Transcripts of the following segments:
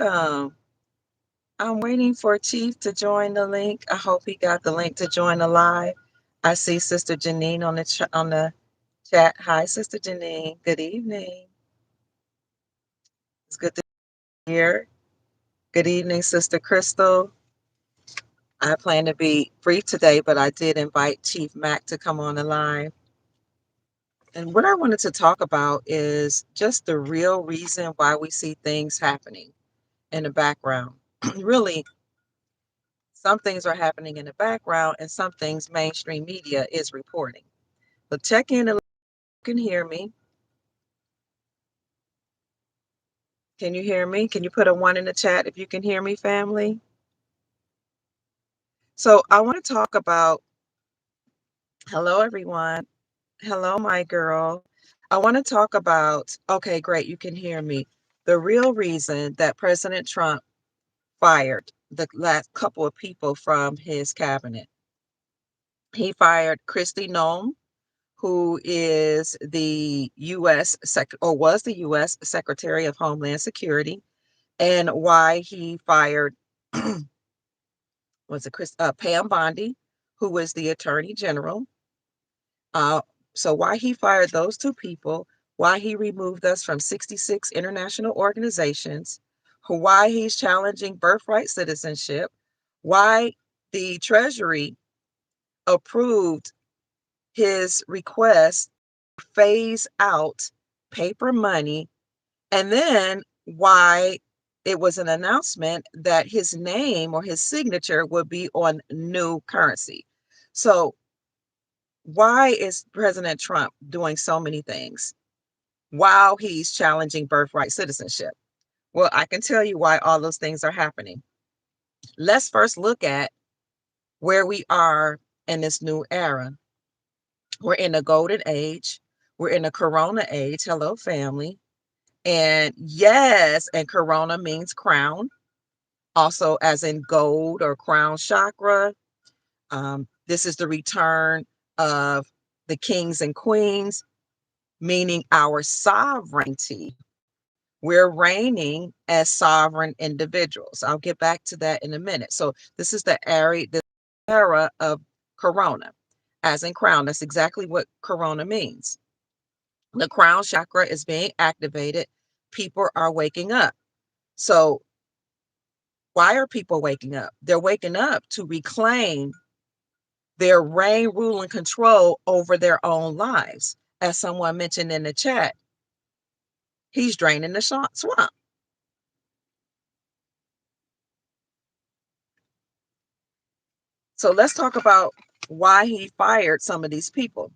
welcome. I'm waiting for Chief to join the link. I hope he got the link to join the live. I see Sister Janine on the chat. Hi, Sister Janine. Good evening. It's good to be here. Good evening, Sister Crystal. I plan to be brief today, but I did invite Chief Mac to come on the live. And what I wanted to talk about is just the real reason why we see things happening in the background. Really, some things are happening in the background and some things mainstream media is reporting. But check in and you can hear me. Can you hear me? Can you put a one in the chat if you can hear me, family? So I want to talk about, hello, everyone. Hello, my girl. I want to talk about, okay, great, you can hear me. The real reason that President Trump fired the last couple of people from his cabinet. He fired Kristi Noem, who is the U.S. or was the U.S. Secretary of Homeland Security, and why he fired Pam Bondi, who was the Attorney General. Uh, so why he fired those two people, why he removed us from 66 international organizations, why he's challenging birthright citizenship, why the Treasury approved his request to phase out paper money, and then why it was an announcement that his name or his signature would be on new currency. So why is President Trump doing so many things while he's challenging birthright citizenship? Well, I can tell you why all those things are happening. Let's first look at where we are in this new era. We're in a golden age. We're in a corona age. Hello, family. And yes, and corona means crown, also as in gold or crown chakra. This is the return of the kings and queens, meaning our sovereignty. We're reigning as sovereign individuals. I'll get back to that in a minute. So this is the era of corona, as in crown. That's exactly what corona means. The crown chakra is being activated. People are waking up. So why are people waking up? They're waking up to reclaim their reign, rule, and control over their own lives. As someone mentioned in the chat, he's draining the swamp. So let's talk about why he fired some of these people.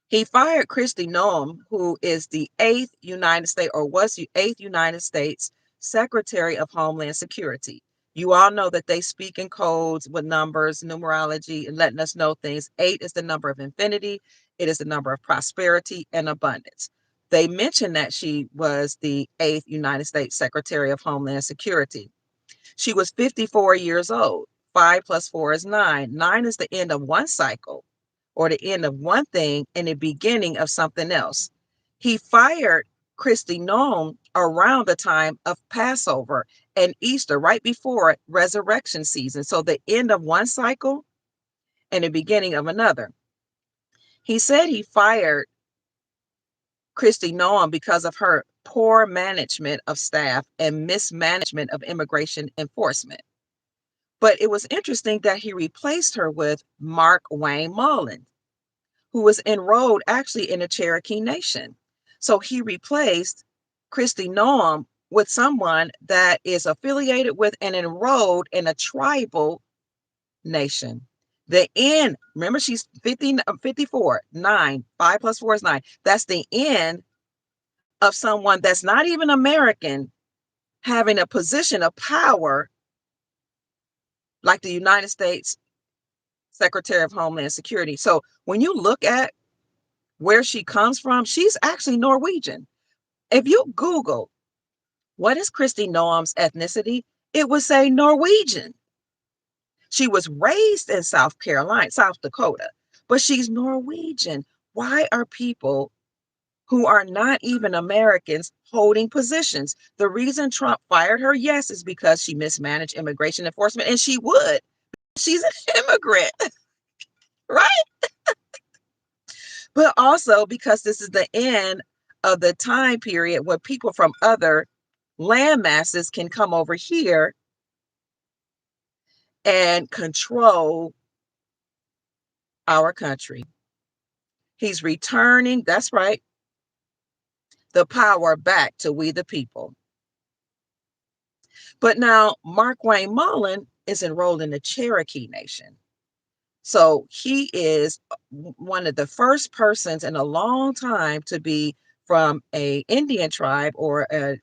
He fired Kristi Noem, who is the eighth United States, or was the eighth United States Secretary of Homeland Security. You all know that they speak in codes with numbers, numerology, and letting us know things. 8 is the number of infinity. It is the number of prosperity and abundance. They mentioned that she was the eighth United States Secretary of Homeland Security. She was 54 years old. 5 plus 4 is 9. 9 is the end of one cycle, or the end of one thing and the beginning of something else. He fired Kristi Noem around the time of Passover and Easter, right before resurrection season. So the end of one cycle and the beginning of another. He said he fired Kristi Noem because of her poor management of staff and mismanagement of immigration enforcement. But it was interesting that he replaced her with Mark Wayne Mullen, who was enrolled actually in the Cherokee Nation. So he replaced Kristi Noem with someone that is affiliated with and enrolled in a tribal nation. The end, remember she's 54, 9, 5 plus 4 is 9. That's the end of someone that's not even American having a position of power like the United States Secretary of Homeland Security. So when you look at where she comes from, she's actually Norwegian. If you Google what is Kristi Noem's ethnicity, it would say Norwegian. She was raised in South Carolina, South Dakota, but she's Norwegian. Why are people who are not even Americans holding positions. The reason Trump fired her, yes, is because she mismanaged immigration enforcement, and she would. She's an immigrant, right? But also because this is the end of the time period where people from other land masses can come over here and control our country. He's returning, that's right, the power back to we the people. But now Mark Wayne Mullen is enrolled in the Cherokee Nation. So he is one of the first persons in a long time to be from a Indian tribe or a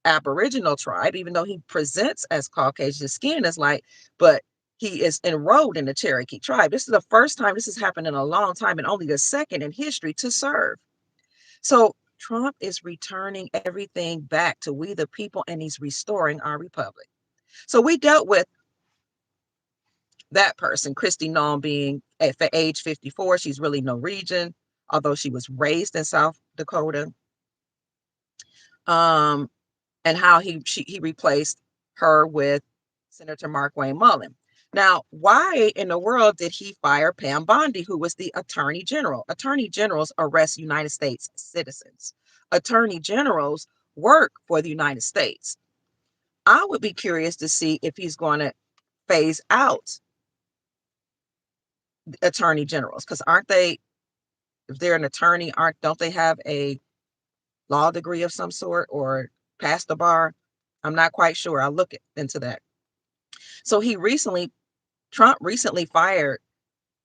Aboriginal tribe, even though he presents as Caucasian, his skin is light, but he is enrolled in the Cherokee tribe. This is the first time this has happened in a long time and only the second in history to serve. So Trump is returning everything back to we the people, and he's restoring our republic. So we dealt with that person, Kristi Noem, being at age 54. She's really Norwegian, although she was raised in South Dakota. And how he replaced her with Senator Mark Wayne Mullen. Now, why in the world did he fire Pam Bondi, who was the Attorney General? Attorney Generals arrest United States citizens. Attorney Generals work for the United States. I would be curious to see if he's going to phase out Attorney Generals, because aren't they, if they're an attorney, don't they have a law degree of some sort or passed the bar? I'm not quite sure. I'll look into that. So Trump recently fired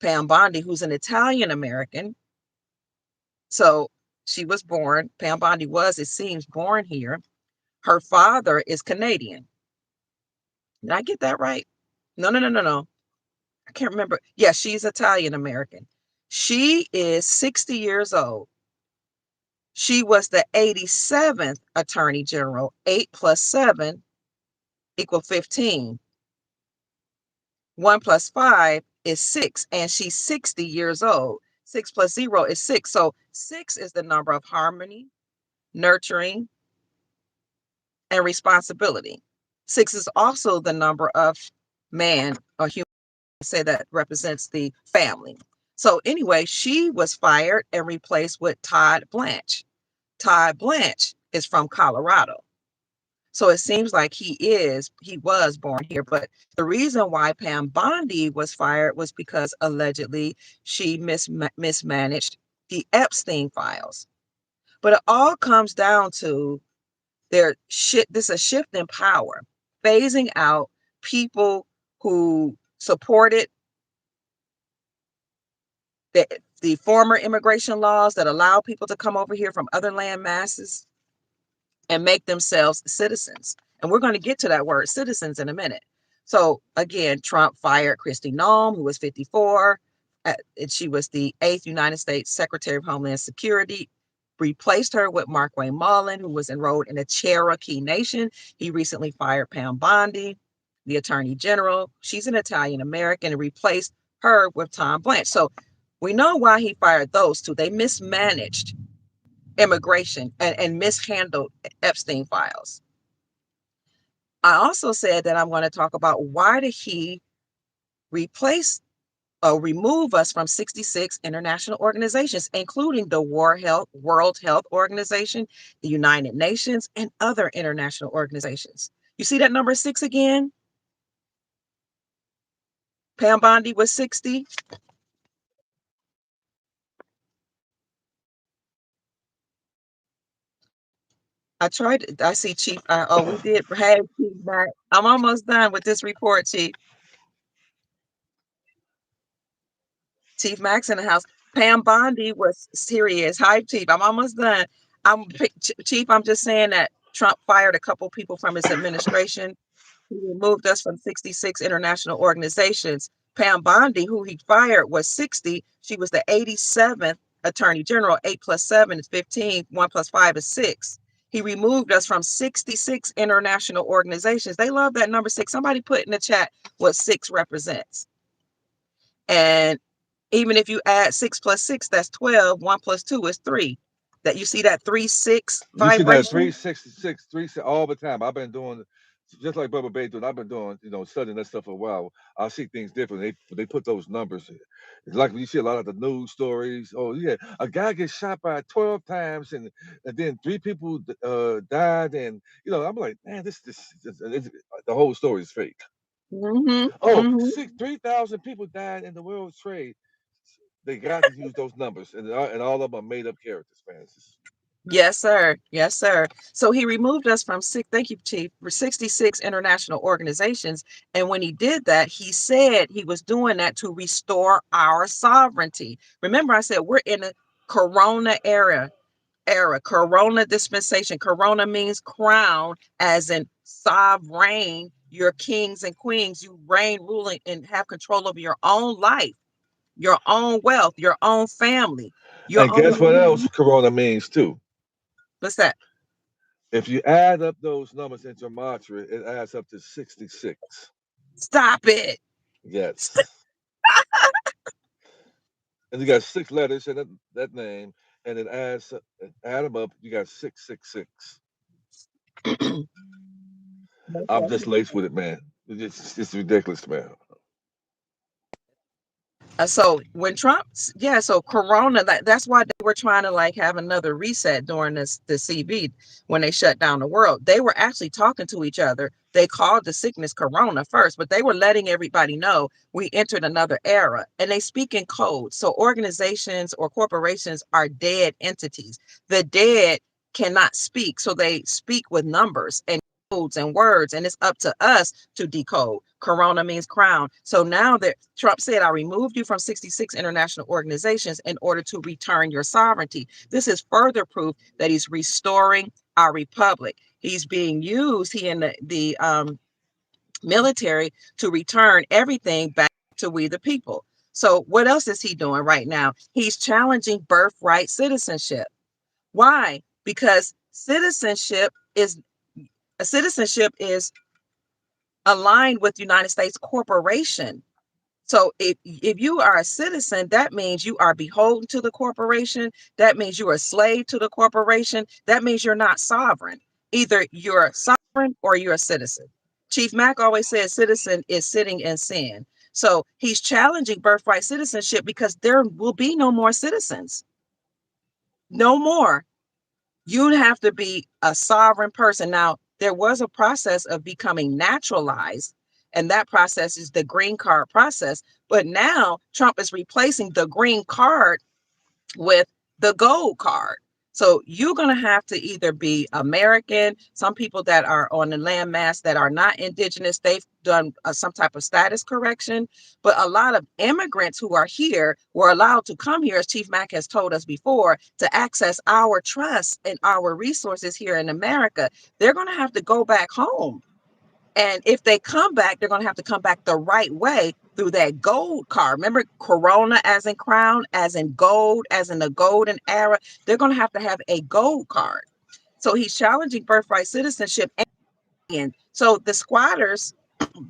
Pam Bondi, who's an Italian American. So Pam Bondi was, it seems, born here. Her father is Canadian. Did I get that right? No. I can't remember. Yeah, she's Italian American. She is 60 years old. She was the 87th Attorney General. 8 plus 7 equal 15. 1 plus 5 is 6, and she's 60 years old. 6 plus 0 is 6. So 6 is the number of harmony, nurturing, and responsibility. 6 is also the number of man or human, say, that represents the family. So anyway, she was fired and replaced with Todd Blanche. Todd Blanche is from Colorado. So it seems like he was born here. But the reason why Pam Bondi was fired was because allegedly she mismanaged the Epstein files. But it all comes down to this is a shift in power, phasing out people who supported the former immigration laws that allow people to come over here from other land masses and make themselves citizens. And we're going to get to that word citizens in a minute. So again, Trump fired Kristi Noem, who was 54. And she was the 8th United States Secretary of Homeland Security, replaced her with Mark Wayne Mullen, who was enrolled in the Cherokee Nation. He recently fired Pam Bondi, the Attorney General. She's an Italian American, and replaced her with Tom Blanche. So we know why he fired those two. They mismanaged immigration and mishandled Epstein files. I also said that I'm going to talk about why did he remove us from 66 international organizations, including the World Health Organization, the United Nations, and other international organizations. You see that number 6 again? Pam Bondi was 60. I see Chief. We did have Chief back. I'm almost done with this report, Chief. Chief Max in the house. Pam Bondi was serious. Hi, Chief. I'm almost done. Chief, I'm just saying that Trump fired a couple people from his administration. He removed us from 66 international organizations. Pam Bondi, who he fired, was 60. She was the 87th Attorney General. 8 plus 7 is 15. 1 plus 5 is 6. He removed us from 66 international organizations. They love that number 6. Somebody put in the chat what 6 represents. And even if you add 6 plus 6, that's 12. 1 plus 2 is 3. That you see that 3-6 You see that vibration? 366, all the time. I've been doing just like Brother Bay doing. I've been doing, studying that stuff for a while. I see things different. They put those numbers in. It's like when you see a lot of the news stories. Oh yeah, a guy gets shot by 12 times, and then three people died, and I'm like, man, the whole story is fake. Mm-hmm. Oh, Mm-hmm. 3,000 people died in the World Trade. They got to use those numbers, and all of them are made up characters, man. Yes, sir. Yes, sir. So he removed us from six, thank you, Chief, for 66 international organizations. And when he did that, he said he was doing that to restore our sovereignty. Remember, I said we're in a corona corona dispensation. Corona means crown, as in sovereign. You're kings and queens. You reign, ruling, and have control over your own life, your own wealth, your own family, your And guess what own. else Corona means too? What's that? If you add up those numbers in gematria, it adds up to 66. Stop it. Yes. And you got 6 letters in that name, and it add them up, you got 666. I'm just laced with it, man. It's ridiculous, man. So when so Corona, that's why they were trying to like have another reset during the CB when they shut down the world. They were actually talking to each other. They called the sickness Corona first, but they were letting everybody know we entered another era, and they speak in code. So organizations or corporations are dead entities. The dead cannot speak, so they speak with numbers and codes and words, and it's up to us to decode. Corona means crown. So now that Trump said, I removed you from 66 international organizations in order to return your sovereignty. This is further proof that he's restoring our republic. He's being used, he and the military, to return everything back to we the people. So what else is he doing right now? He's challenging birthright citizenship. Why? Because citizenship is aligned with United States corporation. So if you are a citizen, that means you are beholden to the corporation. That means you are a slave to the corporation. That means you're not sovereign. Either you're sovereign or you're a citizen. Chief Mack always says citizen is sitting in sin. So he's challenging birthright citizenship because there will be no more citizens. No more. You'd have to be a sovereign person. Now, there was a process of becoming naturalized, and that process is the green card process. But now Trump is replacing the green card with the gold card. So you're going to have to either be American. Some people that are on the landmass that are not indigenous, they've done some type of status correction. But a lot of immigrants who are here were allowed to come here, as Chief Mack has told us before, to access our trust and our resources here in America. They're going to have to go back home, and if they come back, they're going to have to come back the right way through that gold card. Remember, Corona as in crown, as in gold, as in the golden era. They're going to have a gold card. So he's challenging birthright citizenship. And so the squatters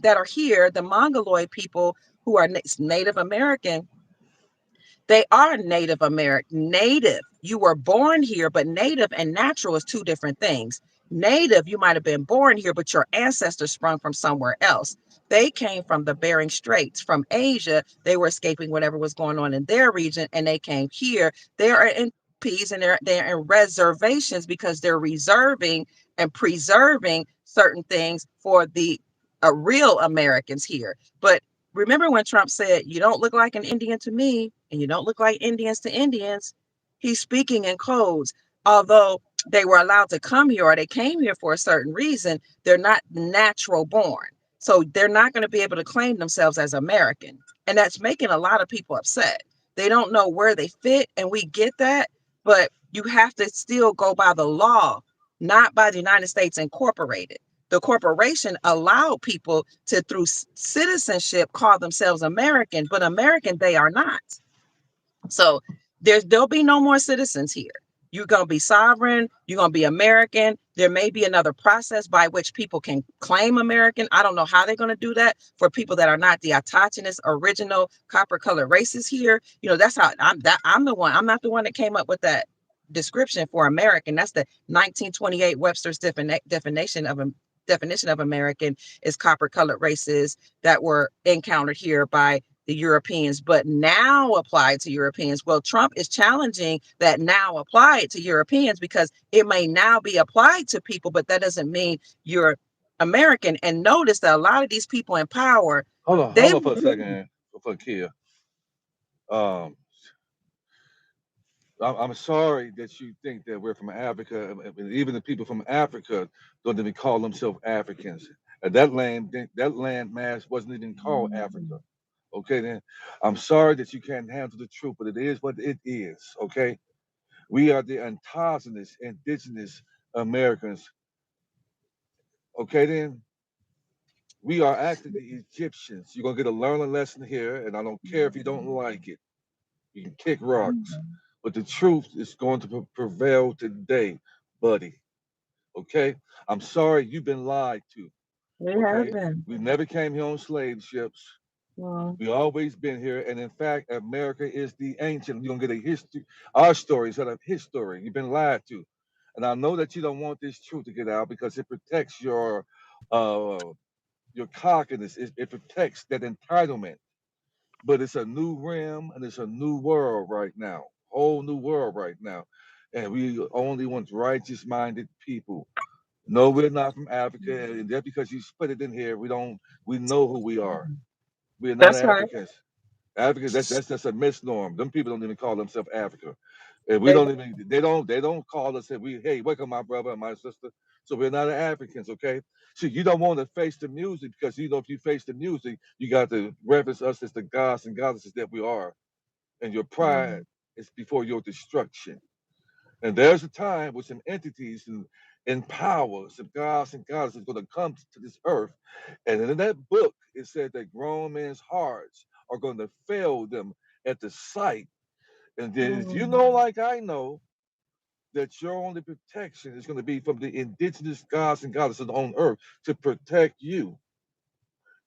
that are here, the Mongoloid people who are Native American, they are Native American. Native, you were born here, but native and natural is two different things. Native, you might have been born here, but your ancestors sprung from somewhere else. They came from the Bering Straits, from Asia. They were escaping whatever was going on in their region, and they came here. They are in peace, and they're in reservations because they're reserving and preserving certain things for the real Americans here. But remember when Trump said, you don't look like an Indian to me, and you don't look like Indians to Indians? He's speaking in codes. Although they were allowed to come here or they came here for a certain reason, they're not natural born. So they're not going to be able to claim themselves as American. And that's making a lot of people upset. They don't know where they fit, and we get that. But you have to still go by the law, not by the United States Incorporated. The corporation allowed people to, through citizenship, call themselves American, but American they are not. So there'll be no more citizens here. You're going to be sovereign. You're going to be American. There may be another process by which people can claim American. I don't know how they're going to do that for people that are not the autochthonous, original copper colored races here. That's how I'm the one. I'm not the one that came up with description for American. That's the 1928 Webster's definition of American is copper colored races that were encountered here by the Europeans, but now applied to Europeans. Well, Trump is challenging that now applied to Europeans because it may now be applied to people, but that doesn't mean you're American. And notice that a lot of these people in power, they Hold on for a second, for Kia. Um, I'm sorry that you think that we're from Africa, and even the people from Africa don't even call themselves Africans. And that land mass wasn't even called Africa. Okay, then I'm sorry that you can't handle the truth, but it is what it is. Okay, we are the indigenous Americans. Okay, then we are actually the Egyptians. You're gonna get a learning lesson here, and I don't care if you don't like it. You can kick rocks, but the truth is going to prevail today, buddy. Okay, I'm sorry you've been lied to. we have Okay, been. we never came here on slave ships. Well, We always been here, and in fact, America is the ancient. You're gonna get a history. Our story instead of his story. You've been lied to, and I know that you don't want this truth to get out because it protects uh, your cockiness. It protects that entitlement. But it's a new realm and it's a new world right now. Whole new world right now, and we only want righteous-minded people. No, we're not from Africa, and just because you put it in here, we don't. We know who we are. We are not that's right. Africans. Africans, that's just a misnomer. Them people don't even call themselves Africa. And we They, don't even they don't call us and we hey, welcome my brother and my sister. So we're not Africans, okay? So you don't want to face the music because you know if you face the music, you got to reference us as the gods and goddesses that we are. And your pride is before your destruction. And there's a time with some entities and power, some gods and goddesses going to come to this earth. And in that book, it said that grown men's hearts are going to fail them at the sight. And then if you know, like I know, that your only protection is going to be from the indigenous gods and goddesses on earth to protect you.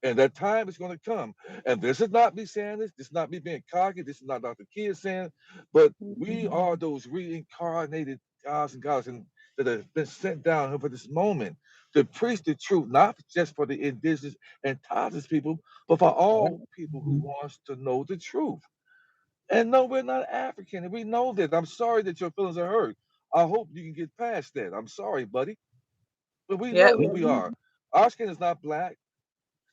And that time is going to come. And this is not me saying this. This is not me being cocky. This is not Dr. Kidd saying, but we are those reincarnated gods and goddesses that have been sent down here for this moment to preach the truth, not just for the indigenous and indigenous people, but for all people who wants to know the truth. And no, we're not African, and we know that. I'm sorry that your feelings are hurt. I hope you can get past that. I'm sorry, buddy, but we yeah, know who we are. Our skin is not black.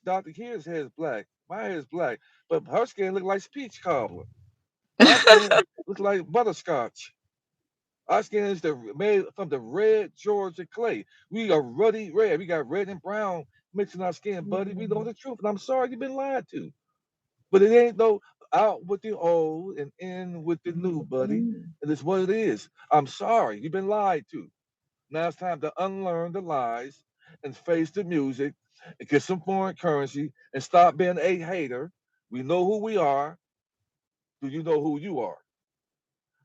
Dr. Kid's hair is black. My hair is black, but her skin look like peach cobbler. My skin looks like butterscotch. Our skin is made from the red Georgia clay. We are ruddy red. We got red and brown mixing our skin, buddy. We know the truth, and I'm sorry you've been lied to. But it ain't no out with the old and in with the new, buddy. And it's what it is. I'm sorry you've been lied to. Now it's time to unlearn the lies and face the music and get some foreign currency and stop being a hater. We know who we are. Do you know who you are?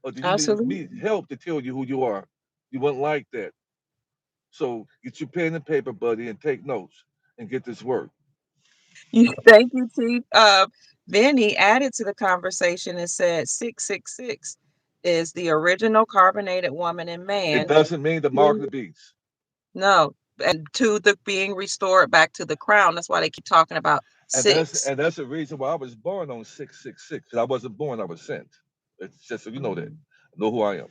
Or do you need absolutely. me help to tell you who you are? You wouldn't like that. So get your pen and paper, buddy, and take notes and get this work. Thank you, Chief. Vinny added to the conversation and said 666 is the original carbonated woman and It man. doesn't mean the mark of the beast. No, and to the being restored back to the crown. That's why they keep talking about And that's six. and that's the reason why I was born on 666. Because I wasn't born, I was sent. It's just so you know that. I know who I am.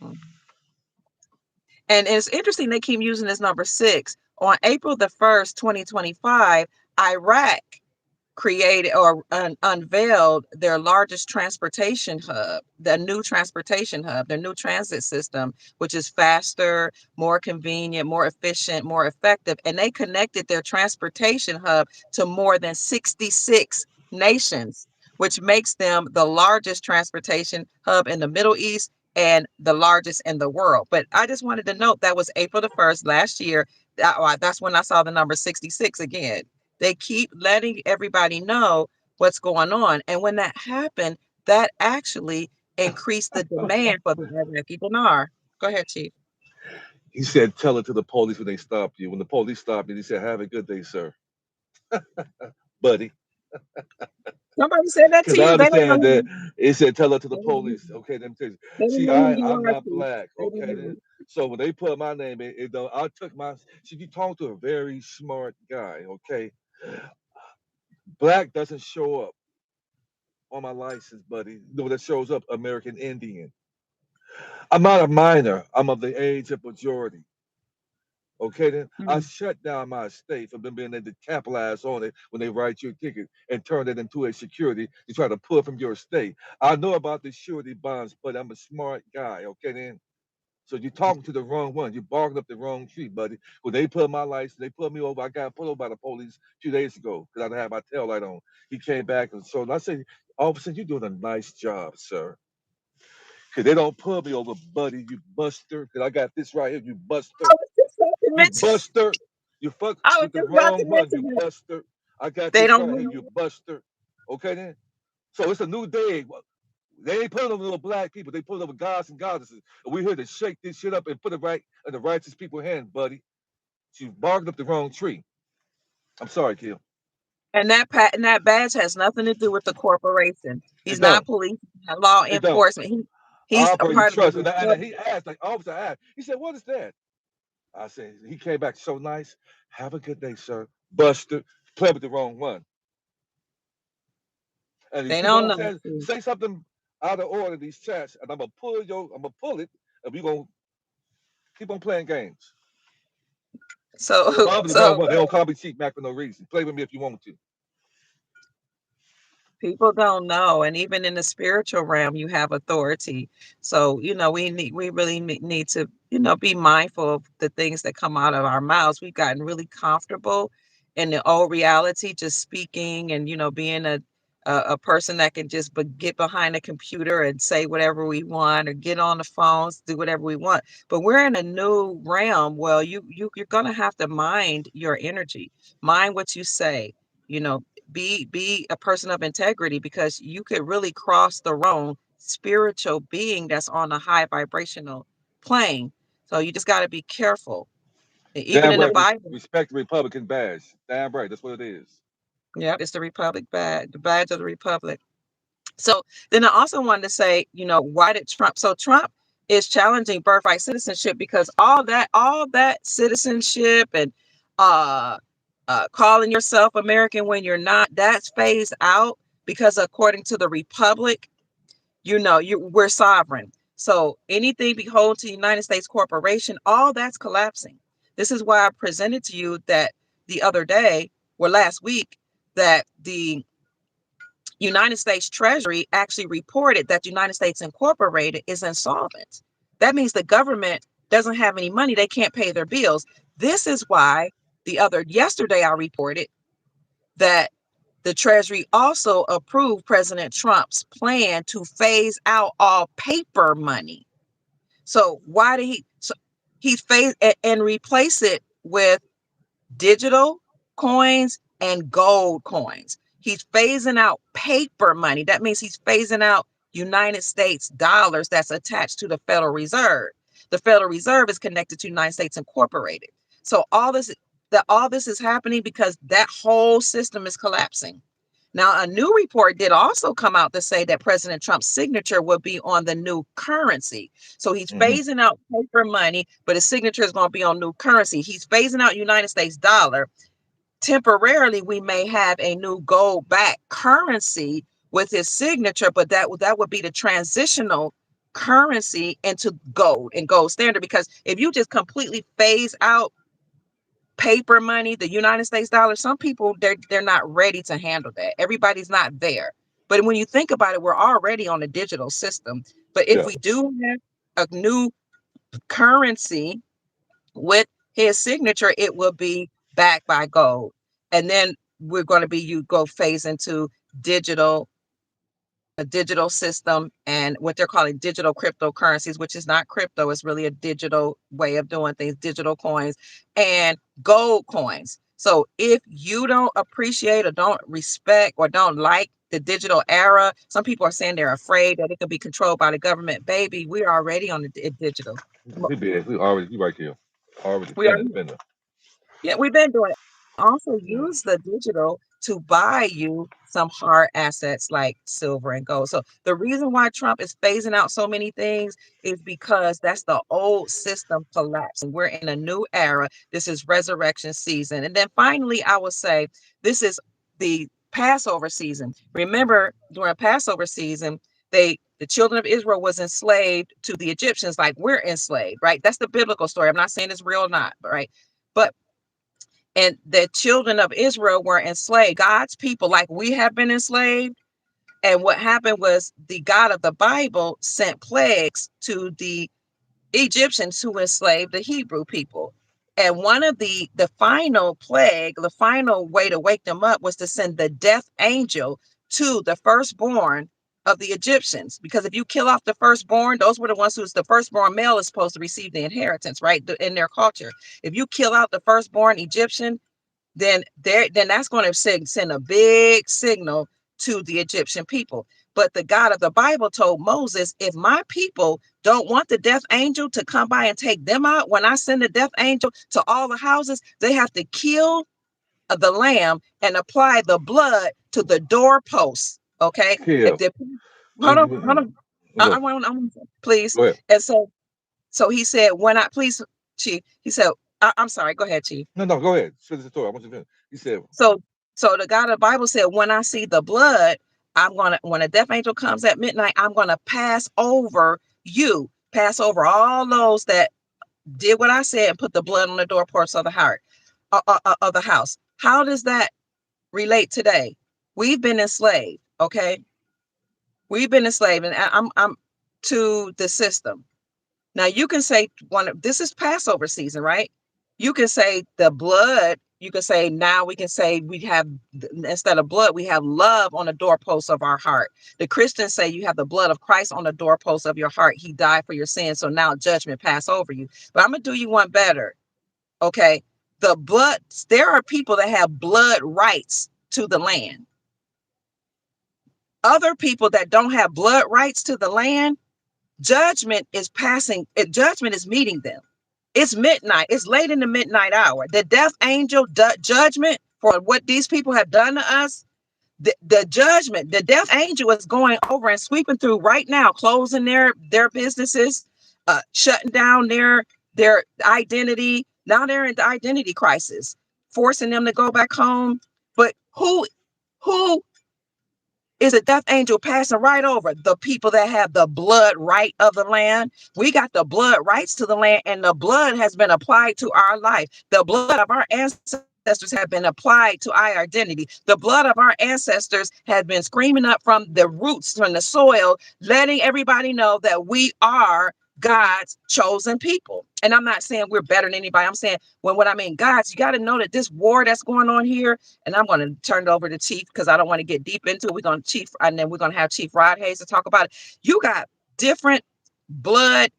And it's interesting they keep using this number six. On April the 1st, 2025, Iraq created or unveiled their largest transportation hub, the new transportation hub, their new transit system, which is faster, more convenient, more efficient, more effective. And they connected their transportation hub to more than 66 nations, which makes them the largest transportation hub in the Middle East and the largest in the world. But I just wanted to note that was April the 1st last year. That's when I saw the number 66 again. They keep letting everybody know what's going on. And when that happened, that actually increased the demand for the Iraqi dinar. Go ahead, Chief. He said, tell it to the police when they stop you. When the police stop you, he said, have a good day, sir. Buddy. Somebody said that Because to I you. They don't know understand that who it said tell her to the they don't know, police. Okay, let me tell you. they don't See, know who you I'm are, not Chief. black. They don't Okay, know. so when they put my name in, it don't. I took my. See, you talk to a very smart guy. Okay, black doesn't show up on my license, buddy. No, that shows up American Indian. I'm not a minor. I'm of the age of majority. Okay, then I Mm. shut down my estate from them being able to capitalize on it when they write you a ticket and turn it into a security to try to pull from your estate. I know about the surety bonds, but I'm a smart guy. Okay, then. So you're talking to the wrong one. You're barking up the wrong tree, buddy. When they put my license, they put me over. I got pulled over by the police 2 days ago because I didn't have my tail light on. He came back and so I said, officer, you're doing a nice job, sir. Cause they don't pull me over, buddy. You buster. Cause I got this right here. You buster. I was just about to You mention. buster. You fuck I was with the just about to wrong one. You mention that. buster. I got They this don't right here. know. You buster. Okay then. So it's a new day. They ain't pulling over little black people. They pulling over gods and goddesses. And we're here to shake this shit up and put it right in the righteous people's hands, buddy. You barked up the wrong tree. I'm sorry, Kill. And that badge has nothing to do with the corporation. It He's not don't. police, he's not law It don't. enforcement. I He's a operate in part of trust. the And he asked, like, officer asked, he said, what is that? I said, he came back so nice. Have a good day, sir. Buster. Play with the wrong one. And you they keep don't on know. saying, say something out of order in these chats, and I'm gonna pull it, and we're gonna keep on playing games. So Call me the wrong so one. They don't call me Chief Mac for no reason. Play with me if you want to. people don't know, and even in the spiritual realm, you have authority. So we really need to be mindful of the things that come out of our mouths. We've gotten really comfortable in the old reality, just speaking and being a person that can just get behind a computer and say whatever we want or get on the phones, do whatever we want. But we're in a new realm. Well, you're gonna have to mind your energy, mind what you say. You know, be a person of integrity, because you could really cross the wrong spiritual being that's on a high vibrational plane. So you just got to be careful. Even Damn in the right. Bible. Respect the Republican badge. Damn right. That's what it is. Yeah, it's the Republic badge, the badge of the Republic. So then I also wanted to say, why did Trump is challenging birthright citizenship, because all that citizenship and uh calling yourself American when you're not, that's phased out, because according to the Republic, we're sovereign. So anything behold to the United States corporation, all that's collapsing. This is why I presented to you that the other day, or last week, that the United States Treasury actually reported that United States Incorporated is insolvent. That means the government doesn't have any money. They can't pay their bills. This is why yesterday I reported that the Treasury also approved President Trump's plan to phase out all paper money. So why did he phase and replace it with digital coins and gold coins? He's phasing out paper money. That means he's phasing out United States dollars that's attached to the Federal Reserve. The Federal Reserve is connected to United States Incorporated. So all this is happening because that whole system is collapsing. Now, a new report did also come out to say that President Trump's signature will be on the new currency. So he's Hmm. phasing out paper money, but his signature is going to be on new currency. He's phasing out United States dollar. Temporarily, we may have a new gold back currency with his signature, but that would be the transitional currency into gold and gold standard. Because if you just completely phase out paper money, the United States dollar, some people they're not ready to handle that. Everybody's not there. But when you think about it, we're already on a digital system. But if Yeah. we do have a new currency with his signature, it will be backed by gold. And then we're going to be you go phase into digital a digital system and what they're calling digital cryptocurrencies, which is not crypto, it's really a digital way of doing things, digital coins and gold coins. So if you don't appreciate or don't respect or don't like the digital era, some people are saying they're afraid that it could be controlled by the government. Baby, we're already on the digital. We right here. Already We are, finna. yeah, we've been doing it. Also use the digital to buy you some hard assets like silver and gold. So the reason why Trump is phasing out so many things is because that's the old system collapsing. We're in a new era. This is resurrection season. And then finally, I would say this is the Passover season. Remember, during Passover season, the children of Israel was enslaved to the Egyptians like we're enslaved, right? That's the biblical story. I'm not saying it's real or not, right? But and the children of Israel were enslaved. God's people, like we have been enslaved. And what happened was the God of the Bible sent plagues to the Egyptians who enslaved the Hebrew people. And one of the final plague, the final way to wake them up was to send the death angel to the firstborn of the Egyptians. Because if you kill off the firstborn, those were the ones who's the firstborn male is supposed to receive the inheritance, right? In their culture. If you kill out the firstborn Egyptian, then that's going to send a big signal to the Egyptian people. But the God of the Bible told Moses, if my people don't want the death angel to come by and take them out, when I send the death angel to all the houses, they have to kill the lamb and apply the blood to the doorposts. Okay. If Kill. they hold When, on, hold when, on. go, I want please. go ahead. And so he said, when I please, Chief, he said, I'm sorry, go ahead, Chief. No, no, go ahead. Finish the story. I want you to finish. He said, So so the God of the Bible said, when I see the blood, when a death angel comes at midnight, I'm gonna pass over you, pass over all those that did what I said and put the blood on the doorposts of the heart of the house. How does that relate today? We've been enslaved, okay? We've been enslaved, and I'm to the system. Now you can say this is Passover season, right? You can say the blood. You can say now we can say we have instead of blood, we have love on the doorpost of our heart. The Christians say you have the blood of Christ on the doorpost of your heart. He died for your sins, so now judgment pass over you. But I'm gonna do you one better. Okay. The blood, there are people that have blood rights to the land. Other people that don't have blood rights to the land, judgment is meeting them. It's midnight. It's late in the midnight hour. The death angel judgment for what these people have done to us. The judgment, the death angel is going over and sweeping through right now, closing their businesses, shutting down their identity. Now they're in the identity crisis, forcing them to go back home. But who is a death angel passing right over? The people that have the blood right of the land. We got the blood rights to the land, and the blood has been applied to our life. The blood of our ancestors have been applied to our identity. The blood of our ancestors has been screaming up from the roots, from the soil, letting everybody know that we are God's chosen people. And I'm not saying we're better than anybody. I'm saying when I mean God's, you got to know that this war that's going on here, and I'm going to turn it over to Chief because I don't want to get deep into it. We're going to Chief, and then we're going to have Chief Rod Hayes to talk about it. You got different blood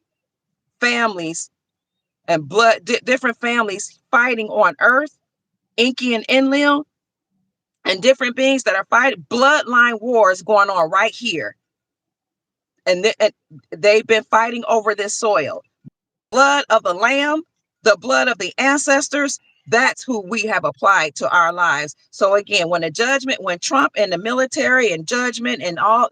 families and different families fighting on earth, Inky and Enlil, and different beings that are fighting bloodline wars going on right here. And they've been fighting over this soil. Blood of the lamb, the blood of the ancestors, that's who we have applied to our lives. So again, when Trump and the military and judgment and all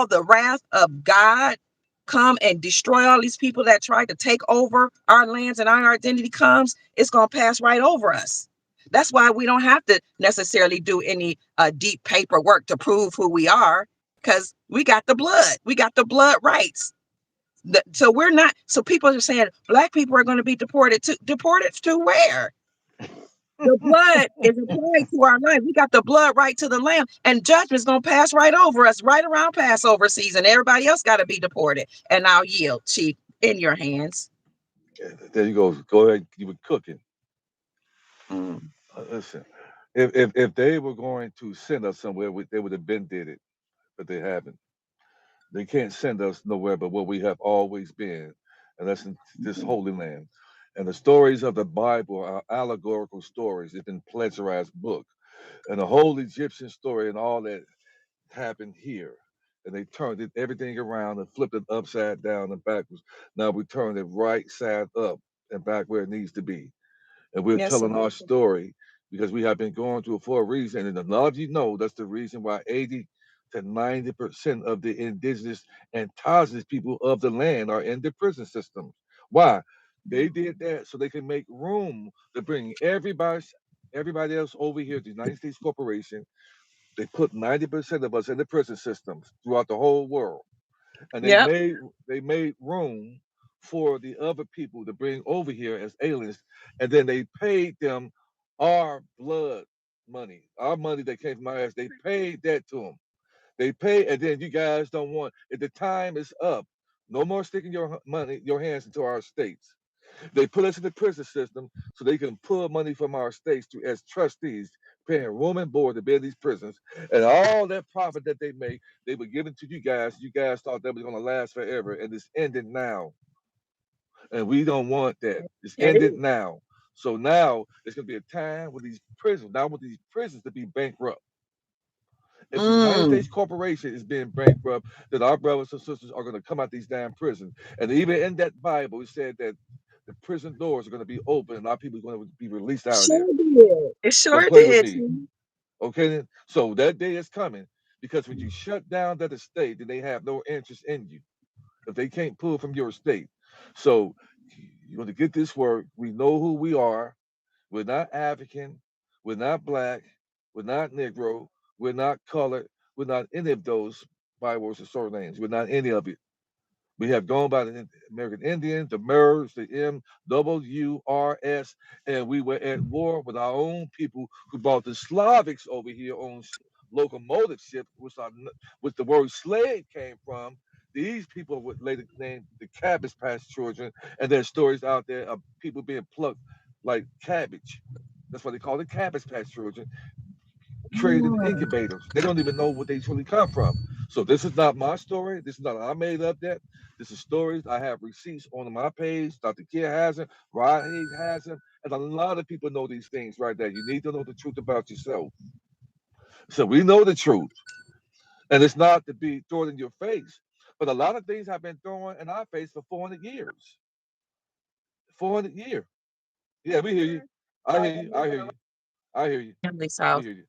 the wrath of God come and destroy all these people that try to take over our lands and our identity comes, it's going to pass right over us. That's why we don't have to necessarily do any deep paperwork to prove who we are, because we got the blood. We got the blood rights. So we're not. So people are saying black people are going to be deported to where? The blood is applied to our life. We got the blood right to the lamb, and judgment's going to pass right over us, right around Passover season. Everybody else got to be deported. And I'll yield, Chief, in your hands. there you go. Go ahead. You were cooking. Mm. Listen, if they were going to send us somewhere, they would have been did it, but they haven't. They can't send us nowhere but where we have always been, and that's in this holy land. And the stories of the Bible are allegorical stories. It's been plagiarized book, and the whole Egyptian story and all that happened here. And they turned everything around and flipped it upside down and backwards. Now we turned it right side up and back where it needs to be. And we're Yes, sir. telling our story because we have been going through it for a reason. And a lot of you know that's the reason why 80 to 90% of the indigenous and indigenous people of the land are in the prison systems. Why? They did that so they can make room to bring everybody else over here, the United States Corporation. They put 90% of us in the prison systems throughout the whole world. And Yep. they made room for the other people to bring over here as aliens, and then they paid them our blood money, our money that came from our ass. They paid that to them. They pay, and then you guys don't want. If the time is up, no more sticking your money, your hands into our states. They put us in the prison system so they can pull money from our states to as trustees, paying room and board to be in these prisons, and all that profit that they make, they were giving to you guys. You guys thought that was going to last forever, and it's ending now. And we don't want that. It's It ended is. now. So now it's going to be a time with these prisons, now with these prisons to be bankrupt. If the United Mm. States corporation is being bankrupt, then our brothers and sisters are going to come out these damn prisons. And even in that Bible, it said that the prison doors are going to be open and our people are going to be released out of there. Sure did. It Don't sure play with did. me. Okay? Then? So that day is coming because when you shut down that estate, then they have no interest in you if they can't pull from your estate. So you're going to get this work. We know who we are. We're not African. We're not black. We're not Negro. We're not colored. We're not any of those bywords or surnames. We're not any of it. We have gone by the American Indian, the MERS, the MWRS, and we were at war with our own people who brought the Slavics over here on locomotive ships, which the word slave came from. These people were later named the Cabbage Patch Children, and there's stories out there of people being plucked like cabbage. That's why they call it Cabbage Patch Children, created in Mm. incubators. They don't even know what they truly come from. So this is not my story. This is not I made up that. This is stories. I have receipts on my page. Dr. Kier has them. Rod Hayes has them. And a lot of people know these things right there. You need to know the truth about yourself. So we know the truth. And it's not to be thrown in your face. But a lot of things have been thrown in our face for 400 years. 400 years. Yeah, we hear you. I hear you. I hear you. I hear you. Family We South. hear you.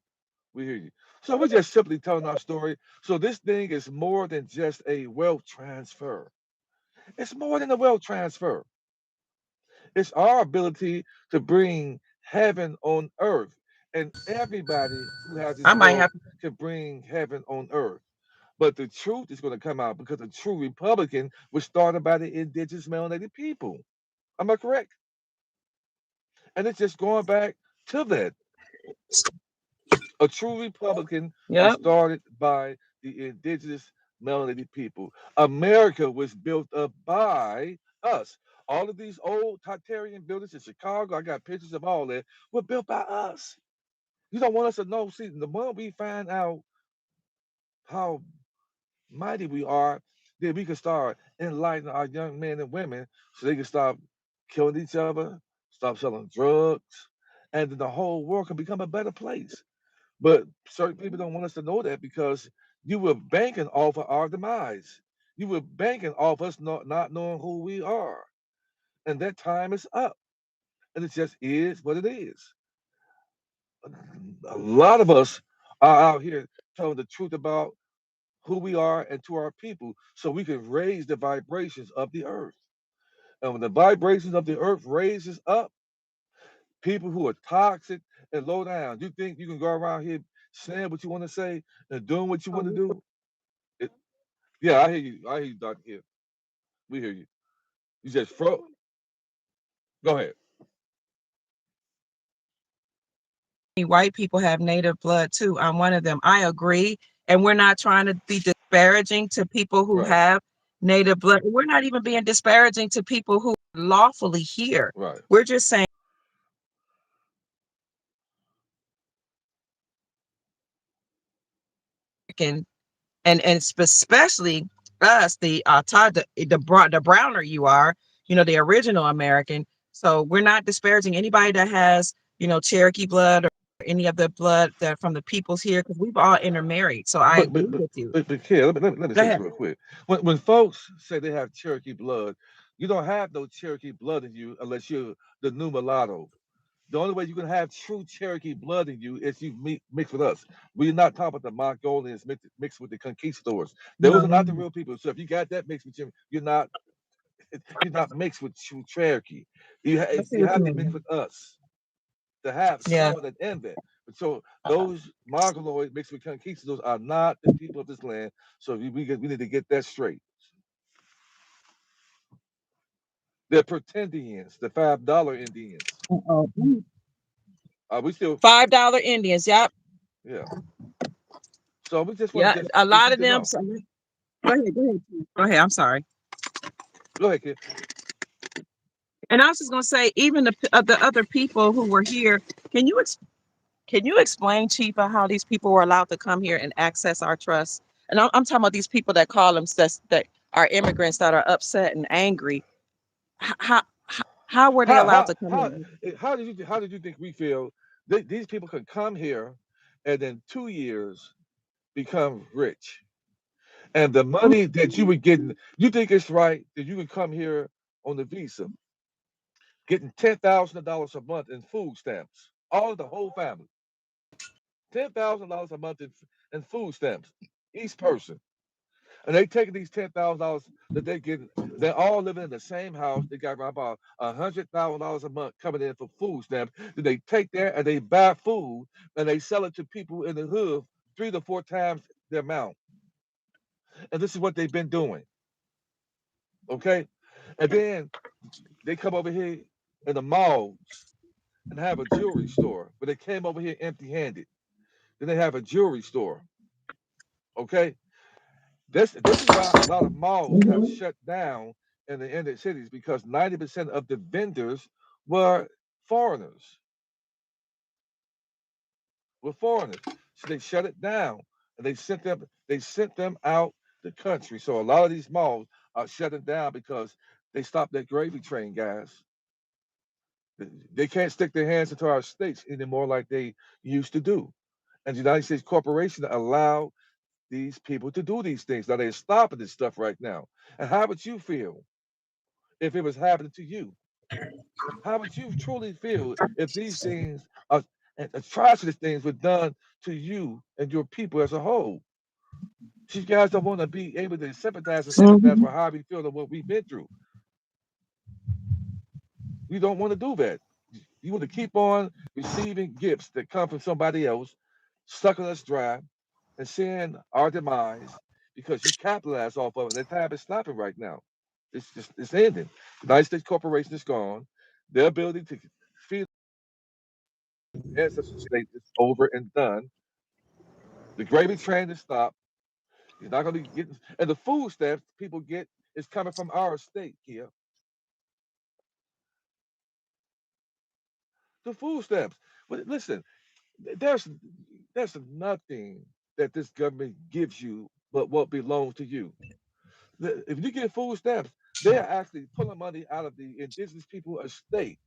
We hear you. So we're just simply telling our story. So this thing is more than just a wealth transfer. It's more than a wealth transfer. It's our ability to bring heaven on earth. And everybody who has I this might wealth have can bring heaven on earth. But the truth is going to come out because the true Republican was started by the indigenous melanated people. Am I correct? And it's just going back to that. A true Republican was Yep. started by the indigenous melanated people. America was built up by us. All of these old totalitarian buildings in Chicago, I got pictures of all that, were built by us. You don't want us to know. See, the moment we find out how mighty we are, then we can start enlightening our young men and women so they can stop killing each other, stop selling drugs, and then the whole world can become a better place. But certain people don't want us to know that because you were banking off of our demise. You were banking off us not knowing who we are. And that time is up. And it just is what it is. A lot of us are out here telling the truth about who we are and to our people so we can raise the vibrations of the earth. And when the vibrations of the earth raises up, people who are toxic and low down, you think you can go around here saying what you want to say and doing what you want to do? It, yeah, I hear you. I hear you, Doctor Hill. We hear you. You just froze. Go ahead. white people have native blood too. I'm one of them. I agree. And we're not trying to be disparaging to people who Right. have native blood. We're not even being disparaging to people who are lawfully here. Right. We're just saying can and especially us, Todd, the browner you are, the original American. So we're not disparaging anybody that has, Cherokee blood or any of the blood that from the peoples here, because we've all intermarried. So I But agree but but with you. but Kid, let me Go say this ahead. real quick. When folks say they have Cherokee blood, you don't have no Cherokee blood in you unless you're the new mulatto. The only way you can have true Cherokee blood in you is you mix with us. We're not talking about the Mongolians mixed with the conquistadors. Those are not the No, real people. So if you got that mixed with you, you're not mixed with true Cherokee. I see You what you have to mix mean. with us to have Yeah, some of that in there. But so those Mongoloids mixed with conquistadors are not the people of this land. So we need to get that straight. They're pretendians, the $5 Indians. uh-oh. We still, $5 Indians. Yep. yeah. So we just want Yeah. to just A get lot you of to them. know. Go ahead. Go ahead. Go ahead. I'm sorry. Go ahead, kid. And I was just gonna say, even the other people who were here, can you can you explain, Chifa, how these people were allowed to come here and access our trust? And I'm talking about these people that call them that are immigrants that are upset and angry. How were they How allowed how to come how in? how did you think we feel? These people can come here, and in 2 years become rich, and the money that you were getting, you think it's right that you can come here on the visa, getting $10,000 a month in food stamps, all of the whole family, $10,000 a month in food stamps, each person. And they taking these $10,000 that they get. They're all living in the same house. They got around about $100,000 a month coming in for food stamps. Then they take there and they buy food and they sell it to people in the hood 3 to 4 times the amount. And this is what they've been doing. Okay, and then they come over here in the malls and have a jewelry store, but they came over here empty-handed. Then they have a jewelry store. Okay, this is why a lot of malls have Mhm. shut down in the inner cities because 90% of the vendors were foreigners, were foreigners. So they shut it down and they sent them out the country. So a lot of these malls are shutting down because they stopped that gravy train, guys. They can't stick their hands into our states anymore like they used to do. And the United States Corporation allowed these people to do these things. Now they're stopping this stuff right now. And how would you feel if it was happening to you? How would you truly feel if these things are and atrocious things were done to you and your people as a whole? You guys don't want to be able to sympathize and empathize with Mhm. how we feel and what we've been through. You don't want to do that. You want to keep on receiving gifts that come from somebody else, sucking us dry, and seeing our demise because you capitalize off of it. That time is stopping right now. It's ending. The United States Corporation is gone. Their ability to feed ancestral state is over and done. The gravy train is stopped. You're not going to be getting, and the food stamps people get is coming from our state here. The food stamps. But listen, there's nothing that this government gives you but what belongs to you. If you get food stamps, they are actually pulling money out of the indigenous people estate.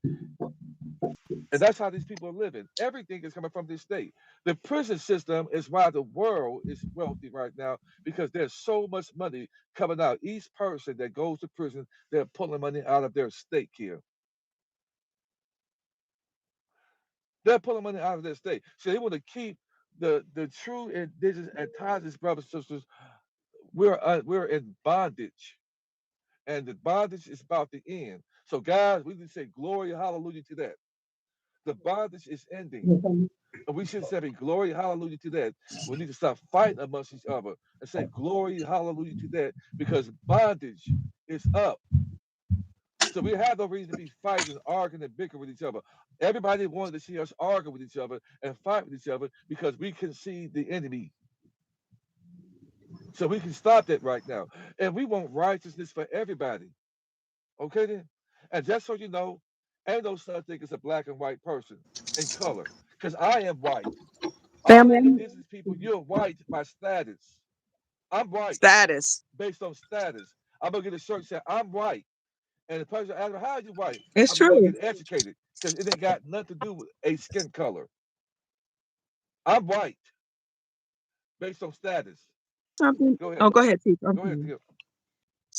And that's how these people are living. Everything is coming from this state. The prison system is why the world is wealthy right now because there's so much money coming out. Each person that goes to prison, they're pulling money out of their state here. They're pulling money out of their state. So they want to keep the true indigenous and indigenous brothers and sisters. We're in bondage, and the bondage is about to end. So guys, we need to say glory, hallelujah to that. The bondage is ending. Mhm. And we should say glory, hallelujah to that. We need to stop fighting amongst each other and say glory, hallelujah to that because bondage is up. So we have no reason to be fighting, arguing, and bickering with each other. Everybody wanted to see us argue with each other and fight with each other because we can see the enemy. So we can stop that right now. And we want righteousness for everybody. Okay then? And just so you know, ain't no such thing as a black and white person in color. Because I am white. All the Family indigenous people, you're white by status. I'm white status. based on status. I'm gonna get a shirt saying I'm white. And the person asks me, how are you white? It's I'm gonna go true. get educated. Because it ain't got nothing to do with a skin color. I'm white based on status. Something. Go ahead. Oh, go ahead, Chief. I'm Go ahead, sorry. Tip.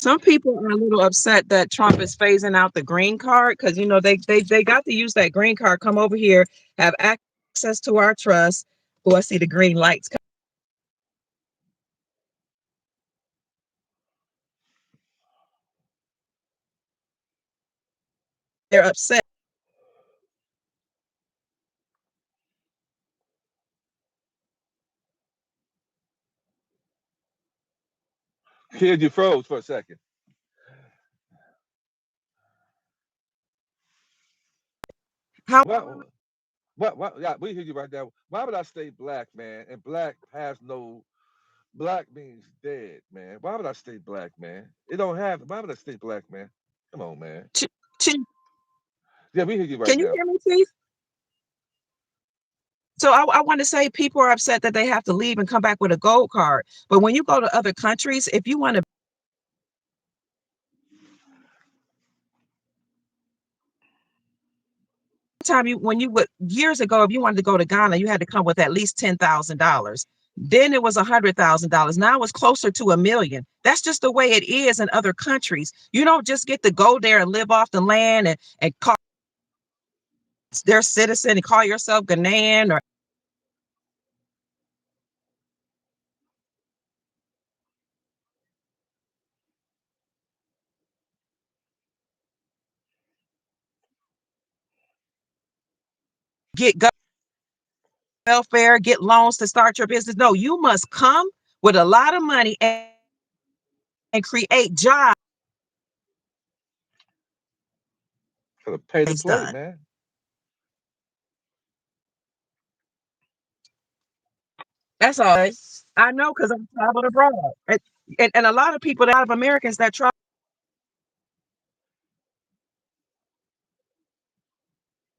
Some people are a little upset that Trump is phasing out the green card because they got to use that green card, come over here, have access to our trust. Oh, I see the green lights. They're upset. Kid, you froze for a second. How Well, what? Yeah, we hear you right now. Why would I stay black, man? And black has no black means dead, man. Why would I stay black, man? It don't have. Why would I stay black, man? Come on, man. Ch- Ch- Yeah, we hear you right can you now. hear me, Chief? So I want to say people are upset that they have to leave and come back with a gold card. But when you go to other countries, if you want to, time you when you would years ago, if you wanted to go to Ghana, you had to come with at least $10,000. Then it was $100,000. Now it's closer to 1 million. That's just the way it is in other countries. You don't just get to go there and live off the land and call their citizen and call yourself Ghanaian or get welfare, get loans to start your business. No, you must come with a lot of money and create jobs Gotta pay to play, done. man. That's all. I know because I've traveled abroad. And a lot of people, a lot of Americans that travel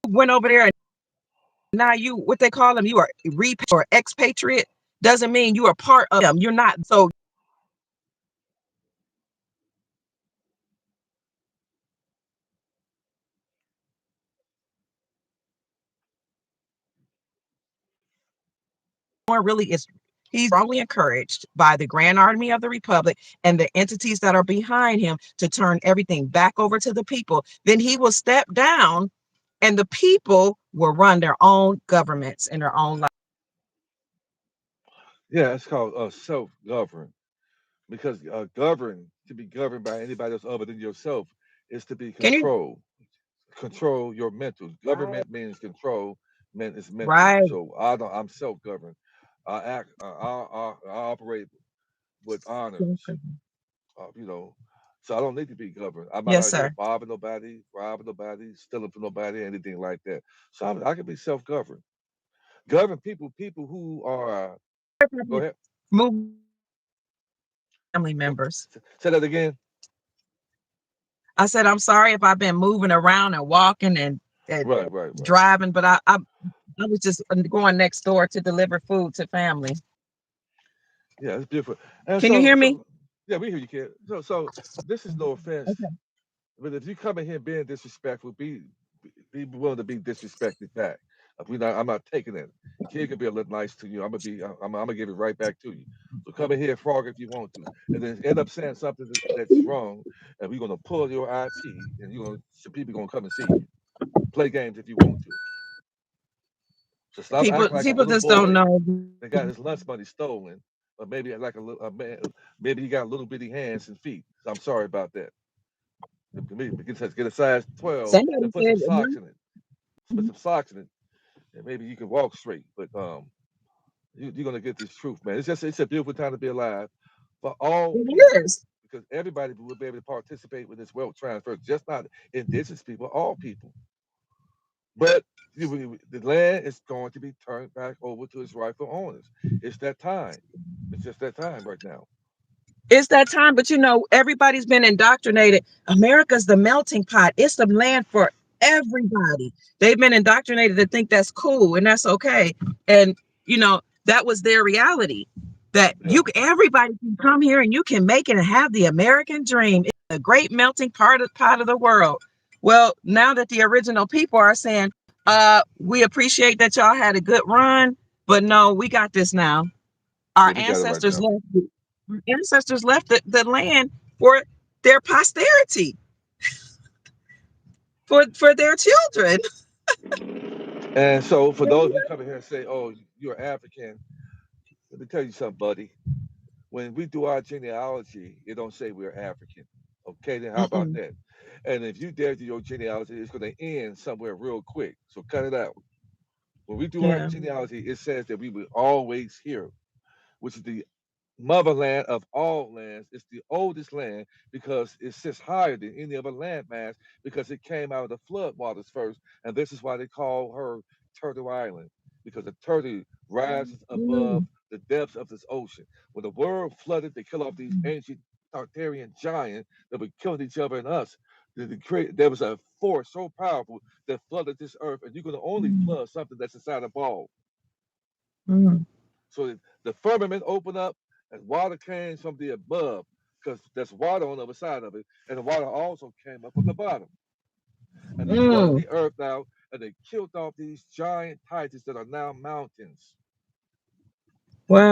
went over there and now you, what they call them, you are or expatriate, doesn't mean you are part of them. You're not. So really is he's strongly encouraged by the Grand Army of the Republic and the entities that are behind him to turn everything back over to the people. Then he will step down and the people will run their own governments and their own life. Yeah, it's called self-govern because govern to be governed by anybody else other than yourself is to be Can you? controlled. Control your mental. Right. Government means control. Men is mental. Right. So I don't. I'm self-governed. I act. I operate with honors. You know. So I don't need to be governed. I'm not Yes, out here sir. robbing nobody, stealing from nobody, anything like that. So I can be self-governed. Govern people who are. Go ahead. Move family What, members. say that again. I said, I'm sorry if I've been moving around and walking and Right, right, right. driving, but I was just going next door to deliver food to family. Yeah, it's beautiful. And Can you hear me? yeah, we hear you, kid. So this is no offense, Okay. but if you come in here being disrespectful, be willing to be disrespected back. I'm not taking it. Kid could be a little nice to you. I'm gonna give it right back to you. So come in here, frog if you want to, and then end up saying something that's wrong, and we're gonna pull your IP, and some people gonna come and see you. Play games if you want to. So stop People acting like a people little just don't boy know. that got his lunch money stolen, or maybe like a man, maybe he got little bitty hands and feet. So I'm sorry about that. Maybe get a size 12 Somebody and put some said, socks in it. Put some socks in it, and maybe you can walk straight. But you're gonna get this truth, man. It's a beautiful time to be alive for all it people is. because everybody will be able to participate with this wealth transfer, just not indigenous people, all people. But the land is going to be turned back over to its rightful owners. It's that time. It's just that time right now. It's that time, but everybody's been indoctrinated. America's the melting pot. It's the land for everybody. They've been indoctrinated to think that's cool and that's okay. And that was their reality. That Yeah. everybody can come here and you can make it and have the American dream. It's a great melting pot of the world. Well, now that the original people are saying, we appreciate that y'all had a good run, but no, we got this now. Our Yeah, we got it right ancestors now. left the land for their posterity, for their children. And so, for those of you coming here and say, "Oh, you're African," let me tell you something, buddy. When we do our genealogy, it don't say we're African. Okay, then how about Mm-mm. that? And if you dare do your genealogy, it's going to end somewhere real quick. So cut it out. When we do our Yeah. genealogy, it says that we were always here, which is the motherland of all lands. It's the oldest land because it sits higher than any other landmass because it came out of the flood waters first. And this is why they call her Turtle Island, because the turtle rises above Mm. the depths of this ocean. When the world flooded, they kill off these ancient Tartarian giants that were killing each other and us. There was a force so powerful that flooded this earth, and you can only Mm. flood something that's inside a ball. Mm. So the firmament opened up and water came from the above because there's water on the other side of it. And the water also came up from the bottom. And they flooded Mm. the earth out and they killed off these giant titans that are now mountains.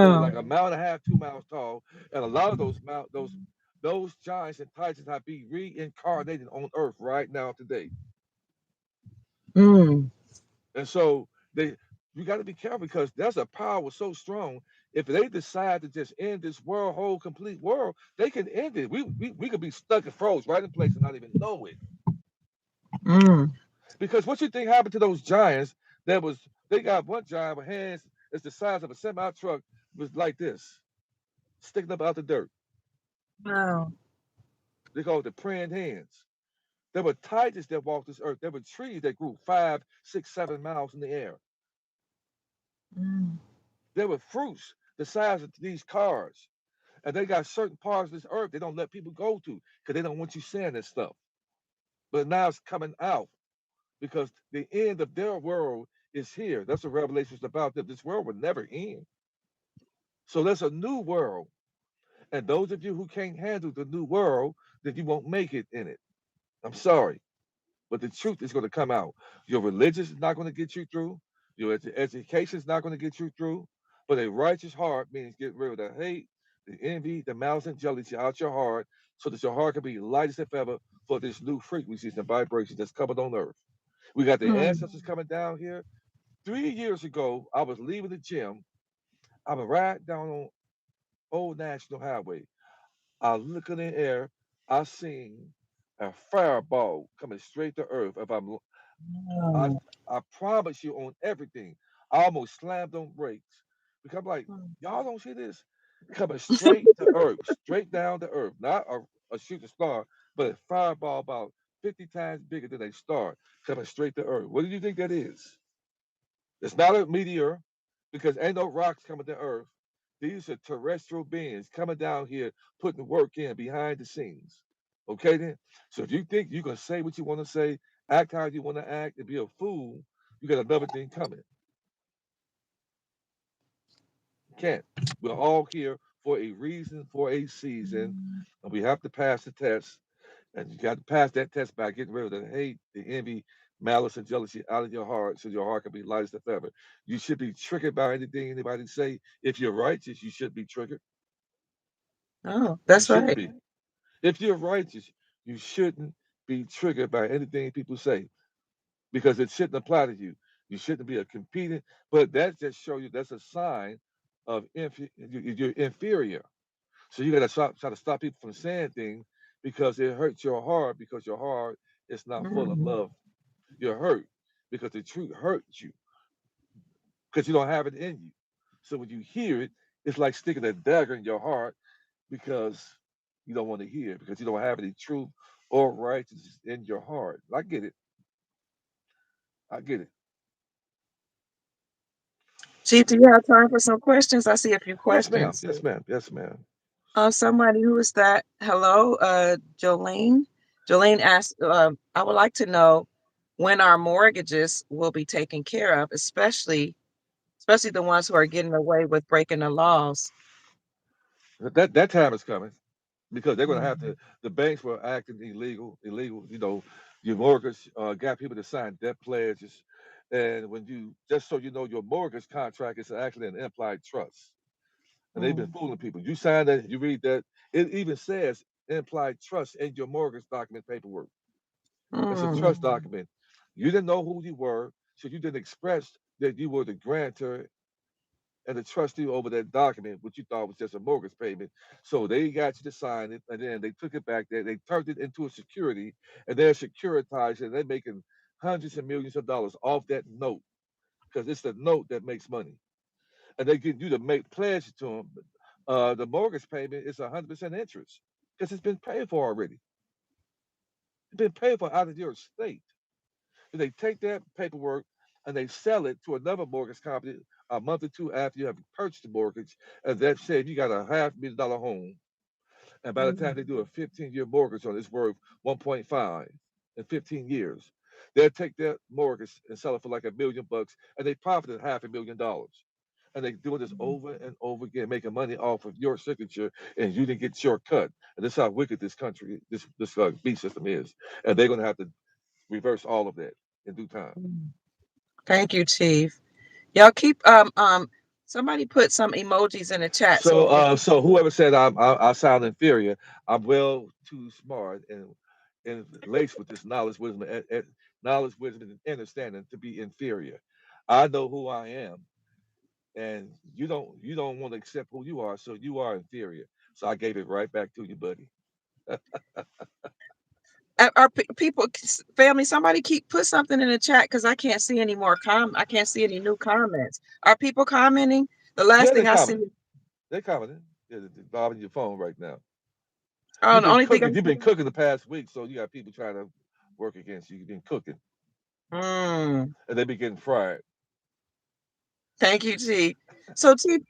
They were Wow. like a mile and a half, 2 miles tall. And a lot of those giants and titans have been reincarnated on earth right now today. Mm. And so they you got to be careful because there's a power so strong. If they decide to just end this world, whole complete world, they can end it. We could be stuck and froze right in place and not even know it. Mm. Because what you think happened to those giants? They got one giant with hands that's the size of a semi truck was like this, sticking up out the dirt. Wow. They call it the praying hands. There were titans that walked this earth. There were trees that grew 5, 6, 7 miles in the air. Mm. There were fruits the size of these cars. And they got certain parts of this earth they don't let people go to because they don't want you saying this stuff. But now it's coming out because the end of their world is here. That's what Revelation is about. That this world will never end. So there's a new world. And those of you who can't handle the new world, then you won't make it in it. I'm sorry. But the truth is going to come out. Your religion is not going to get you through. Your education is not going to get you through. But a righteous heart means get rid of the hate, the envy, the malice, and jealousy out your heart so that your heart can be light as a feather for this new frequencies and vibrations that's coming on earth. We got the Mm. ancestors coming down here. 3 years ago, I was leaving the gym. I was riding down on Old National Highway. I look in the air. I seen a fireball coming straight to earth. I Wow. I promise you on everything. I almost slammed on brakes because I'm like, y'all don't see this coming straight to earth, straight down to earth, not a shooting star, but a fireball about 50 times bigger than a star coming straight to earth. What do you think that is? It's not a meteor because ain't no rocks coming to earth. These are terrestrial beings coming down here, putting work in behind the scenes. Okay, then? So if you think you can say what you want to say, act how you want to act, and be a fool, you got another thing coming. You can't. We're all here for a reason, for a season, and we have to pass the test. And you got to pass that test by getting rid of the hate, the envy, malice, and jealousy out of your heart so your heart can be light as a feather. You should be triggered by anything anybody say. If you're righteous, you should be triggered. Oh, You that's shouldn't right. be. If you're righteous, you shouldn't be triggered by anything people say because it shouldn't apply to you. You shouldn't be a competing, but that just show you that's a sign of you're inferior. So you got to try to stop people from saying things because it hurts your heart because your heart is not full of Mm. love. You're hurt because the truth hurts you because you don't have it in you. So when you hear it, it's like sticking a dagger in your heart because you don't want to hear it because you don't have any truth or righteousness in your heart. I get it. I get it. Chief, do you have time for some questions? I see a few Yes, ma'am. questions. Yes, ma'am. Yes, ma'am. Somebody who is that? Hello, Jolene. Jolene asked, I would like to know when our mortgages will be taken care of, especially the ones who are getting away with breaking the laws. That time is coming because they're going to have to. Mhm. The banks were acting illegal. Your mortgage got people to sign debt pledges, and when you just so you know, your mortgage contract is actually an implied trust, and they've been Mm. fooling people. You sign that, you read that. It even says implied trust in your mortgage document paperwork. It's a Mm, trust document. You didn't know who you were, so you didn't express that you were the grantor and the trustee over that document, which you thought was just a mortgage payment. So they got you to sign it, and then they took it back there. They turned it into a security, and they're securitized, and they're making hundreds of millions of dollars off that note because it's the note that makes money. And they get you to make pledge to them. The mortgage payment is 100% interest because it's been paid for already. It's been paid for out of your estate. And they take that paperwork and they sell it to another mortgage company a month or two after you have purchased the mortgage. And that said, you got a $500,000 home. And by the time mm, they do a 15-year mortgage on it, it's worth 1.5 in 15 years. They'll take that mortgage and sell it for like $1 million, and they profited $500,000. And they doing this over and over again, making money off of your signature, and you didn't get your cut. And this is how wicked this country, this beat system is. And they're gonna have to reverse all of that in due time. mm. Thank you, Chief. Y'all keep somebody put some emojis in the chat so So, we can keep. so whoever said I sound inferior, I'm well too smart and laced with this knowledge, wisdom, knowledge, wisdom, and understanding to be inferior. I know who I am, and you don't want to accept who you are, so you are inferior. So I gave it right back to you, buddy. Are people, family, somebody keep put something in the chat because I can't see any more I can't see any new comments. Are people commenting? The last Yeah, thing they I see, commented. They commented. Yeah, they're bobbing your phone right now. oh, You've the been only thing I cooking. You've see. been cooking the past week, so you got people trying to work against you. You've been cooking, Mm, and they be getting fried. thank you, T. So T,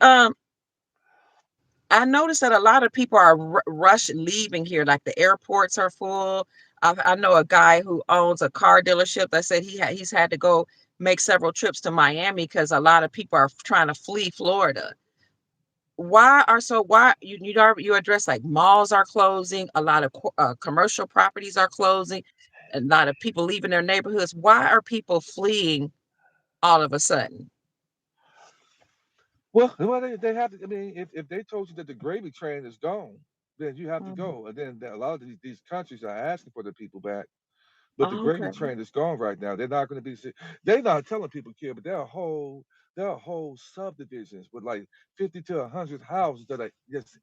I noticed that a lot of people are rush leaving here, like the airports are full. I know a guy who owns a car dealership that said he's had to go make several trips to Miami because a lot of people are trying to flee Florida. Why you address like malls are closing, a lot of commercial properties are closing, a lot of people leaving their neighborhoods. Why are people fleeing all of a sudden? Well, they have to. I mean, if they told you that the gravy train is gone, then you have to Mm, go. And then a lot of these countries are asking for the people back. But the gravy okay. train is gone right now. They're not going to be. They're not telling people, kid, but there are whole subdivisions with like 50 to 100 houses that are just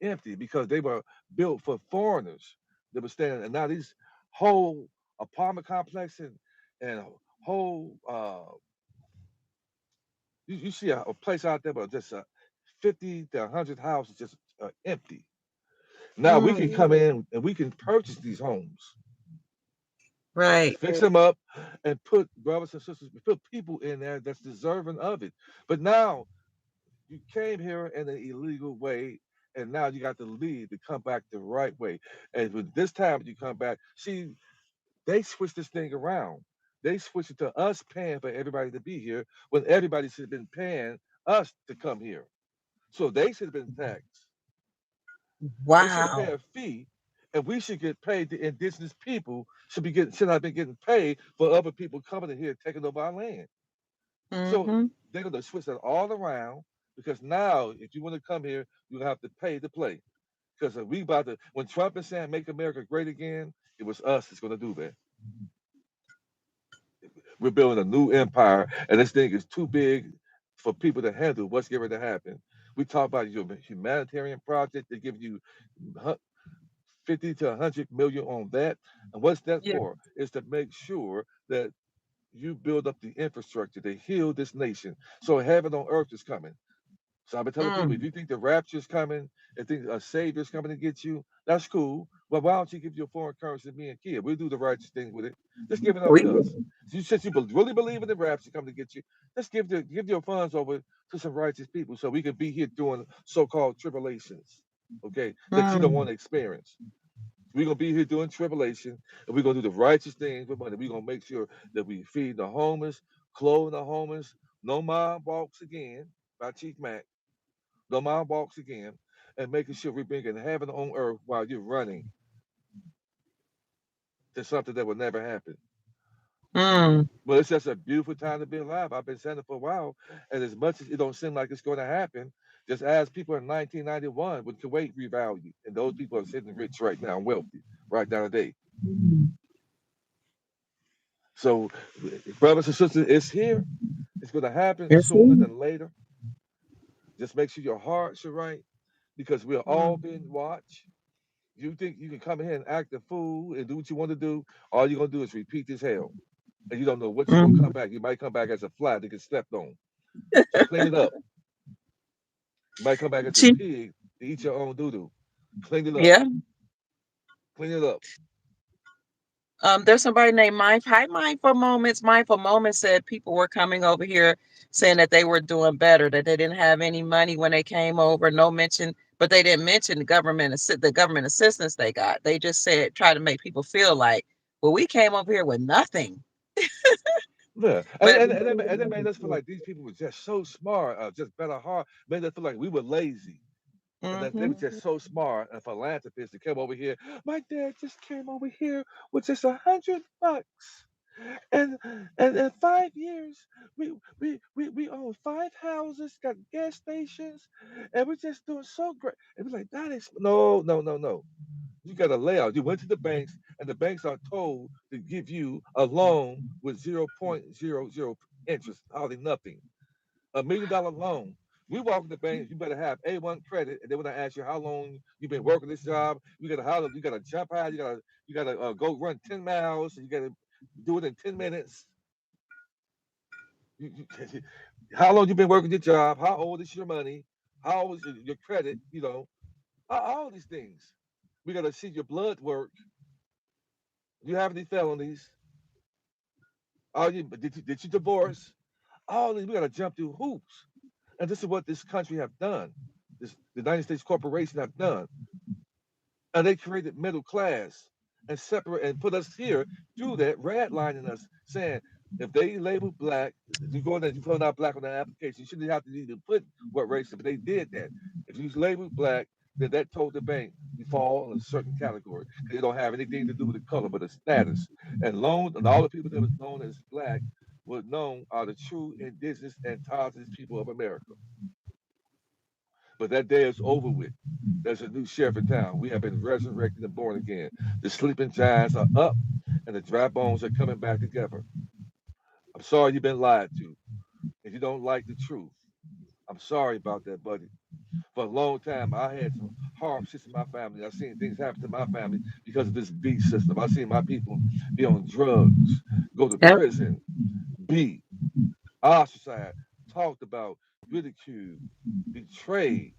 empty because they were built for foreigners that were staying. And now these whole apartment complex and whole you see a place out there, but just 50 to 100 houses just empty. Now we can Mm, come in and we can purchase these homes, right. fix them up, and put brothers and sisters, put people in there that's deserving of it. But now you came here in an illegal way, and now you got to leave to come back the right way. And with this time you come back, see, they switched this thing around. They switched it to us paying for everybody to be here when everybody should have been paying us to come here. So they should have been taxed. They should have paid Wow. a fee, and we should get paid. The indigenous people should have been getting paid for other people coming in here taking over our land. So Mm-hmm. they're gonna switch that all around because now, if you want to come here, you have to pay to play. Because we about to when Trump is saying "Make America Great Again," it was us that's gonna do that. We're building a new empire, and this thing is too big for people to handle. What's going to happen? We talk about your humanitarian project. They give you 50 to 100 million on that. And what's that Yeah. for? Is to make sure that you build up the infrastructure to heal this nation. So heaven on earth is coming. So I've been telling people, if Mm, you think the rapture's coming, and think a savior's coming to get you, that's cool. But why don't you give your foreign currency to me and kid? We'll do the righteous thing with it. Just give it over we to us. Since you really believe in the rapture coming to get you, just give your funds over to some righteous people so we can be here doing so-called tribulations, okay, that you don't mm, want to experience. We're gonna be here doing tribulation, and we're gonna do the righteous thing for money. We're gonna make sure that we feed the homeless, clothe the homeless. No mom walks again by Chief Mac. No mom walks again, and making sure we're bringing heaven on earth while you're running to something that will never happen. mm. But it's just a beautiful time to be alive. I've been saying it for a while, and as much as it don't seem like it's going to happen, Just ask people in 1991 when Kuwait revalued, and those people are sitting rich right now and wealthy right now today. Mm. So, brothers and sisters, it's here. It's going to happen Yes, sooner sir. than later. Just make sure your hearts are right because we're all Mm. being watched. You think you can come in here and act a fool and do what you want to do? All you're going to do is repeat this hell. And you don't know what you're going to come Mm. back. You might come back as a fly that gets stepped on. So clean it up. You might come back as a Chief, pig to eat your own doo doo. Clean it up. yeah. Clean it up. There's somebody named Mindful. Hi, Mindful Moments. Mindful Moments said people were coming over here saying that they were doing better, that they didn't have any money when they came over. No mention, but they didn't mention the government assistance they got. They just said try to make people feel like, well, we came over here with nothing. Yeah, But and it made us feel like these people were just so smart, just better heart. Made us feel like we were lazy, and that they were mm-hmm. just so smart and philanthropists that came over here. My dad just came over here with just $100, and in 5 years we own 5 houses, got gas stations, and we're just doing so great. And we're like, that is no. You got a layout. You went to the banks, and the banks are told to give you a loan with 0.00 interest, hardly nothing. $1 million loan. We walk in the bank, you better have A1 credit, and they want to ask you how long you've been working this job. You gotta jump high, you gotta go run 10 miles, you gotta do it in 10 minutes. You, you, how long you been working your job? How old is your money? How old is your credit? All these things. We gotta see your blood work. Do you have any felonies? Did you divorce? All these we gotta jump through hoops. And this is what this country have done. The United States corporation have done. And they created middle class and separate and put us here through that, redlining us, saying if they label black, you go in there, you put out black on the application, you shouldn't have to even put what race, but they did that. If you label black, then that told the bank you fall in a certain category because it don't have anything to do with the color, but the status. And all the people that was known as black were known are the true indigenous and indigenous people of America. But that day is over with. There's a new sheriff in town. We have been resurrected and born again. The sleeping giants are up, and the dry bones are coming back together. I'm sorry you've been lied to, and you don't like the truth. I'm sorry about that, buddy. For a long time, I had some hardships in my family. I've seen things happen to my family because of this beat system. I've seen my people be on drugs, go to Yep. prison, beat, ostracized, talked about, ridiculed, betrayed.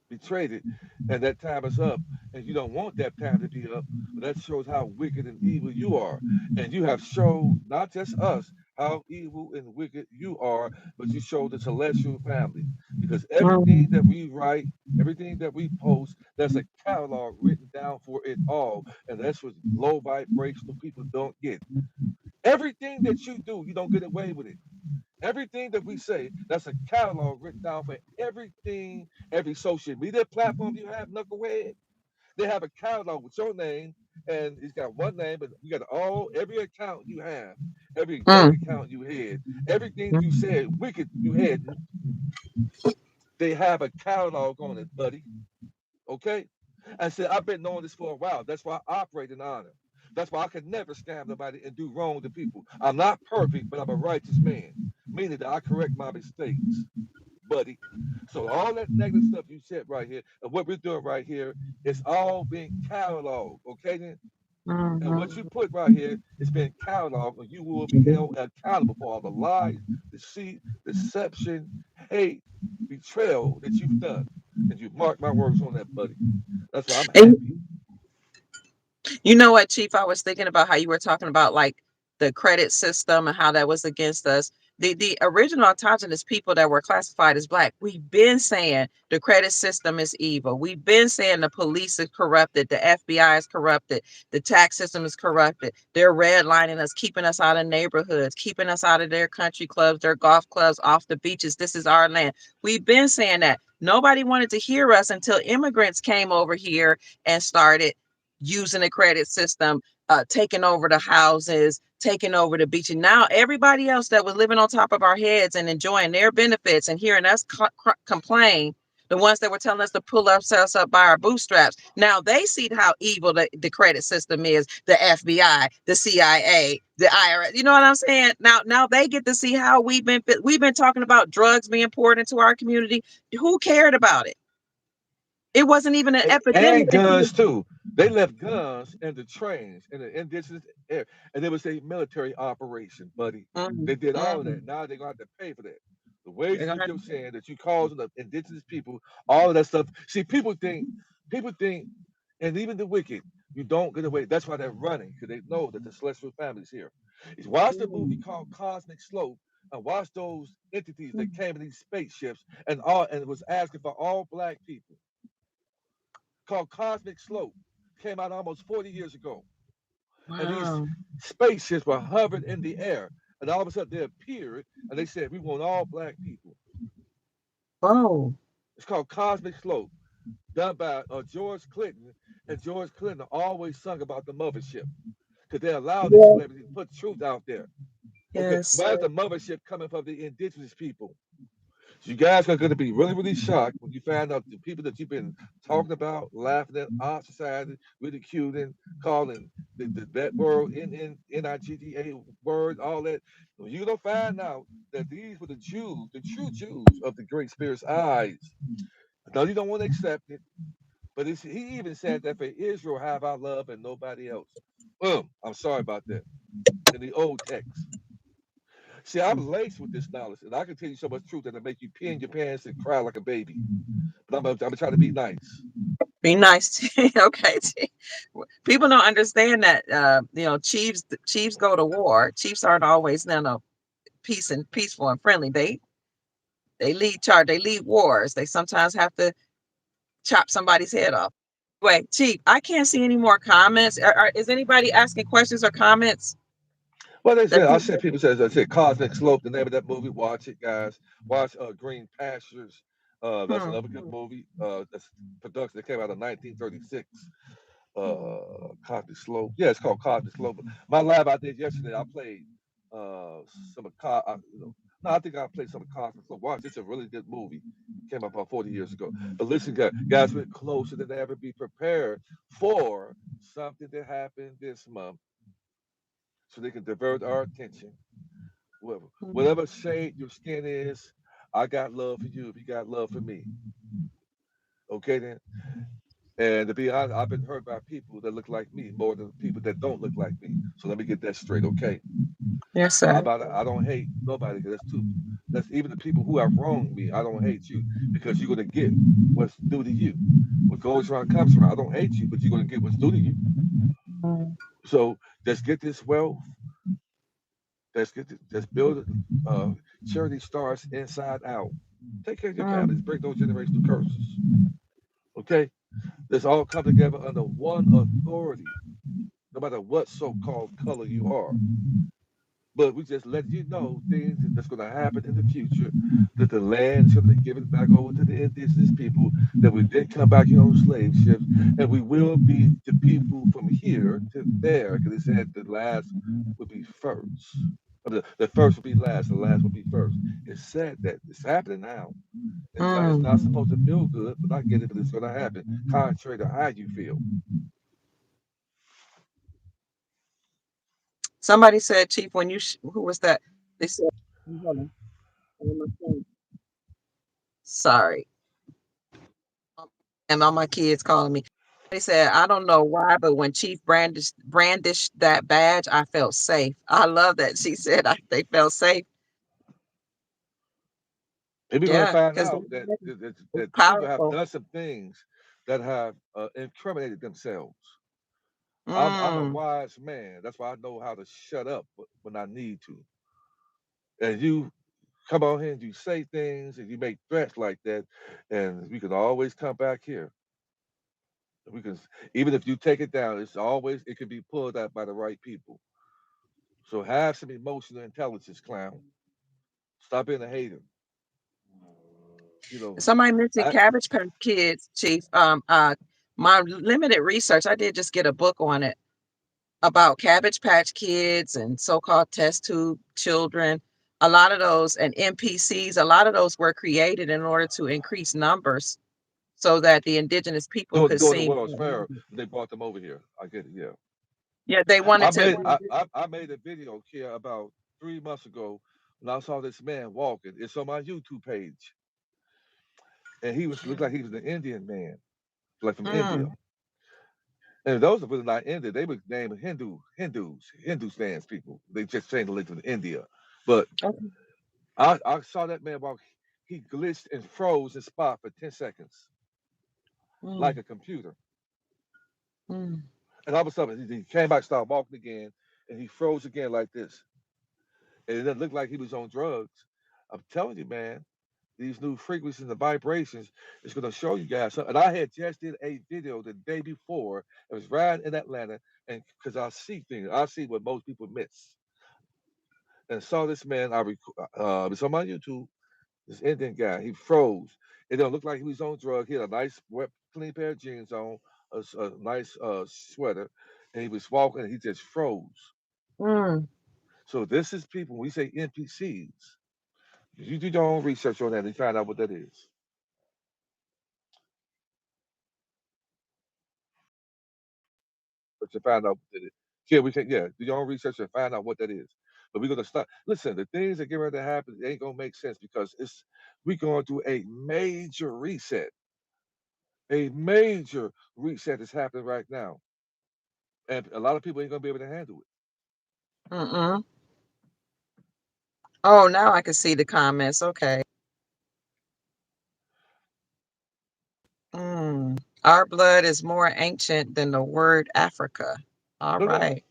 Betrayed it, and that time is up, and you don't want that time to be up, but that shows how wicked and evil you are. And you have showed not just us how evil and wicked you are, but you show the celestial family. Because everything that Mm. we write, everything that we post, there's a catalog written down for it all. And that's what low vibrational people don't get. Everything that you do, you don't get away with it. Everything that we say, that's a catalog written down for everything, every social media platform you have, Knucklehead. They have a catalog with your name, and it's got one name, but you got every account you have, every bank Mm. account you had, everything you said, wicked you had, they have a catalog on it, buddy. Okay? I said, I've been knowing this for a while. That's why I operate in honor. That's why I can never scam nobody and do wrong to people. I'm not perfect, but I'm a righteous man, meaning that I correct my mistakes, buddy. So all that negative stuff you said right here, and what we're doing right here, is all being cataloged, okay then? And what you Mhm. put right here is being cataloged, and you will be held accountable for all the lies, deceit, deception, hate, betrayal that you've done. And you mark my words on that, buddy. That's why I'm And happy. you know what, Chief? I was thinking about how you were talking about like the credit system and how that was against us. The original autogenous people that were classified as black, we've been saying the credit system is evil. We've been saying the police is corrupted, the FBI is corrupted, the tax system is corrupted. They're redlining us, keeping us out of neighborhoods, keeping us out of their country clubs, their golf clubs, off the beaches. This is our land. We've been saying that. Nobody wanted to hear us until immigrants came over here and started using the credit system, taking over the houses, taking over the beach. And now everybody else that was living on top of our heads and enjoying their benefits and hearing us complain the ones that were telling us to pull ourselves up by our bootstraps. Now they see how evil the credit system is, the FBI, the CIA, the IRS. You know what I'm saying? Now they get to see how we've been talking about drugs being poured into our community. Who cared about it? It wasn't even an epidemic And until guns too. They left guns in the trains in the indigenous area, and it was a military operation, buddy. They did all of that. mhm. Now they're gonna have to pay for that. The They're wages gonna you have keep to. saying that you causing the indigenous people, all of that stuff. See, people think, and even the wicked, you don't get away. That's why they're running because they know that the celestial family's here. Watch the movie Mm, called Cosmic Slope, and watch those entities that mm, came in these spaceships and was asking for all black people called Cosmic Slope. Came out almost 40 years ago. And these wow. spaceships were hovering in the air. And all of a sudden they appeared and they said, we want all black people. Oh. It's called Cosmic Slope, done by George Clinton. And George Clinton always sung about the mothership because they allowed these Yeah. celebrities to put truth out there. Okay, Yes. why is the mothership coming from the indigenous people? So you guys are going to be really, really shocked when you find out the people that you've been talking about, laughing at, our society, ridiculing, calling that word NIGGA word, all that. When you're going to find out that these were the Jews, the true Jews of the Great Spirit's eyes. No, you don't want to accept it, but he even said that for Israel have our love and nobody else. I'm sorry about that. In the old text. See, I'm laced with this knowledge, and I can tell you so much truth that'll make you pee in your pants and cry like a baby. But I'm gonna try to be nice. Be nice. Okay. People don't understand that. Chiefs go to war. Chiefs aren't always peaceful and friendly. They lead charge. They lead wars. They sometimes have to chop somebody's head off. Wait, Chief, I can't see any more comments. Is anybody asking questions or comments? Well, they That said I people. said people said I said Cosmic Slope, the name of that movie. Watch it, guys. Watch Green Pastures. That's Hmm. another good movie. That's production that came out in 1936. Cosmic Slope. Yeah, it's called Cosmic Slope. My live I did yesterday, I played uh some of no, I think I played some of Cosmic Slope. Watch, it's a really good movie. Came out about 40 years ago. But listen, guys, we're closer than ever. Be prepared for something to happen this month so they can divert our attention. Whatever shade your skin is, I got love for you if you got love for me. Okay then? And to be honest, I've been hurt by people that look like me more than people that don't look like me. So let me get that straight, okay? Yes, sir. I don't hate nobody. 'Cause that's even the people who have wronged me. I don't hate you because you're gonna get what's due to you. What goes around comes around. I don't hate you, but you're gonna get what's due to you. Mm, So let's get this wealth. Let's build charity starts inside out. Take care of your families. mm, Break those generational curses. Okay? Let's all come together under one authority, no matter what so-called color you are. But we just let you know things that's going to happen in the future, that the land is going to be given back over to the indigenous people, that we did come back here on slave ships, and we will be the people from here to there, because it said the last would be first. The first would be last, the last would be first. It said that it's happening now. And it's not mm. supposed to feel good, but I get it, but it's going to happen, contrary to how you feel. Somebody said, Chief, when who was that? They said, hold on, on my phone. Sorry, and all my kids calling me. They said, I don't know why, but when Chief brandished that badge, I felt safe. I love that. She said they felt safe. And we're going to Yeah, find because out it's that people have powerful. done some things that have incriminated themselves. I'm a Mm, wise man. That's why I know how to shut up when I need to. And you come on here and you say things and you make threats like that, and we can always come back here. We can, even if you take it down, it can be pulled out by the right people. So have some emotional intelligence, clown. Stop being a hater. You know, Somebody mentioned I, Cabbage Patch Kids, Chief. My limited research, I did just get a book on it, about Cabbage Patch Kids and so-called test tube children. A lot of those and NPCs, a lot of those were created in order to increase numbers so that the indigenous people could During the see. World's Fair, they brought them over here. I get it. Yeah. Yeah, they wanted to. I made a video here about 3 months ago when I saw this man walking. It's on my YouTube page, and he was looked like he was an Indian man, like from India. Mm, And those that were not Indian, they would name Hindustans people. They just changed the link to India. But okay. I saw that man walk. He glitched and froze in spot for 10 seconds, like Mm, a computer. mm, And all of a sudden, he came back, started walking again, and he froze again like this. And it looked like he was on drugs. I'm telling you, man, these new frequencies and the vibrations is going to show you guys something. And I had just did a video the day before. It was right in Atlanta, and because I see things, I see what most people miss. And saw this man. It was on my YouTube. This Indian guy, he froze. It don't look like he was on drugs. He had a nice, wet, clean pair of jeans on, a nice sweater, and he was walking. And he just froze. mm, So this is people. When we say NPCs. You do your own research on that and find out what that is. But to find out what it is. Yeah, we can. Yeah, do your own research and find out what that is. But we're gonna start. Listen, the things that get ready to happen it ain't gonna make sense because we're going through a major reset. A major reset is happening right now, and a lot of people ain't gonna be able to handle it. mm-mm. Oh, now I can see the comments. Okay. Mm. Our blood is more ancient than the word Africa. All No doubt. right.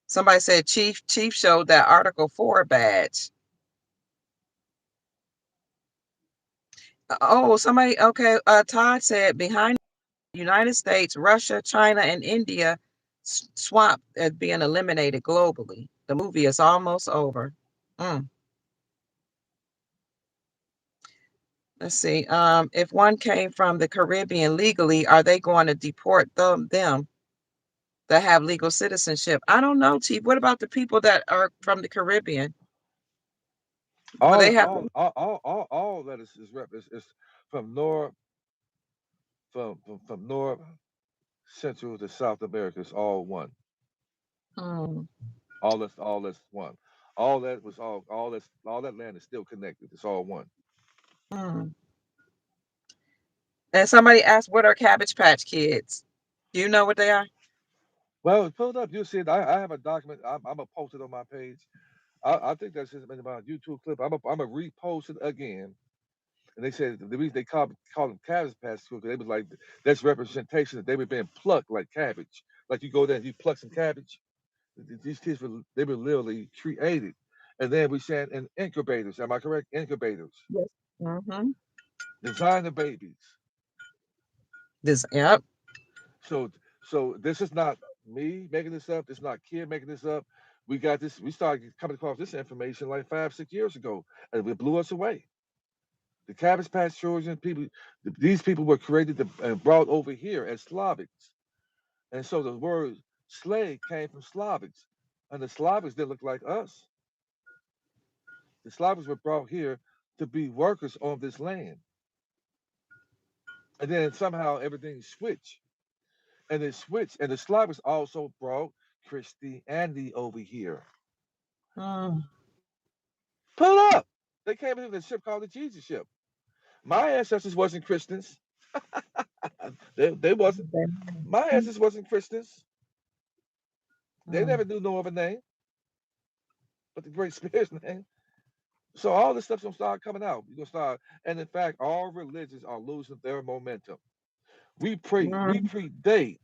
Somebody said Chief showed that Article 4 badge. Oh, somebody, okay. Todd said behind the United States, Russia, China, and India swamp as being eliminated globally. The movie is almost over. Mm. Let's see. If one came from the Caribbean legally, are they going to deport them that have legal citizenship? I don't know, Chief. What about the people that are from the Caribbean? Will All they have all all all, all that is from north from north central to South America. It's all one. mm, All that's one. All that was all that land is still connected. It's all one. mm. And somebody asked, what are Cabbage Patch Kids? Do you know what they are? Well, pull it up. You see it. I have a document. I'm gonna post it on my page. I think that's just been about a YouTube clip. I'm gonna repost it again. And they said the reason they call them cabbage patch because they was like that's representation that they were being plucked like cabbage. Like you go there and you pluck some cabbage. These kids were literally created, and then we said in incubators. Am I correct? Incubators. Yes. Mm-hmm. Designer babies. This, yep. So so this is not me making this up. This is not kid making this up. We got this. We started coming across this information like 5, 6 years ago, and it blew us away. The Cabbage Patch children, people, these people were created and brought over here as Slavics, and so the word slave came from Slavics, and the Slavics didn't look like us. The Slavics were brought here to be workers on this land, and then somehow everything switched, and it switched, and the Slavics also brought Christianity over here. Mm. Pull up. They came in a ship called the Jesus ship. My ancestors wasn't Christians. They wasn't. My ancestors wasn't Christians. They Mm. never knew no other name but the Great Spirit's name. So all this stuff's gonna start coming out. You're gonna start, and in fact, all religions are losing their momentum. We Mm. predate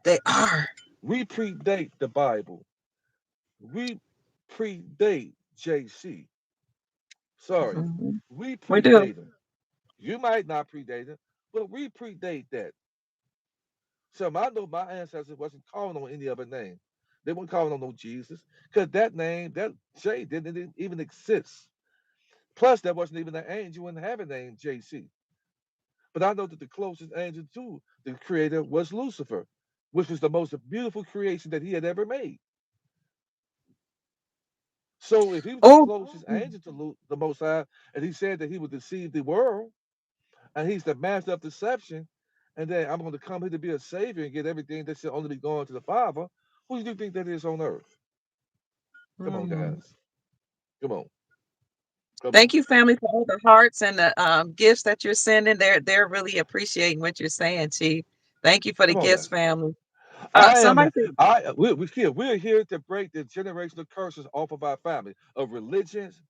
They are. the Bible. We predate JC. Sorry, Mhm. we We do. predate them. You might not predate them, but we predate that. So I know my ancestors wasn't calling on any other name. They weren't calling on no Jesus, because that name, that J, didn't even exist. Plus, there wasn't even an angel in heaven named JC. But I know that the closest angel to the Creator was Lucifer, which was the most beautiful creation that he had ever made. So if he was the Oh, closest angel to the Most High, and he said that he would deceive the world, and he's the master of deception, and then I'm going to come here to be a savior and get everything that should only be going to the Father, who do you think that is on earth? Come on, mm. guys. Come on. Come on. Thank you, family, for all the hearts and the gifts that you're sending. They're really appreciating what you're saying, Chief. Thank you for the Come on gifts, now. family. I am Somebody said, we're here to break the generational curses off of our family of religions,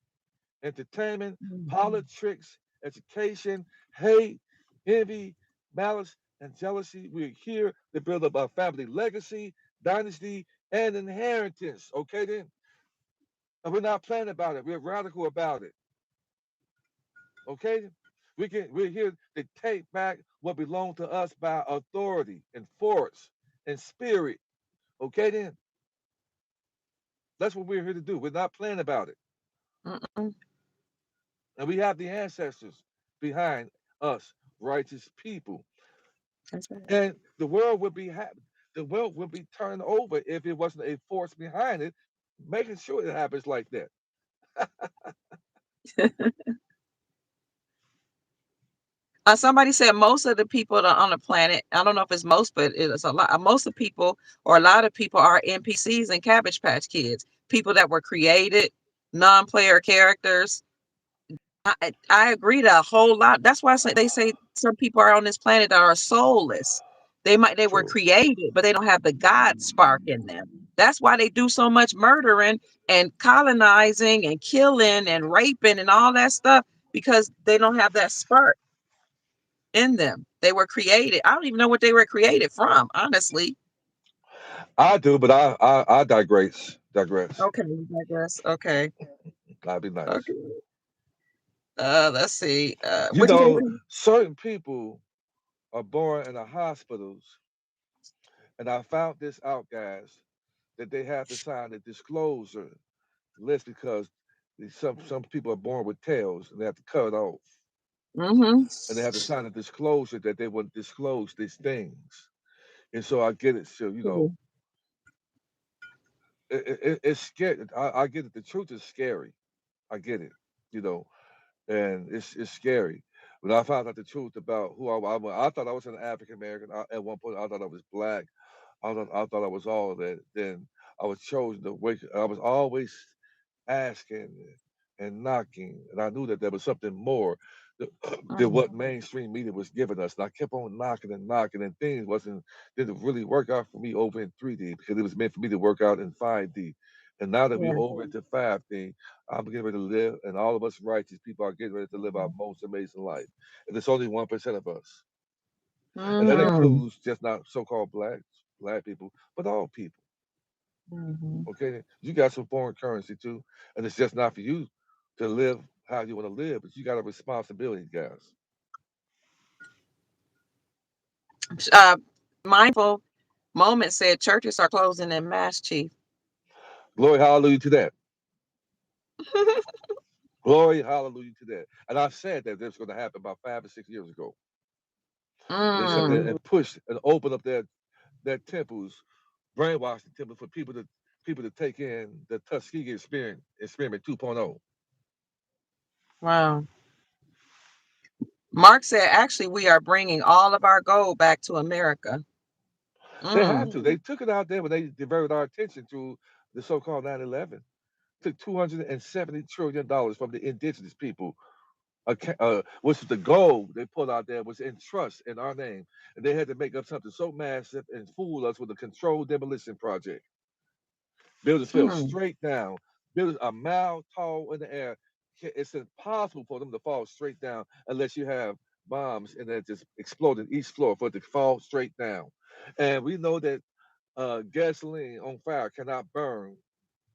entertainment, mm, politics, education, hate, envy, malice, and jealousy. We're here to build up our family legacy, dynasty, and inheritance. Okay, then? And we're not playing about it. We're radical about it. Okay? We're here to take back what belonged to us by authority and force and spirit. Okay, then? That's what we're here to do. We're not playing about it. mm-mm, And we have the ancestors behind us, righteous people. that's right. And the world would be turned over if it wasn't a force behind it, making sure it happens like that. Somebody said most of the people on the planet, I don't know if it's most, but it's a lot. Most of people or a lot of people are NPCs and Cabbage Patch Kids, people that were created, non-player characters. I agree to a whole lot. That's why they say some people are on this planet that are soulless. They were True. created, but they don't have the God spark in them. That's why they do so much murdering and colonizing and killing and raping and all that stuff because they don't have that spark in them. They were created. I don't even know what they were created from, honestly. I do, but I digress. Digress. Okay, I guess. Okay. I'll be nice. Okay. Let's see. You What you know, say? certain people are born in the hospitals, and I found this out, guys, that they have to sign a disclosure list because some people are born with tails and they have to cut it off, Mm-hmm. and they have to sign a disclosure that they wouldn't disclose these things. And so I get it. So it's scary. I get it. The truth is scary. I get it. You know, and it's scary. When I found out the truth about who I thought I was an African American. At one point, I thought I was black. I thought I was all of that. Then I was chosen to wake. I was always asking and knocking, and I knew that there was something more th- than Mm, what mainstream media was giving us. And I kept on knocking and knocking, and things didn't really work out for me over in 3D because it was meant for me to work out in 5D. And now that we're yeah. over into 5D, I'm getting ready to live, and all of us righteous people are getting ready to live our Mhm. most amazing life. And it's only 1% of us, and that Mm, includes just not so-called black people, but all people. mhm. Okay, you got some foreign currency too, and it's just not for you to live how you want to live, but you got a responsibility, guys. Uh, Mindful Moment said churches are closing in mass, Chief. Glory, hallelujah to that. Glory, hallelujah to that. And I said that this was going to happen about 5 or 6 years ago. They said Mm, and pushed and opened up their temples, brainwashed the temple for people to take in the Tuskegee experiment 2.0. wow. Mark said, actually, we are bringing all of our gold back to America. They had Mm, to. They took it out there when they diverted our attention to the so-called 9/11. Took $270 trillion from the indigenous people, which was the gold they put out there was in trust in our name, and they had to make up something so massive and fool us with a controlled demolition project. Buildings fell mm, straight down, buildings a mile tall in the air. It's impossible for them to fall straight down unless you have bombs and then just explode in each floor for it to fall straight down. And we know that gasoline on fire cannot burn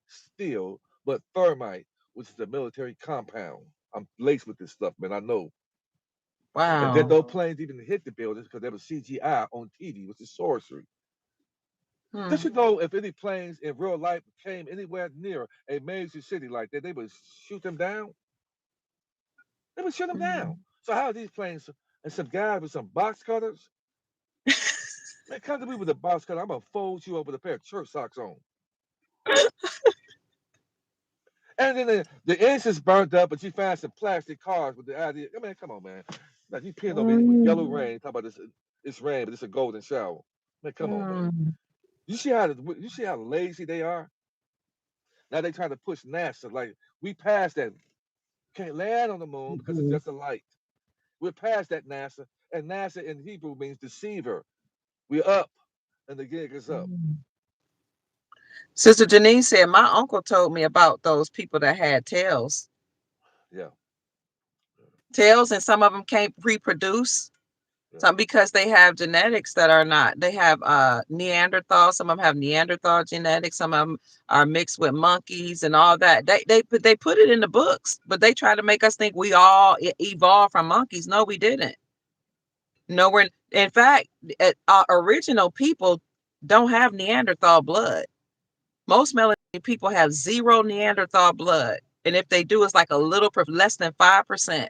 steel, but thermite, which is a military compound. I'm laced with this stuff, man. I know. And then wow. no planes even hit the buildings because there was CGI on TV, which is sorcery. Did Mm, you know if any planes in real life came anywhere near a major city like that, they would shoot them down? They would shoot them down. mm. So how are these planes and some guy with some box cutters? Man, come to me with a box cutter. I'm gonna fold you up with a pair of church socks on. And then the incense burnt up, but you found some plastic cars with the idea. I mean, come on, man. Like you peeing over here with yellow Mm, rain. Talk about this. It's rain, but it's a golden shower. Man, come on, man. mm, You see how lazy they are. Now they trying to push NASA. Like we passed that. Can't land on the moon because it's mhm, just a light. We're past that NASA, and NASA in Hebrew means deceiver. We're up, and the gig is up. mm. Sister Janine said, my uncle told me about those people that had tails. Yeah, Tails, and some of them can't reproduce. yeah, Some because they have genetics that are not. They have Neanderthal. Some of them have Neanderthal genetics. Some of them are mixed with monkeys and all that. They put it in the books, but they try to make us think we all evolved from monkeys. No, we didn't. No, we're in fact, original people don't have Neanderthal blood. Most melanated people have zero Neanderthal blood, and if they do, it's like a little less than 5%.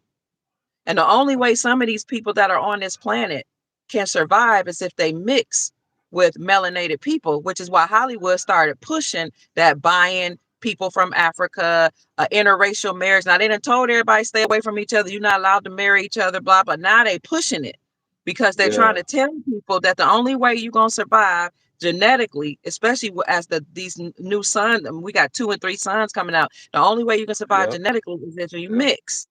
And the only way some of these people that are on this planet can survive is if they mix with melanated people, which is why Hollywood started pushing that buying people from Africa, interracial marriage. Now they done told everybody stay away from each other. You're not allowed to marry each other, blah, blah. Now they pushing it because they're trying yeah, to tell people that the only way you're gonna survive genetically, especially as these new sons, we got 2 and 3 sons coming out. The only way you can survive yep, genetically is if you yeah, mix.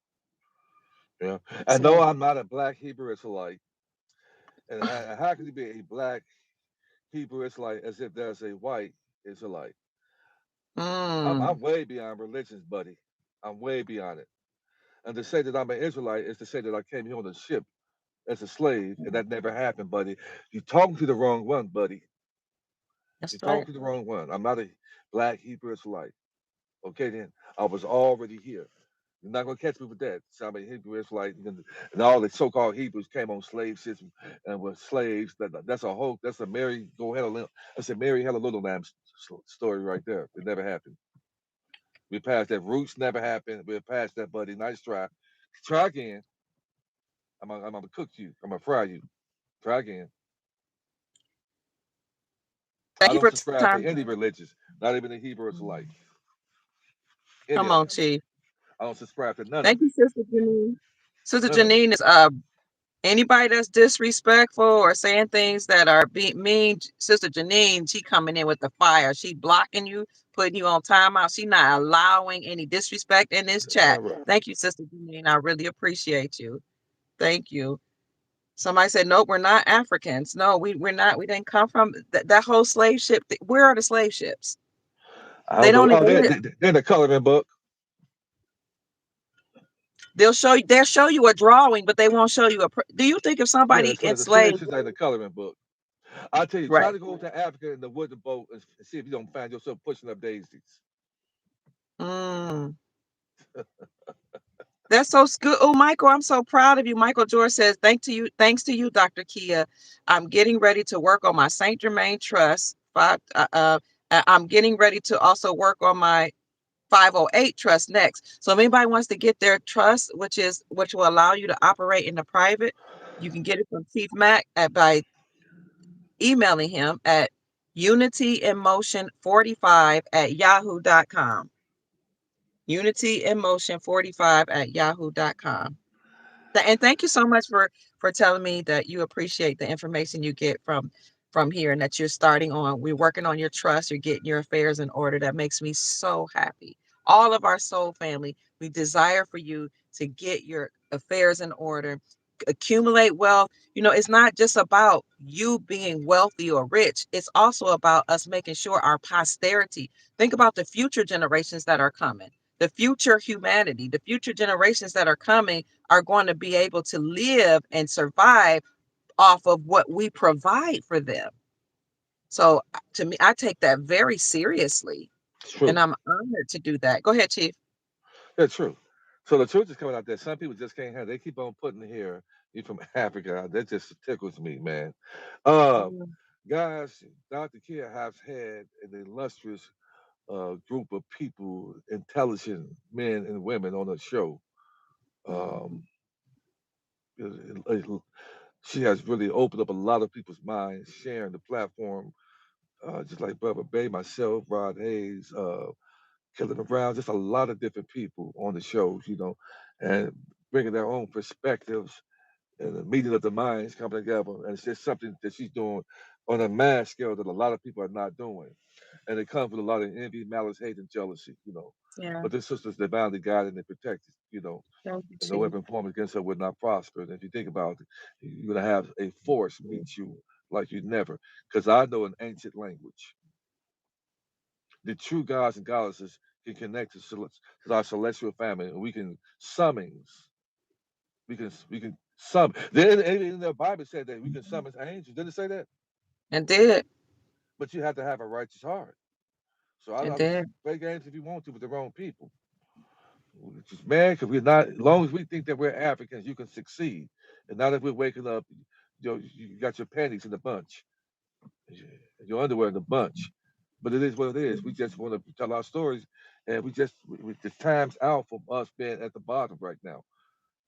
yeah. And no, So, I'm not a black Hebrew Israelite. And how can you be a black Hebrew Israelite as if there's a white Israelite? I'm mm. way beyond religions, buddy. I'm way beyond it. And to say that I'm an Israelite is to say that I came here on a ship as a slave, and that never happened, buddy. You're talking to the wrong one, buddy. That's You're right. talking to the wrong one. I'm not a black Hebrew Israelite. Okay, then I was already here. You're not gonna catch me with that. So I'm a Hebrew Israelite, and all the so-called Hebrews came on slave ships and were slaves. That's a whole. That's a Mary go hell. That's a Mary Hell Little Lamb story right there. It never happened. We passed that. Roots never happened. We're past that, buddy. Nice try. Try again. I'm gonna cook you. I'm gonna fry you. Try again. I Thank you don't for subscribe to time. any religions, not even the Hebrew Israelite. Any Come of on, them. Chief. I don't subscribe to none Thank of you, it. Sister Janine. Sister None of it. Janine is anybody that's disrespectful or saying things that are being mean. Sister Janine, she coming in with the fire. She blocking you, putting you on timeout. She not allowing any disrespect in this All chat. right. Thank you, Sister Janine. I really appreciate you. Thank you. Somebody said, nope, we're not Africans. No, we're not. We didn't come from that whole slave ship. Where are the slave ships? I They don't know. don't Oh, exist. they're in the coloring book. They'll show you a drawing, but they won't show you a. Do you think if Yeah, somebody it's like the slave enslaved, ships are in the coloring book. I tell you, try right? to go to Africa in the wooden boat and see if you don't find yourself pushing up daisies. Mm, that's so good. Oh, Michael, I'm so proud of you. Michael George says, thanks to you, Dr. Kia. I'm getting ready to work on my Saint Germain Trust. I'm getting ready to also work on my 508 trust next. So if anybody wants to get their trust, which will allow you to operate in the private, you can get it from Chief Mac by emailing him at unityemotion45 at yahoo.com. Unityemotion45 at yahoo.com. And thank you so much for telling me that you appreciate the information you get from here and that you're starting on. We're working on your trust. You're getting your affairs in order. That makes me so happy. All of our soul family, we desire for you to get your affairs in order, accumulate wealth. It's not just about you being wealthy or rich. It's also about us making sure our posterity. Think about the future generations that are coming, the future humanity, the future generations that are coming are going to be able to live and survive off of what we provide for them. So to me, I take that very seriously, It's and true. I'm honored to do that. Go ahead, Chief. Yeah, true. So the truth is coming out there. Some people just can't have. They keep on putting here. You from Africa? That just tickles me, man. Uh, Mm, guys, Dr. Kia has had an illustrious group of people, intelligent men and women on the show. Um, it- it- she has really opened up a lot of people's minds, sharing the platform, just like Brother Bay, myself, Rod Hayes, Killing Brown, just a lot of different people on the shows, and bringing their own perspectives and the meeting of the minds coming together. And it's just something that she's doing on a mass scale that a lot of people are not doing. And it comes with a lot of envy, malice, hate, and jealousy. Yeah. But this sister's divinely guided and protected, Thank you, and no Chief. weapon formed against her would not prosper. And if you think about it, you're going to have a force meet you like you never. Because I know an ancient language. The true gods and goddesses can connect to our celestial family, and we can summons. We can summon. Then in the Bible said that we can summon angels. Didn't it say that? It did. But you have to have a righteous heart. So It I mean, did. play games if you want to with the wrong people. Which is man, because we're not. As long as we think that we're Africans, you can succeed. And now that we're waking up, you got your panties in a bunch, your underwear in a bunch. But it is what it is. We just want to tell our stories, and the time's out from us being at the bottom right now.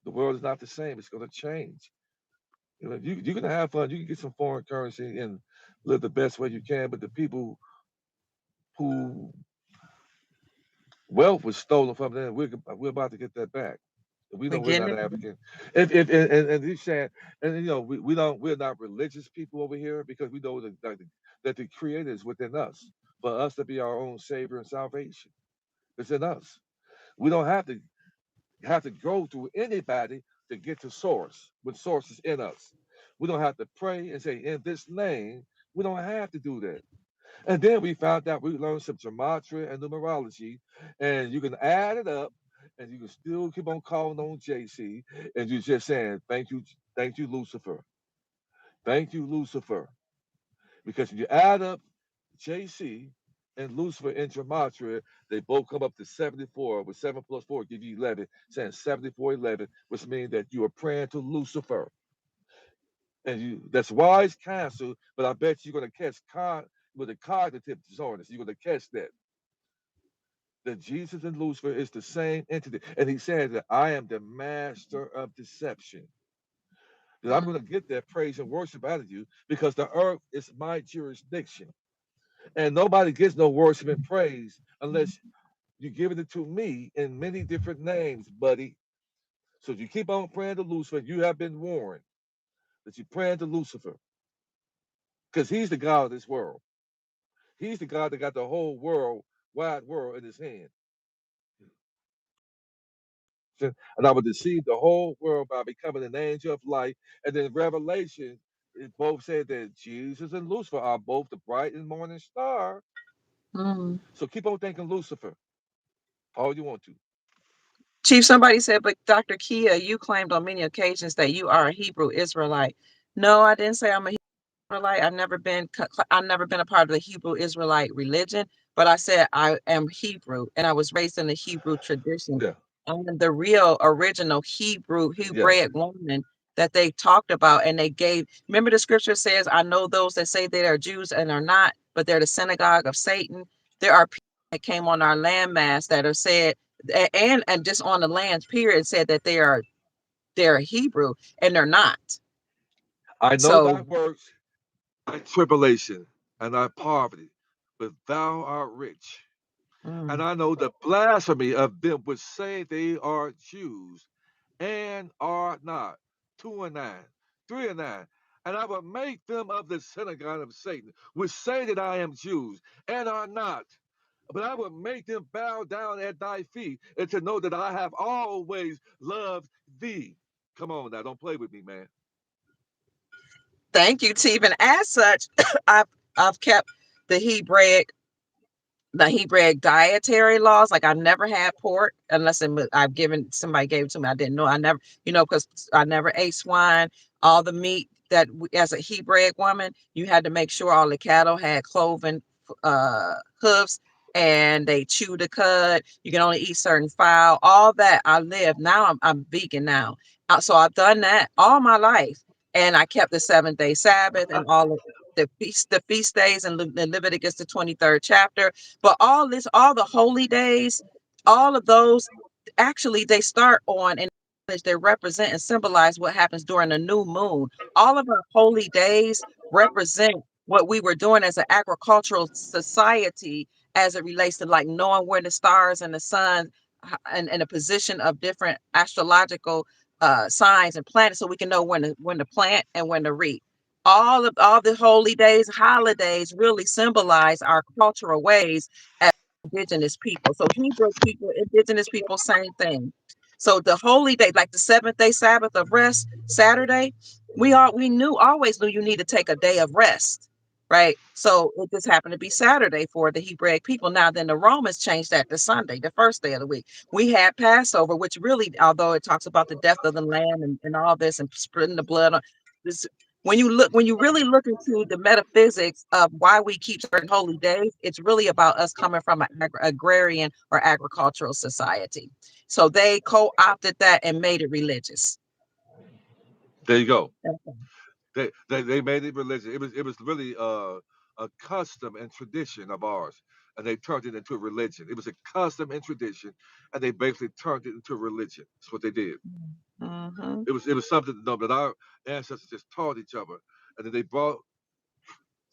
The world is not the same. It's going to change. You're gonna have fun. You can get some foreign currency and live the best way you can. But the people who wealth was stolen from them, we're about to get that back. We know We're we're getting not it. African. If and he's saying, and we're not religious people over here because we know that the Creator is within us for us to be our own Savior and salvation. It's in us. We don't have to go through anybody to get to source when source is in us. We don't have to pray and say in this name. We don't have to do that. And then we found out we learned some gematria and numerology, and you can add it up, and you can still keep on calling on JC, and you're just saying thank you, Lucifer, thank you, Lucifer, because when you add up JC and Lucifer in gematria, they both come up to 74, with 7 plus 4 give you 11, saying 7411, which means that you are praying to Lucifer. And that's wise counsel, but I bet you're going to catch with the cognitive disorders. You're going to catch that Jesus and Lucifer is the same entity. And he said that I am the master of deception. That I'm going to Mm. get that praise and worship out of you because the earth is my jurisdiction. And nobody gets no worship and praise unless you're giving it to me in many different names, buddy. So if you keep on praying to Lucifer, you have been warned that you're praying to Lucifer because he's the God of this world. He's the God that got the whole wide world in his hand. And I would deceive the whole world by becoming an angel of light. And then Revelation, it both said that Jesus and Lucifer are both the bright and morning star. Mm. So keep on thinking Lucifer all you want to. Chief, somebody said, but Dr. Kia, you claimed on many occasions that you are a Hebrew Israelite. No, I didn't say I'm a Israelite. I've never been a part of the Hebrew Israelite religion, but I said I am Hebrew and I was raised in the Hebrew tradition. Yeah, I'm the real original yeah. Hebraic woman that they talked about, and they gave. Remember, the scripture says, "I know those that say they are Jews and are not, but they're the synagogue of Satan." There are people that came on our landmass that are said, and just on the lands period, said that they're Hebrew and they're not. I know So, thy works, thy tribulation, and thy poverty, but thou art rich. And mm, I know the blasphemy of them which say they are Jews and are not. 2 and 9, 3 and 9. And I will make them of the synagogue of Satan, which say that I am Jews and are not. But I will make them bow down at thy feet and to know that I have always loved thee. Come on now, don't play with me, man. thank you, Steve. And as such, I've I've kept the Hebraic the Hebraic dietary laws. Like I've never had pork unless I've given somebody gave it to me. I didn't know. I never, because I never ate swine. All the meat that as a Hebraic woman, you had to make sure all the cattle had cloven hooves and they chew the cud. You can only eat certain fowl. All that I live now. I'm vegan now, so I've done that all my life, and I kept the 7 day Sabbath and all of the feast days in Leviticus the 23rd chapter. But all the holy days, all of those, actually, they start on and they represent and symbolize what happens during the new moon. All of our holy days represent what we were doing as an agricultural society as it relates to like knowing where the stars and the sun and a position of different astrological signs and planets, so we can know when to plant and when to reap. All the holy days, holidays really symbolize our cultural ways as indigenous people. So Hebrew people, indigenous people, same thing. So the holy day, like the seventh day Sabbath of rest, Saturday, we knew always knew you need to take a day of rest, right? So it just happened to be Saturday for the Hebraic people. Now then the Romans changed that to Sunday, the first day of the week. We had Passover, which really, although it talks about the death of the lamb and all this and spreading the blood on this, when you really look into the metaphysics of why we keep certain holy days, it's really about us coming from an agrarian or agricultural society. So they co-opted that and made it religious. There you go. Okay. They made it religion. It was really a custom and tradition of ours, and they turned it into a religion. It was a custom and tradition, and they basically turned it into a religion. That's what they did. Mm-hmm. It was something that our ancestors just taught each other, and then they brought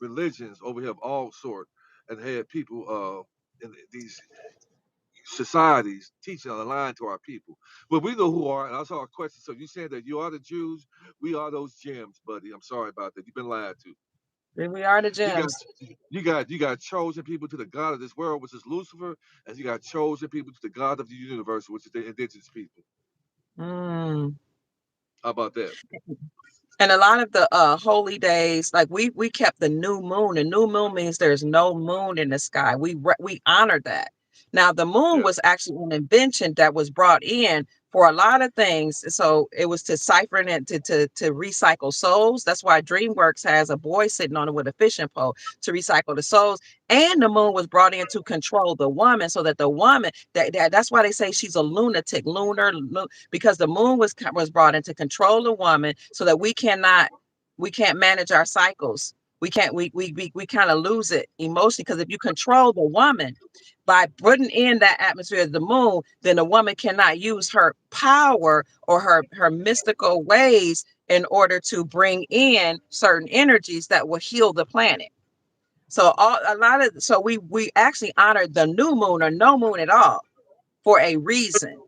religions over here of all sort, and had people in these societies teaching on the line to our people. But we know who are, and that's our question. So you saying that you are the Jews, we are those gems, buddy. I'm sorry about that. You've been lied to. Then we are the You got gems. you got chosen people to the God of this world, which is Lucifer, and you got chosen people to the God of the universe, which is the indigenous people. Mm. How about that? And a lot of the holy days, like we kept the new moon. The new moon means there's no moon in the sky. We honor that. Now the moon Yeah. was actually an invention that was brought in for a lot of things. So it was to siphon it to recycle souls. That's why DreamWorks has a boy sitting on it with a fishing pole to recycle the souls. And the moon was brought in to control the woman, so that the woman that's why they say she's a lunatic, because the moon was brought in to control the woman, so that we can't manage our cycles. We can't we kind of lose it emotionally, because if you control the woman by putting in that atmosphere of the moon, then the woman cannot use her power or her mystical ways in order to bring in certain energies that will heal the planet. So we actually honored the new moon or no moon at all for a reason,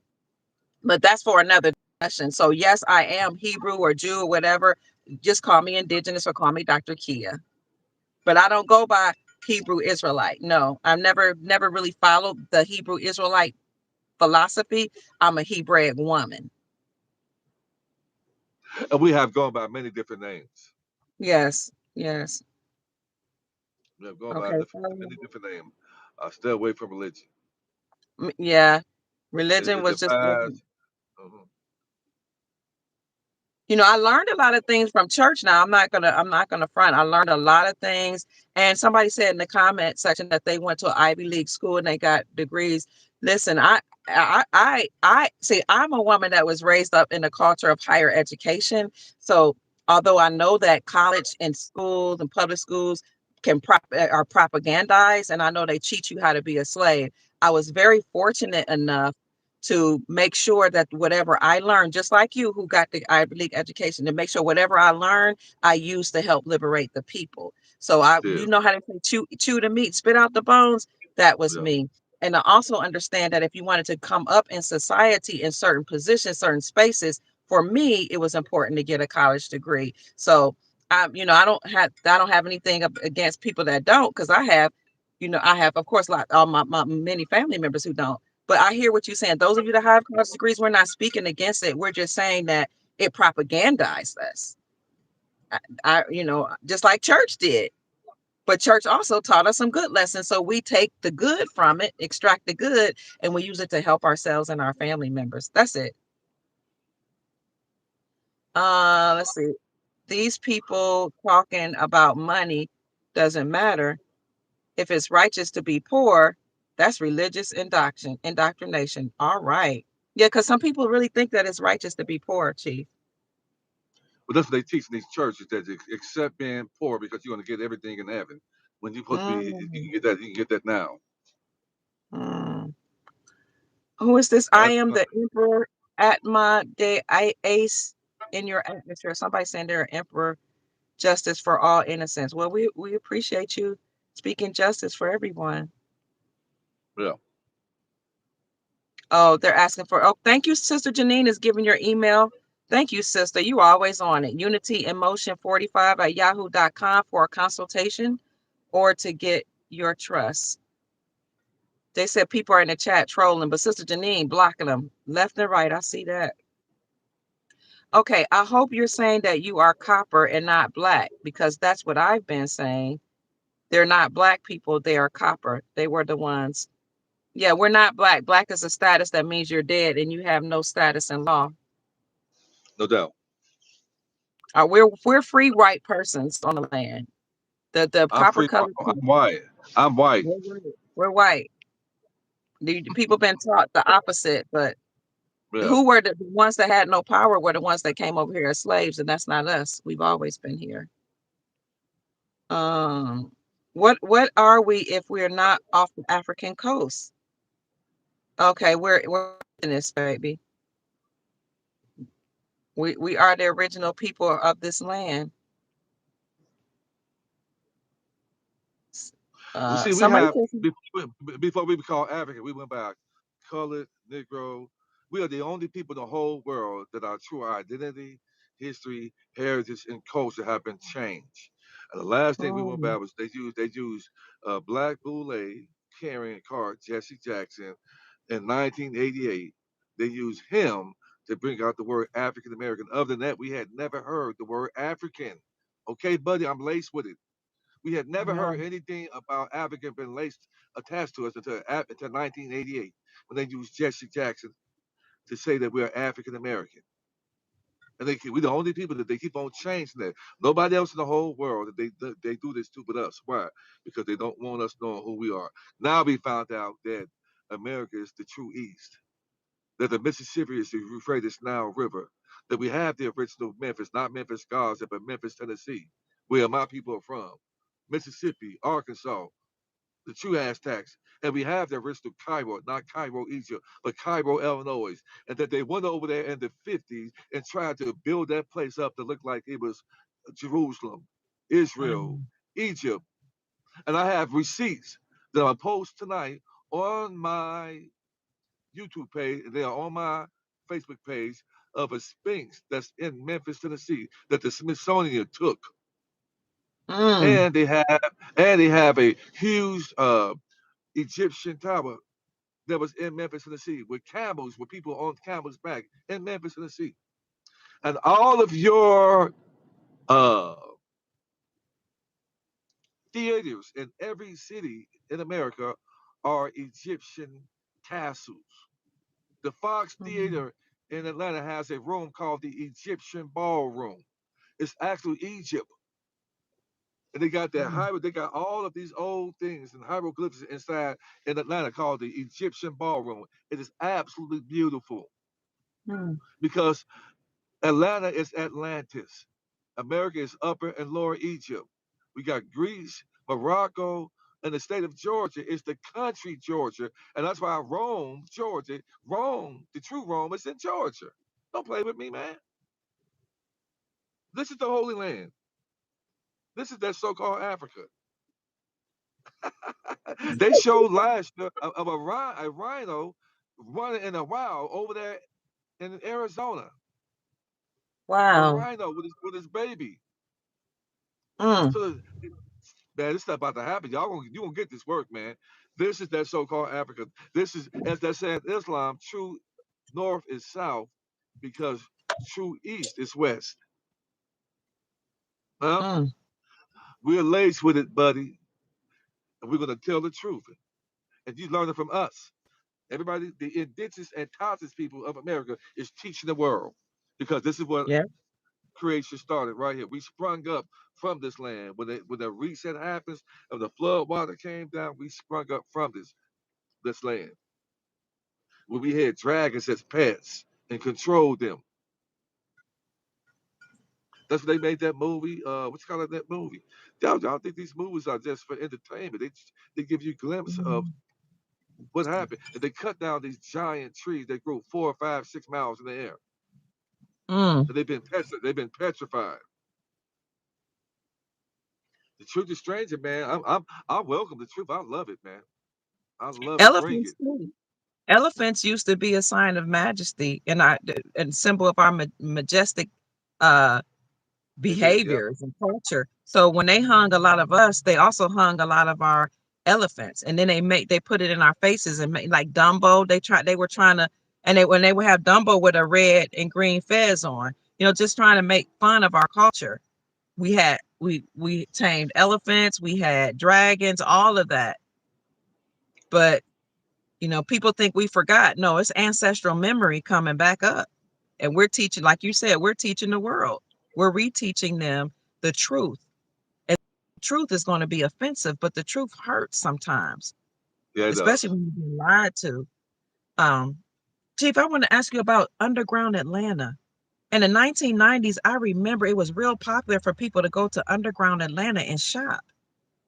but that's for another discussion. So yes, I am Hebrew or Jew or whatever. Just call me indigenous or call me Dr. Kia. But I don't go by Hebrew Israelite. No, I've never really followed the Hebrew Israelite philosophy. I'm a Hebraic woman. And we have gone by many different names. Yes, yes. We have gone by Okay. many different names. Stay away from religion. Yeah. It, Religion it was just defies. Mhm. I learned a lot of things from church. Now I'm not gonna front. I learned a lot of things. And somebody said in the comment section that they went to an Ivy League school and they got degrees. Listen, I see, I'm a woman that was raised up in a culture of higher education. So although I know that college and schools and public schools are propagandized, and I know they teach you how to be a slave, I was very fortunate enough to make sure that whatever I learned, just like you who got the Ivy League education, to make sure whatever I learned, I use to help liberate the people. So Yeah. you know how to say chew the meat, spit out the bones. That was Yeah. me. And I also understand that if you wanted to come up in society in certain positions, certain spaces, for me, it was important to get a college degree. So I don't have anything against people that don't, because I have, of course, like all my many family members who don't. But I hear what you're saying. Those of you that have college degrees, we're not speaking against it. We're just saying that it propagandized us. Just like church did. But church also taught us some good lessons. So we take the good from it, extract the good, and we use it to help ourselves and our family members. That's it. Let's see. These people talking about money doesn't matter. If it's righteous to be poor, that's religious indoctrination. All right. Yeah, because some people really think that it's righteous to be poor, Chief. But that's what they teach in these churches, that you accept being poor because you're going to get everything in heaven. When you're supposed to be, you Mm, can get that. You can get that now. mm. Who is this? I That's am the emperor at my day. I ace in your atmosphere. Somebody saying they're an emperor, justice for all innocence. Well, we appreciate you speaking justice for everyone. Yeah. Oh, they're asking for, oh, thank you, Sister Janine is giving your email. Thank you, sister. You always on it. UnityInMotion45 at yahoo.com for a consultation or to get your trust. They said people are in the chat trolling, but Sister Janine blocking them left and right. I see that. Okay, I hope you're saying that you are copper and not black, because that's what I've been saying. They're not black people, they are copper. They were the ones. Yeah, we're not black. Black is a status that means you're dead and you have no status in law. No doubt. We're free white persons on the land. The I'm copper free. colored I'm people, white. I'm white. we're white. We're white. The people been taught the opposite, but Yeah. who were the ones that had no power were the ones that came over here as slaves, and that's not us. We've always been here. Um, what are we if we're not off the African coast? Okay, we're indigenous, baby. We are the original people of this land. We see. We Somebody have says, before we become African, we went by colored, Negro. We are the only people in the whole world that our true identity, history, heritage, and culture have been changed. And the last thing we went mm, by was they used Black Boule carrying card Jesse Jackson in 1988. They used him to bring out the word African American. Other than that, we had never heard the word African. Okay, buddy, I'm laced with it. We had never yeah, heard anything about African been laced attached to us until 1988 when they used Jesse Jackson to say that we're African American. And we're the only people that they keep on changing that. Nobody else in the whole world that they do this to but us. Why? Because they don't want us knowing who we are. Now we found out that America is the true East, that the Mississippi is the Euphrates Nile River, that we have the original Memphis, not Memphis, Gaza, but Memphis, Tennessee, where my people are from. Mississippi, Arkansas, the true Aztecs, and we have the original Cairo, not Cairo, Egypt, but Cairo, Illinois, and that they went over there in the 50s and tried to build that place up to look like it was Jerusalem, Israel, mm, Egypt, and I have receipts that I post tonight on my YouTube page, and they are on my Facebook page of a Sphinx that's in Memphis, Tennessee, that the Smithsonian took, mm, and they have a huge Egyptian tower that was in Memphis, Tennessee, with camels, with people on camels' back in Memphis, Tennessee. And all of your uh, theaters in every city in America are Egyptian castles. The Fox mm, Theater in Atlanta has a room called the Egyptian Ballroom. It's actually Egypt. And they got that mm, they got all of these old things and hieroglyphs inside in Atlanta called the Egyptian Ballroom. It is absolutely beautiful mm, because Atlanta is Atlantis. America is Upper and Lower Egypt. We got Greece, Morocco, and the state of Georgia is the country Georgia. And that's why Rome, Georgia, Rome, the true Rome is in Georgia. Don't play with me, man. This is the Holy Land. This is that so-called Africa. They showed last year of a rhino running in a wild over there in Arizona. A wow, rhino with his baby. mm, So man, this stuff about to happen. You gonna get this work, man. This is that so-called Africa. This is, as they said, Islam. True north is south, because true east is west. Huh? mm, We're laced with it, buddy, and we're gonna tell the truth. And you learn it from us. Everybody, the indigenous and indigenous people of America is teaching the world, because this is what yeah, creation started right here. We sprung up from this land. When the reset happens and the flood water came down, we sprung up from this land. When we had dragons as pets and controlled them. That's what they made that movie. What you call it, that movie? Y'all think these movies are just for entertainment? They give you a glimpse of mm, what happened. And they cut down these giant trees that grew 4, 5, 6 miles in the air. mm. And they've been petrified. The truth is stranger, man. I welcome the truth. I love it, man. I love it. Bring Elephants it. too. Elephants used to be a sign of majesty and symbol of our majestic uh They did. Yep. behaviors and culture. So when they hung a lot of us, they also hung a lot of our elephants, and then they put it in our faces and made like Dumbo. They were trying to, and when they would have Dumbo with a red and green fez on, just trying to make fun of our culture. We tamed elephants, we had dragons, all of that. But people think we forgot. No, it's ancestral memory coming back up. And we're teaching, like you said, we're teaching the world. We're reteaching them the truth. And truth is going to be offensive, but the truth hurts sometimes, Yeah, it especially does. when you've been lied to. Um, Chief, I want to ask you about underground Atlanta. In the 1990s, I remember it was real popular for people to go to underground Atlanta and shop.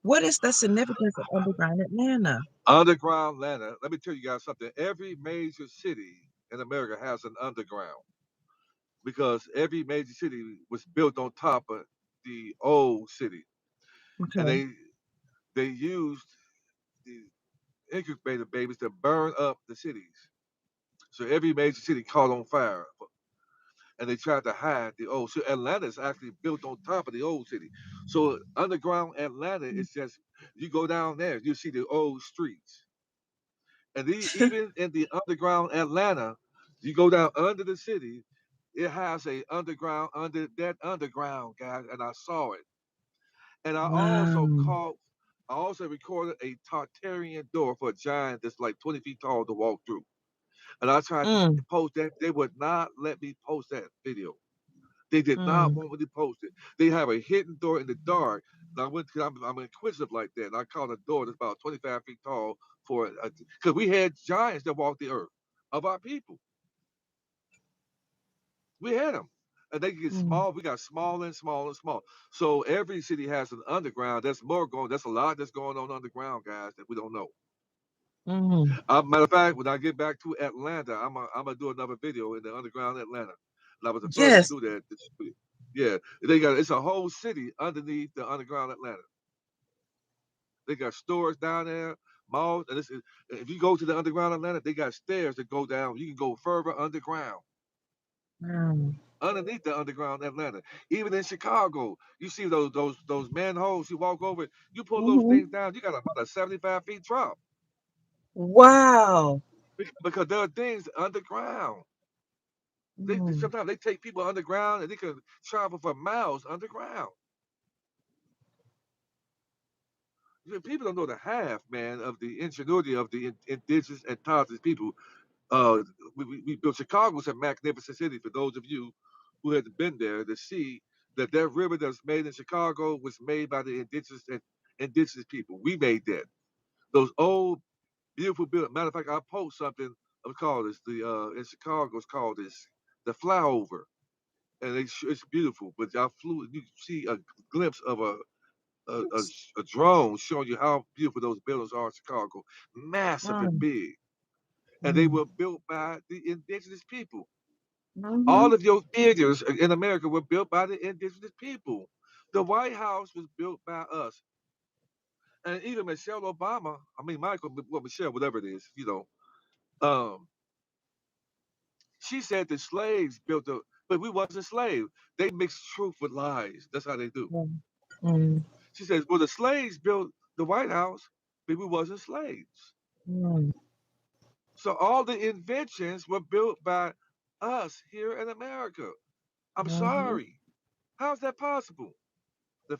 What is the significance of underground Atlanta? Underground Atlanta. Let me tell you guys something. Every major city in America has an underground because every major city was built on top of the old city, and Okay. they used the incubator babies to burn up the cities. So every major city caught on fire, and they tried to hide the old. So Atlanta is actually built on top of the old city. So underground Atlanta is just you go down there, you see the old streets, and even in the underground Atlanta, you go down under the city. It has a underground under that underground, guys, and I saw it. And Wow. I also recorded a Tartarian door for a giant that's like 20 feet tall to walk through. And I tried to Mm, post that. They would not let me post that video. They did not mm, want me to post it. They have a hidden door in the dark. And I went because I'm inquisitive like that. And I called a door that's about 25 feet tall for because we had giants that walked the earth of our people. We had them. And they get mm, small. We got small and small and small. So every city has an underground. That's more going. That's a lot that's going on underground, guys, that we don't know. mm. Matter of fact, when I get back to Atlanta, I'm gonna do another video in the underground Atlanta. And I was the first to Yes. do that. Yeah, they got it's a whole city underneath the underground Atlanta. They got stores down there, malls, and if you go to the underground Atlanta, they got stairs that go down. You can go further underground, Wow. underneath the underground Atlanta. Even in Chicago, you see those manholes. You walk over, you pull those Mhm. things down. You got about a 75 feet drop Wow. because there are things underground. Mm, Sometimes they take people underground and they can travel for miles underground. People don't know the half, man, of the ingenuity of the indigenous and talented people. Uh, we built Chicago's a magnificent city. For those of you who had been there, to see that river that's made in Chicago was made by the indigenous people. We made that. Those old beautiful buildings. Matter of fact, I post something. It's called this. The in Chicago, it's called this the flyover, and it's beautiful. But I flew, you see a glimpse of a, a, a drone showing you how beautiful those buildings are in Chicago, massive and mm, big, and they mm, were built by the indigenous people. mhm, All of your theaters in America were built by the indigenous people. The White House was built by us, and even Michelle Obama. I mean, Michelle, whatever it is, um, she said the slaves built the, but we wasn't slaves. They mixed truth with lies. That's how they do. mm, mm, She says, well, the slaves built the White House, but we wasn't slaves. mm, So all the inventions were built by us here in America. I'm mhm, sorry. How's that possible? The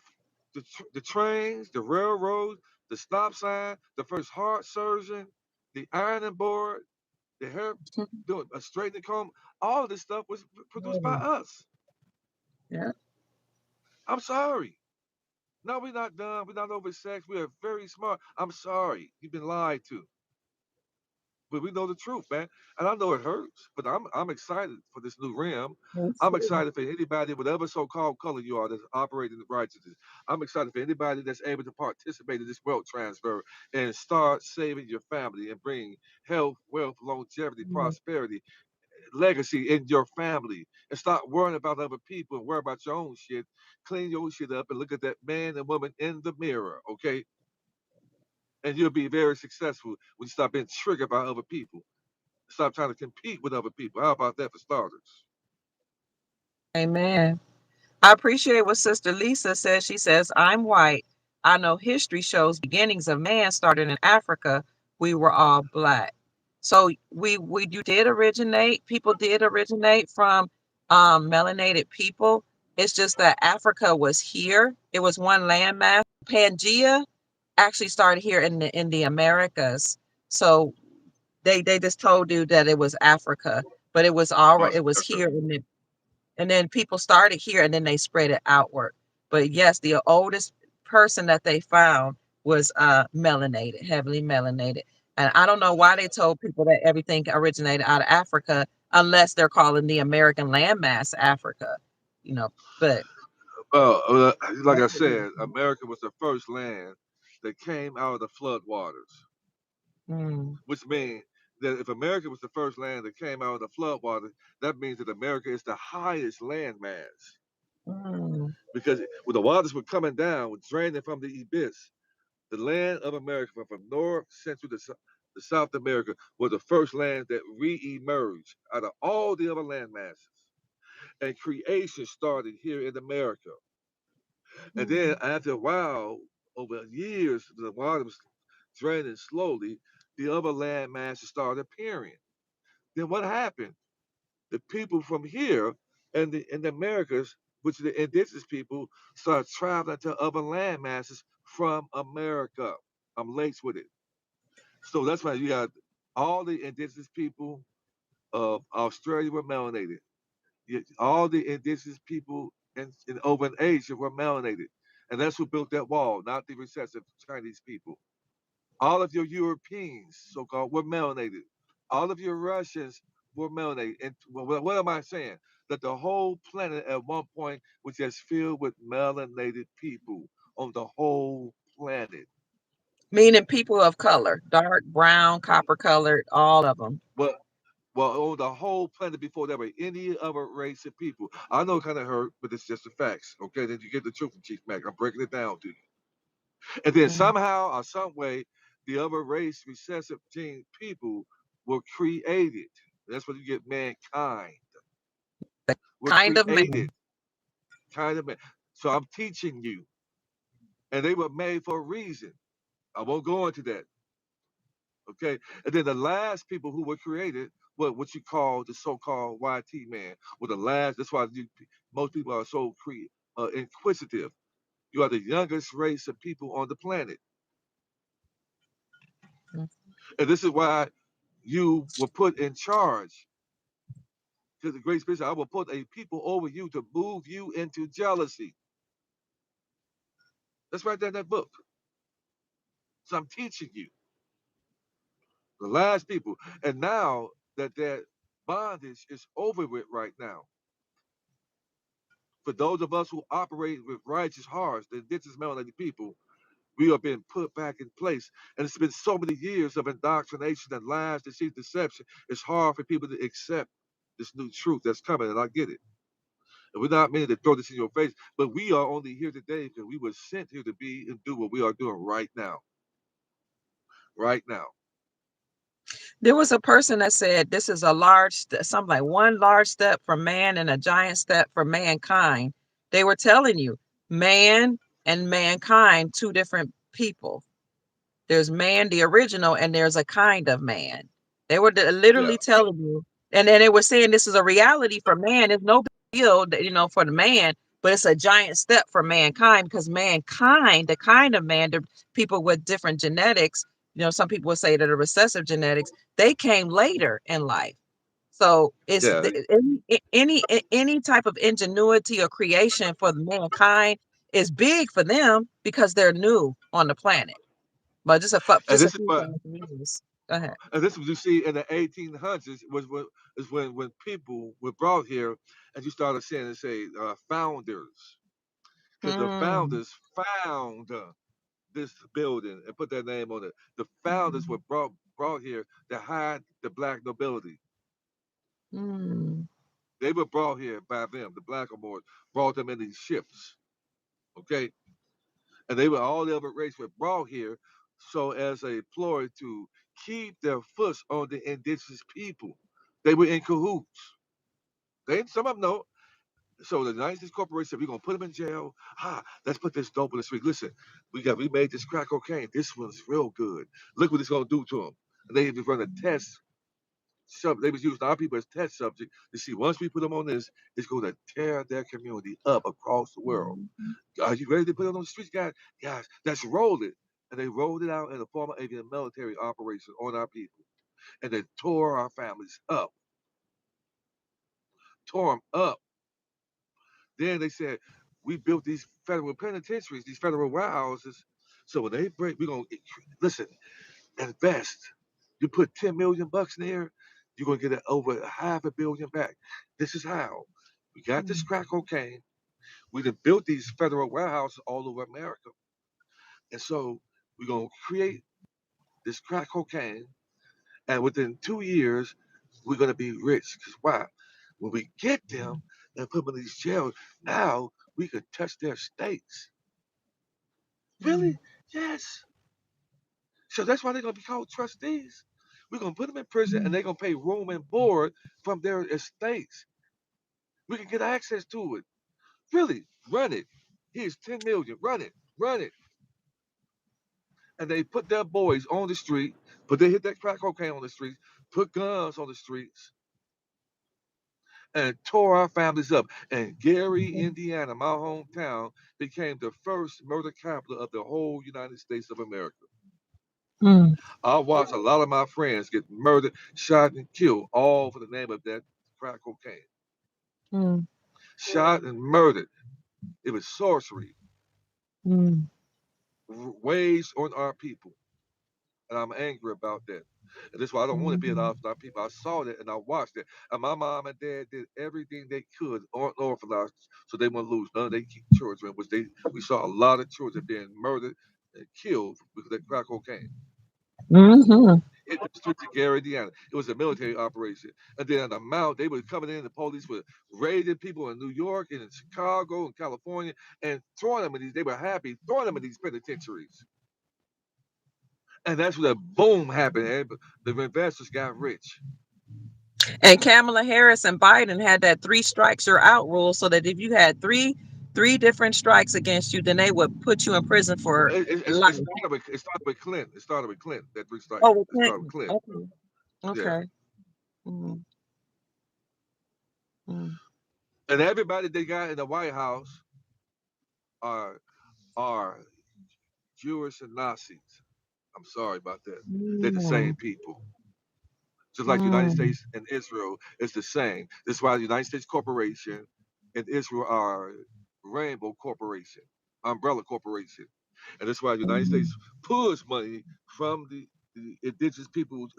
the trains, the railroads, the stop sign, the first heart surgeon, the ironing board, the hair, doing a straightening comb, all of this stuff was produced by mm. us. Yeah. I'm sorry. No, we're not done. We're not oversexed. We are very smart. I'm sorry. You've been lied to. But we know the truth, man. And I know it hurts, but I'm excited for this new realm. Me I'm too. excited for anybody, whatever so-called color you are, that's operating in righteousness. I'm excited for anybody that's able to participate in this wealth transfer and start saving your family and bring health, wealth, longevity, Mm, prosperity, legacy in your family. And stop worrying about other people and worry about your own shit. Clean your shit up and look at that man and woman in the mirror, okay? and you'll be very successful when you stop being triggered by other people. Stop trying to compete with other people. How about that for starters? Amen. I appreciate what Sister Lisa says. She says, I'm white. I know history shows beginnings of man started in Africa. We were all black. So we you did originate, people did originate from melanated people. It's just that Africa was here. It was one landmass. Pangea actually started here in the Americas. So they just told you that it was Africa, but it was already it was here Awesome. and then people started here and then they spread it outward. But yes, the oldest person that they found was melanated, heavily melanated. And I don't know why they told people that everything originated out of Africa unless they're calling the American landmass Africa, you know. But Like that's I what we said, America was the first land that came out of the flood waters, mm, which means that if America was the first land that came out of the flood water, that means that America is the highest landmass. mm, Because when the waters were coming down, were draining from the abyss, the land of America, from North, Central to South America, was the first land that re-emerged out of all the other land masses. And creation started here in America. And then mm. after a while, over years, the water was draining slowly, the other land masses started appearing. Then what happened? The people from here and the Americas, which are the indigenous people, started traveling to other land masses from America. I'm laced with it. So that's why you got all the indigenous people of Australia were melanated. All the indigenous people in over in Asia were melanated. And that's who built that wall, not the recessive Chinese people. All of your Europeans, so called, were melanated. All of your Russians were melanated. And what am I saying? That the whole planet at one point was just filled with melanated people on the whole planet. Meaning people of color, dark brown, copper colored, all of them. Well, well, on the whole planet before there were any other race of people. I know it kind of hurt, but it's just the facts. Okay, then you get the truth from Chief Mac. I'm breaking it down to you. And then Mm. somehow or some way, the other race, recessive gene people were created. That's what you get mankind. Were Kind of created, man. kind of man. So I'm teaching you. And they were made for a reason. I won't go into that. Okay. And then the last people who were created were what you call the so-called YT man. Were the last. That's why most people are so inquisitive. You are the youngest race of people on the planet, Mm. and this is why you were put in charge. To the great spirit, I will put a people over you to move you into jealousy. That's right there in that book. So I'm teaching you the last people, and now that bondage is over with right now. For those of us who operate with righteous hearts, the indigenous melanated people, we are being put back in place. And it's been so many years of indoctrination and lies, deceit, deception. It's hard for people to accept this new truth that's coming, and I get it. And we're not meaning to throw this in your face, but we are only here today because we were sent here to be and do what we are doing right now. Right now. There was a person that said this is a something like one large step for man and a giant step for mankind. They were telling you man and mankind, two different people. There's man, the original, and there's a kind of man. They were Yeah. literally telling you, and then they were saying this is a reality for man. It's no big deal, for the man, but it's a giant step for mankind because mankind, the kind of man, the people with different genetics, some people would say that are recessive genetics, they came later in life. So it's Yeah. any type of ingenuity or creation for mankind is big for them because they're new on the planet. But And just a this is few what thousand years. Go ahead. and this is what you see in the 1800s when people were brought here and you started seeing and say founders. Because the Hmm. founders found this building and put their name on it. The founders were Mm. brought here to hide the black nobility. Mm. They were brought here by them. The Blackamoors brought them in these ships. Okay, and they were all the other race were brought here So as a ploy to keep their foot on the indigenous people, they were in cahoots. They some of them know. So the United States Corporation said, we're gonna put them in jail. Let's put this dope in the street. Listen, we made this crack cocaine. This one's real good. Look what it's gonna do to them. And they even run a test. They was using our people as test subject to see once we put them on this, it's going to tear their community up across the world. Are you ready to put it on the streets, guys? Guys, let's roll it. And they rolled it out in the form of a military operation on our people. And they tore our families up, tore them up. Then they said, we built these federal penitentiaries, these federal warehouses. So when they break, we're going to listen, invest. You put 10 million bucks in there, you're going to get over half a billion back. This is how. We got this crack cocaine. We done built these federal warehouses all over America. And so we're going to create this crack cocaine. And within 2 years, we're going to be rich. Because why? When we get them and put them in these jails, now we could touch their states. Really? Yes. So that's why they're going to be called trustees. We're going to put them in prison and they're going to pay room and board from their estates. We can get access to it. Really, run it. Here's 10 million. Run it. Run it. And they put their boys on the street, but they hit that crack cocaine on the streets, put guns on the streets, and tore our families up. And Gary, Indiana, my hometown, became the first murder capital of the whole United States of America. Mm, I watched a lot of my friends get murdered, shot, and killed, all for the name of that crack cocaine. mm, Shot and murdered. It was sorcery, mm, waged on our people. And I'm angry about that. And that's why I don't want to be an mhm, our people. I saw that and I watched it. And my mom and dad did everything they could on orphanage so they wouldn't lose none of their children, which we saw a lot of children being murdered and killed because of that crack cocaine. mhm, In the streets of Gary, Indiana. It was a military operation. And then on the mount, they were coming in, the police were raiding people in New York and in Chicago and California and throwing them in these, they were happy, throwing them in these penitentiaries. And that's when the boom happened. And the investors got rich. And Kamala Harris and Biden had that three strikes you're out rule, so that if you had three different strikes against you, then they would put you in prison Well, for life. it started with Clinton. It started with Clinton. That three strike. Oh, with It started with Clinton. Clinton. Okay. Yeah. Okay. Mm, mm, And everybody they got in the White House are are Jewish and Nazis. I'm sorry about that. They're the same mm, people. Just like the United mm, States and Israel is the same. That's why the United States Corporation and Israel are Rainbow Corporation, umbrella corporation. And that's why the United mhm, States pulls money from the indigenous people's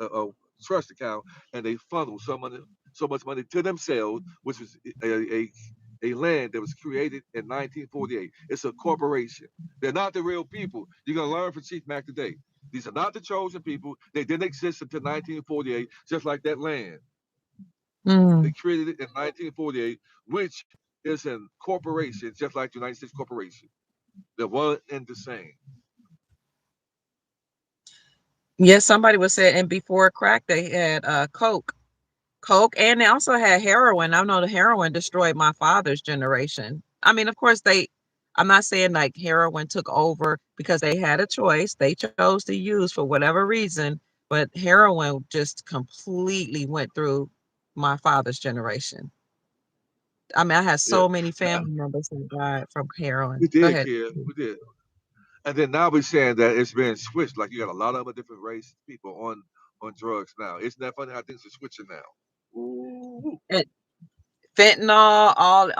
trust account and they funnel so much money to themselves, which was a land that was created in 1948. It's a corporation. They're not the real people. You're going to learn from Chief Mac today. These are not the chosen people. They didn't exist until 1948, just like that land. They mm. created it in 1948, which is a corporation, just like the United States Corporation. They're one and the same. yes, somebody was saying, and before crack, they had coke, and they also had heroin. I know the heroin destroyed my father's generation. I mean, of course, I'm not saying like heroin took over because they had a choice. They chose to use for whatever reason, but heroin just completely went through my father's generation. I mean, I had Yeah. so many Now, family members who died from heroin. we Go did, ahead. kid. We did. And then now we're saying that it's been switched. Like you got a lot of other different race people on drugs now. Isn't that funny how things are switching now? Ooh. And fentanyl, all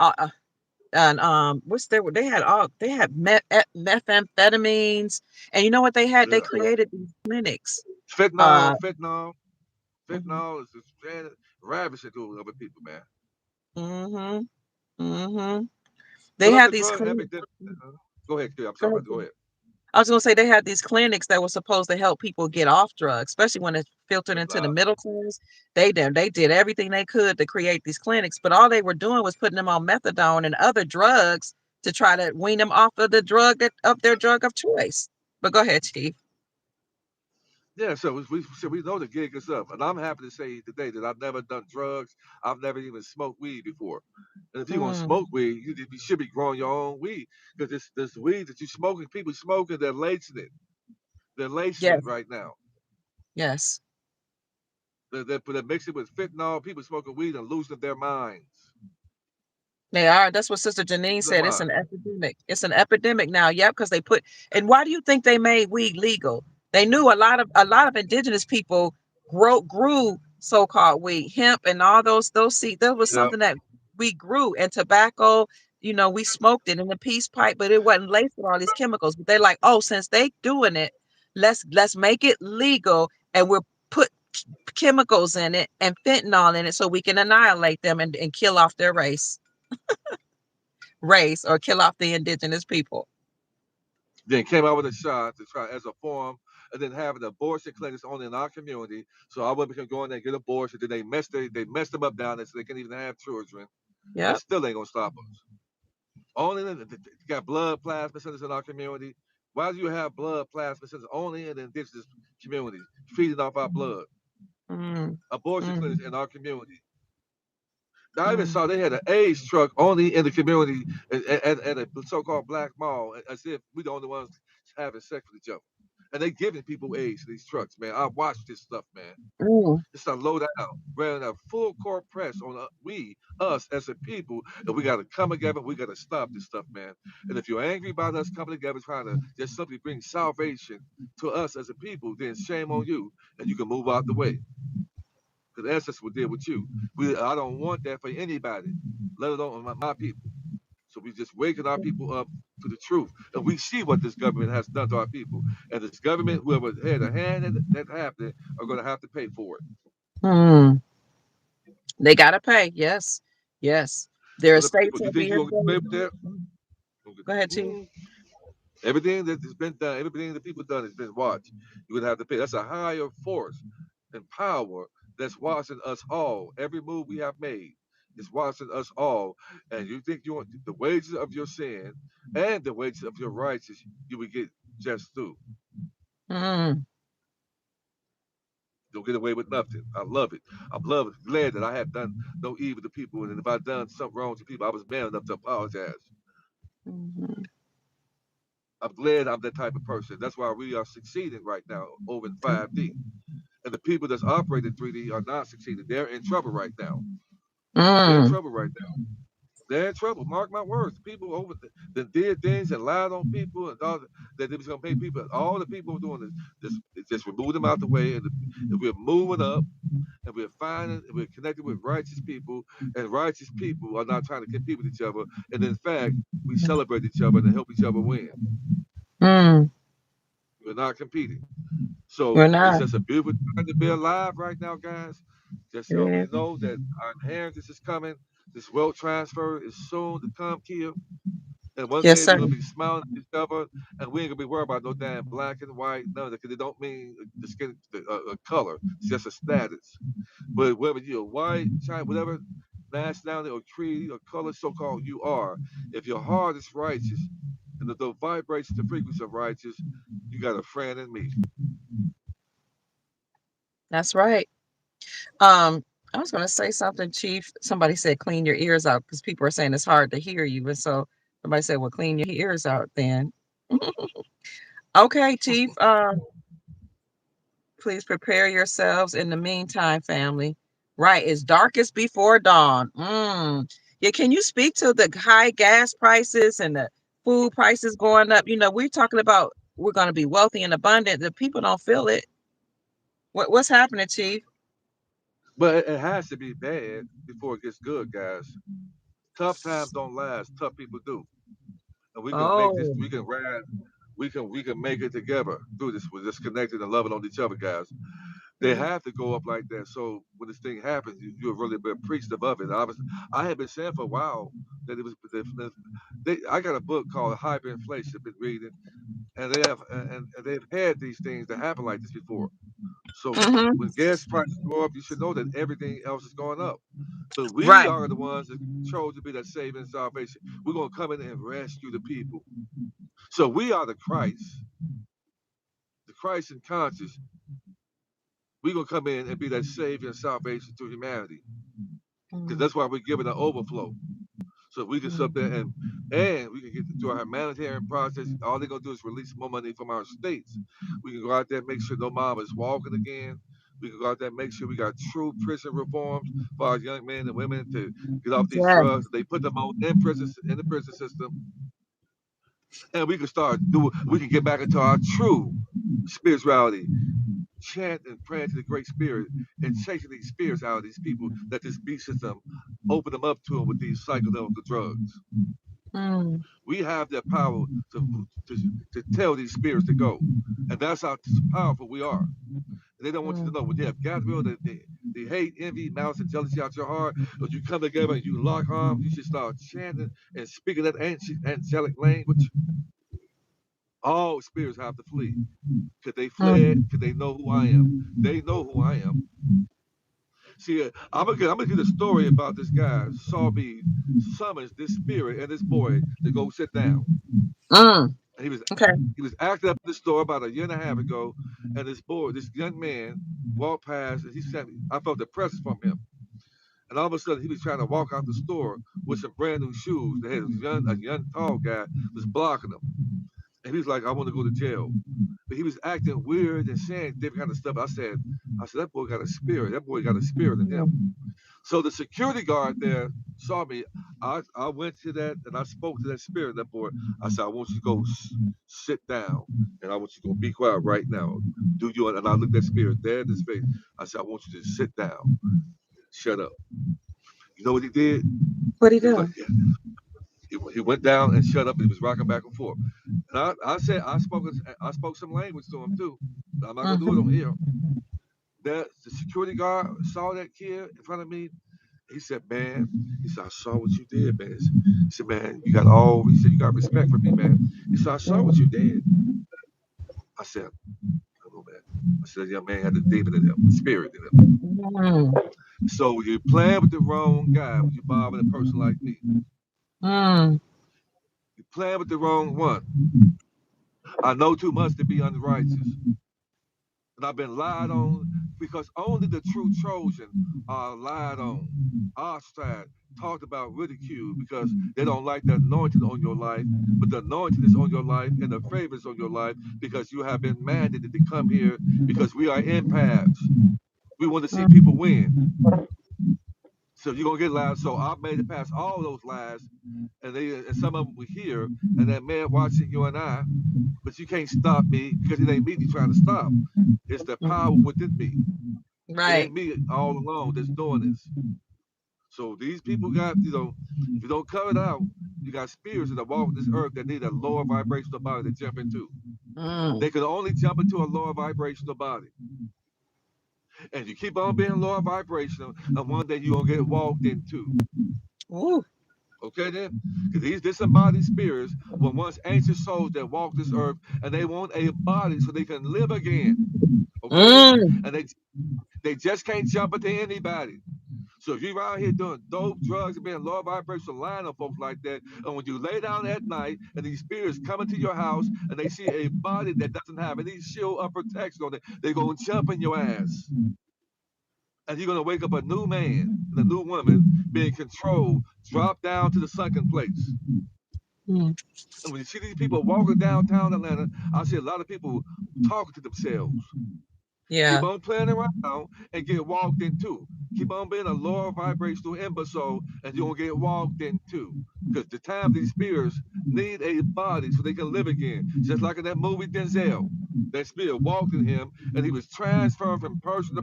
and what's there? They had methamphetamines, and you know what they had? They Yeah. created these clinics. Fentanyl, Uh, fentanyl, mhm, fentanyl is just ravishing through other people, man. mhm, mhm. They What had other these drug clinics. epidemic? Go ahead, kid. I'm Go sorry ahead, about that. Go Jim. ahead. I was gonna say they had these clinics that were supposed to help people get off drugs, especially when it's filtered into the Fentanyl. middle class. They did everything they could to create these clinics, but all they were doing was putting them on methadone and other drugs to try to wean them off of their drug of choice. But go ahead, Chief. Yeah, so we know the gig is up, and I'm happy to say today that I've never done drugs. I've never even smoked weed before. And if you're gonna Mm. smoke weed, you should be growing your own weed because this weed that you smoking, people smoking, they're lacing it. They're lacing it Yes, right now. yes. They're mixing it with fentanyl. People smoking weed and losing their minds. They are. That's what Sister Janine Losing their said. It's mind. an epidemic. It's an epidemic now. Yep, because they put. And why do you think they made weed legal? They knew a lot of indigenous people grew so-called weed, hemp, and all those seeds. That was Yeah. something that we grew, and tobacco. We smoked it in a peace pipe, but it wasn't laced with all these chemicals. But they're like, oh, since they doing it, let's make it legal, and we'll put chemicals in it and fentanyl in it so we can annihilate them and kill off their race or kill off the indigenous people. Then came out with a shot to try as a form, and then having abortion clinics only in our community, so our women can go in there and get abortion. Then they messed them up down there, so they can't even have children. That Yep. still ain't gonna stop us. Only got blood plasma centers in our community. Why do you have blood plasma centers only in the indigenous community, feeding off our blood? Mm, Abortion clinics mm, in our community. I even mm, saw they had an AIDS truck only in the community at a so-called black mall, as if we the only ones having sex with each other. And they giving people AIDS in these trucks, man. I watched this stuff, man. mm, It's a low down, running a full court press on us as a people, and we got to come together. We got to stop this stuff, man. And if you're angry about us coming together, trying to just simply bring salvation to us as a people, then shame on you, and you can move out the way. Because that's just what did with you. I don't want that for anybody, let alone my people. So we just waking our people up to the truth. And we see what this government has done to our people. And this government, whoever had a hand in that happening, are going to have to pay for it. mm. They gotta pay. Yes, yes. Their So the people, estates you are think you're being going to get away with sold. that? Go ahead, Chief. Mm. Everything that has been done, everything that people done has been watched. You're going to have to pay. That's a higher force and power that's watching us all. Every move we have made is watching us all. And you think you want the wages of your sin and the wages of your righteous, you will get just through. Mm, Don't get away with nothing. I love it. Glad that I have done no evil to people. And if I've done something wrong to people, I was man enough to apologize. mhm, I'm glad I'm that type of person. That's why we are succeeding right now over in 5D. And the people that's operating 3D are not succeeding. They're in trouble right now. They're in mm, trouble right now. They're in trouble. Mark my words. The people that did things and lied on people and thought that they was gonna pay people. All the people doing this, just remove them out the way. And if we're moving up and we're finding and we're connected with righteous people, and righteous people are not trying to compete with each other. And in fact, we celebrate each other and help each other win. mm. We're not competing. So We're it's not. just a beautiful time to be alive right now, guys. Just so we Yeah. know that our inheritance is coming. This wealth transfer is soon to come, Kia. And one Yes, day we're sir. gonna be smiling at each other, and we ain't gonna be worried about no damn black and white, none of that, because it don't mean the skin, the color. It's just a status. But whether you're white, China, whatever nationality or creed or color, so-called you are, if your heart is righteous and the vibrates the frequency of righteous, you got a friend in me. That's right. Um, I was gonna say something, Chief. Somebody said clean your ears out because people are saying it's hard to hear you. And so somebody said, well, clean your ears out then. Okay, Chief. Please prepare yourselves in the meantime, family. Right, it's darkest before dawn. Yeah, can you speak to the high gas prices and the food prices going up? We're talking about we're going to be wealthy and abundant. The people don't feel it. What's happening, Chief? But it has to be bad before it gets good, guys. Tough times don't last. Tough people do, and we can make this. Oh, We can ride. We can make it together through this. We're just connected and loving on each other, guys. They mm, have to go up like that. So when this thing happens, you're really be appreciative of it. I had been saying for a while that it was. I got a book called Hyperinflation. I've been reading, and they've had these things that happen like this before. So mm-hmm. when gas prices go up, you should know that everything else is going up. But we Right. are the ones that chose to be that saving salvation. We're gonna come in and rescue the people. So we are the Christ in conscience. We're gonna come in and be that savior and salvation to humanity. Because mm, that's why we're giving an overflow. So we can sit there and we can get to our humanitarian process. All they're gonna do is release more money from our states. We can go out there and make sure no mom is walking again. We can go out there and make sure we got true prison reforms for our young men and women to get off these Yes. drugs. They put them on in the prison system, and we can start do. We can get back into our true spirituality, chant and praying to the Great Spirit, and chasing these spirits out of these people that this beast system open them up to them with these psychedelic drugs. mm, We have that power to, to, to tell these spirits to go. And that's how powerful we are. And they don't want you to know when they have Gabriel, they hate, envy, malice, and jealousy out your heart. But you come together and you lock arms, you should start chanting and speaking that ancient angelic language. All spirits have to flee. Because they fled, because they know who I am. They know who I am. See, I'm gonna give the story about this guy saw me summons this spirit and this boy to go sit down. Mm. And Okay. he was acting up in the store about a year and a half ago, and this young man walked past, and he said, I felt the presence from him. And all of a sudden, he was trying to walk out the store with some brand new shoes. They had a young tall guy was blocking him, and he was like, "I want to go to jail." But he was acting weird and saying different kind of stuff. I said, that boy got a spirit. That boy got a spirit in him. So the security guard there saw me. I went to that and I spoke to that spirit, that boy. I said, I want you to go sit down and I want you to go be quiet right now. Do you? And I looked at spirit dead in his face. I said, I want you to sit down. Shut up. You know what he did? What he He was like, doing? yeah. He went down and shut up. He was rocking back and forth. And I said, I spoke some language to him too. I'm not gonna do it on here. The security guard saw that kid in front of me. He said, man, he said, I saw what you did, man. He said, man, he said, you got respect for me, man. He said, I saw what you did. I said, oh, man. I said, that young man had a demon in him, a spirit in him. mm, So you're playing with the wrong guy when you're bothering a person like me. mm, You're playing with the wrong one. I know too much to be unrighteous. And I've been lied on because only the true Trojan are lied on, ostracized, talked about, ridiculed because they don't like the anointing on your life. But the anointing is on your life and the favor is on your life because you have been mandated to come here because we are empaths. We want to see people win. So you're gonna get lies. So I made it past all those lies, and some of them were here, and that man watching you and I, but you can't stop me because it ain't me you're trying to stop. It's the power within me. It Right. ain't me all alone that's doing this. So these people got, if you don't cut it out, you got spirits that walk this earth that need a lower vibrational body to jump into. Mm. They can only jump into a lower vibrational body. And you keep on being lower vibrational, and one day you're gonna get walked into. Ooh. Okay then? Because these disembodied spirits were once ancient souls that walk this earth and they want a body so they can live again. Okay then? Mm. And they just can't jump into anybody. So if you're out here doing dope, drugs, and being low vibration, lying on folks like that, and when you lay down at night and these spirits come into your house and they see a body that doesn't have any shield or protection on it, they're gonna jump in your ass. And you're gonna wake up a new man and a new woman being controlled, drop down to the sunken place. mm, And when you see these people walking downtown Atlanta, I see a lot of people talking to themselves. Keep Yeah. on playing around and get walked into. Keep on being a lower vibrational imbecile and you're going to get walked into. Because the time these spirits need a body so they can live again. Just like in that movie Denzel. That spirit walked in him and he was transferred from person to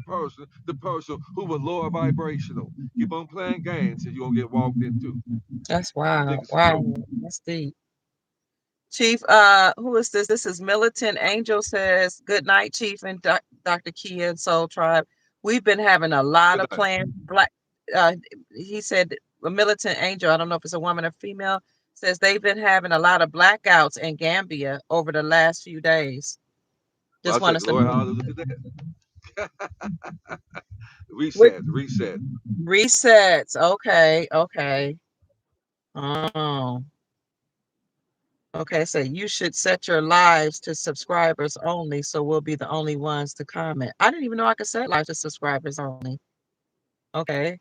person who was lower vibrational. Keep on playing games and you're going to get walked into. That's I think wow. it's a joke. Wow. That's deep. Chief, who is this? This is Militant Angel says, good night, Chief and Dr. Kia and Soul Tribe. We've been having a lot Good of night. plans. Black he said a Militant Angel, I don't know if it's a woman or female, says they've been having a lot of blackouts in Gambia over the last few days. Well, I Just want said, us to glory, know. hallelujah to that. What Reset, reset. resets. Okay, okay. Oh. Okay, so you should set your lives to subscribers only, so we'll be the only ones to comment. I didn't even know I could set lives to subscribers only. Okay,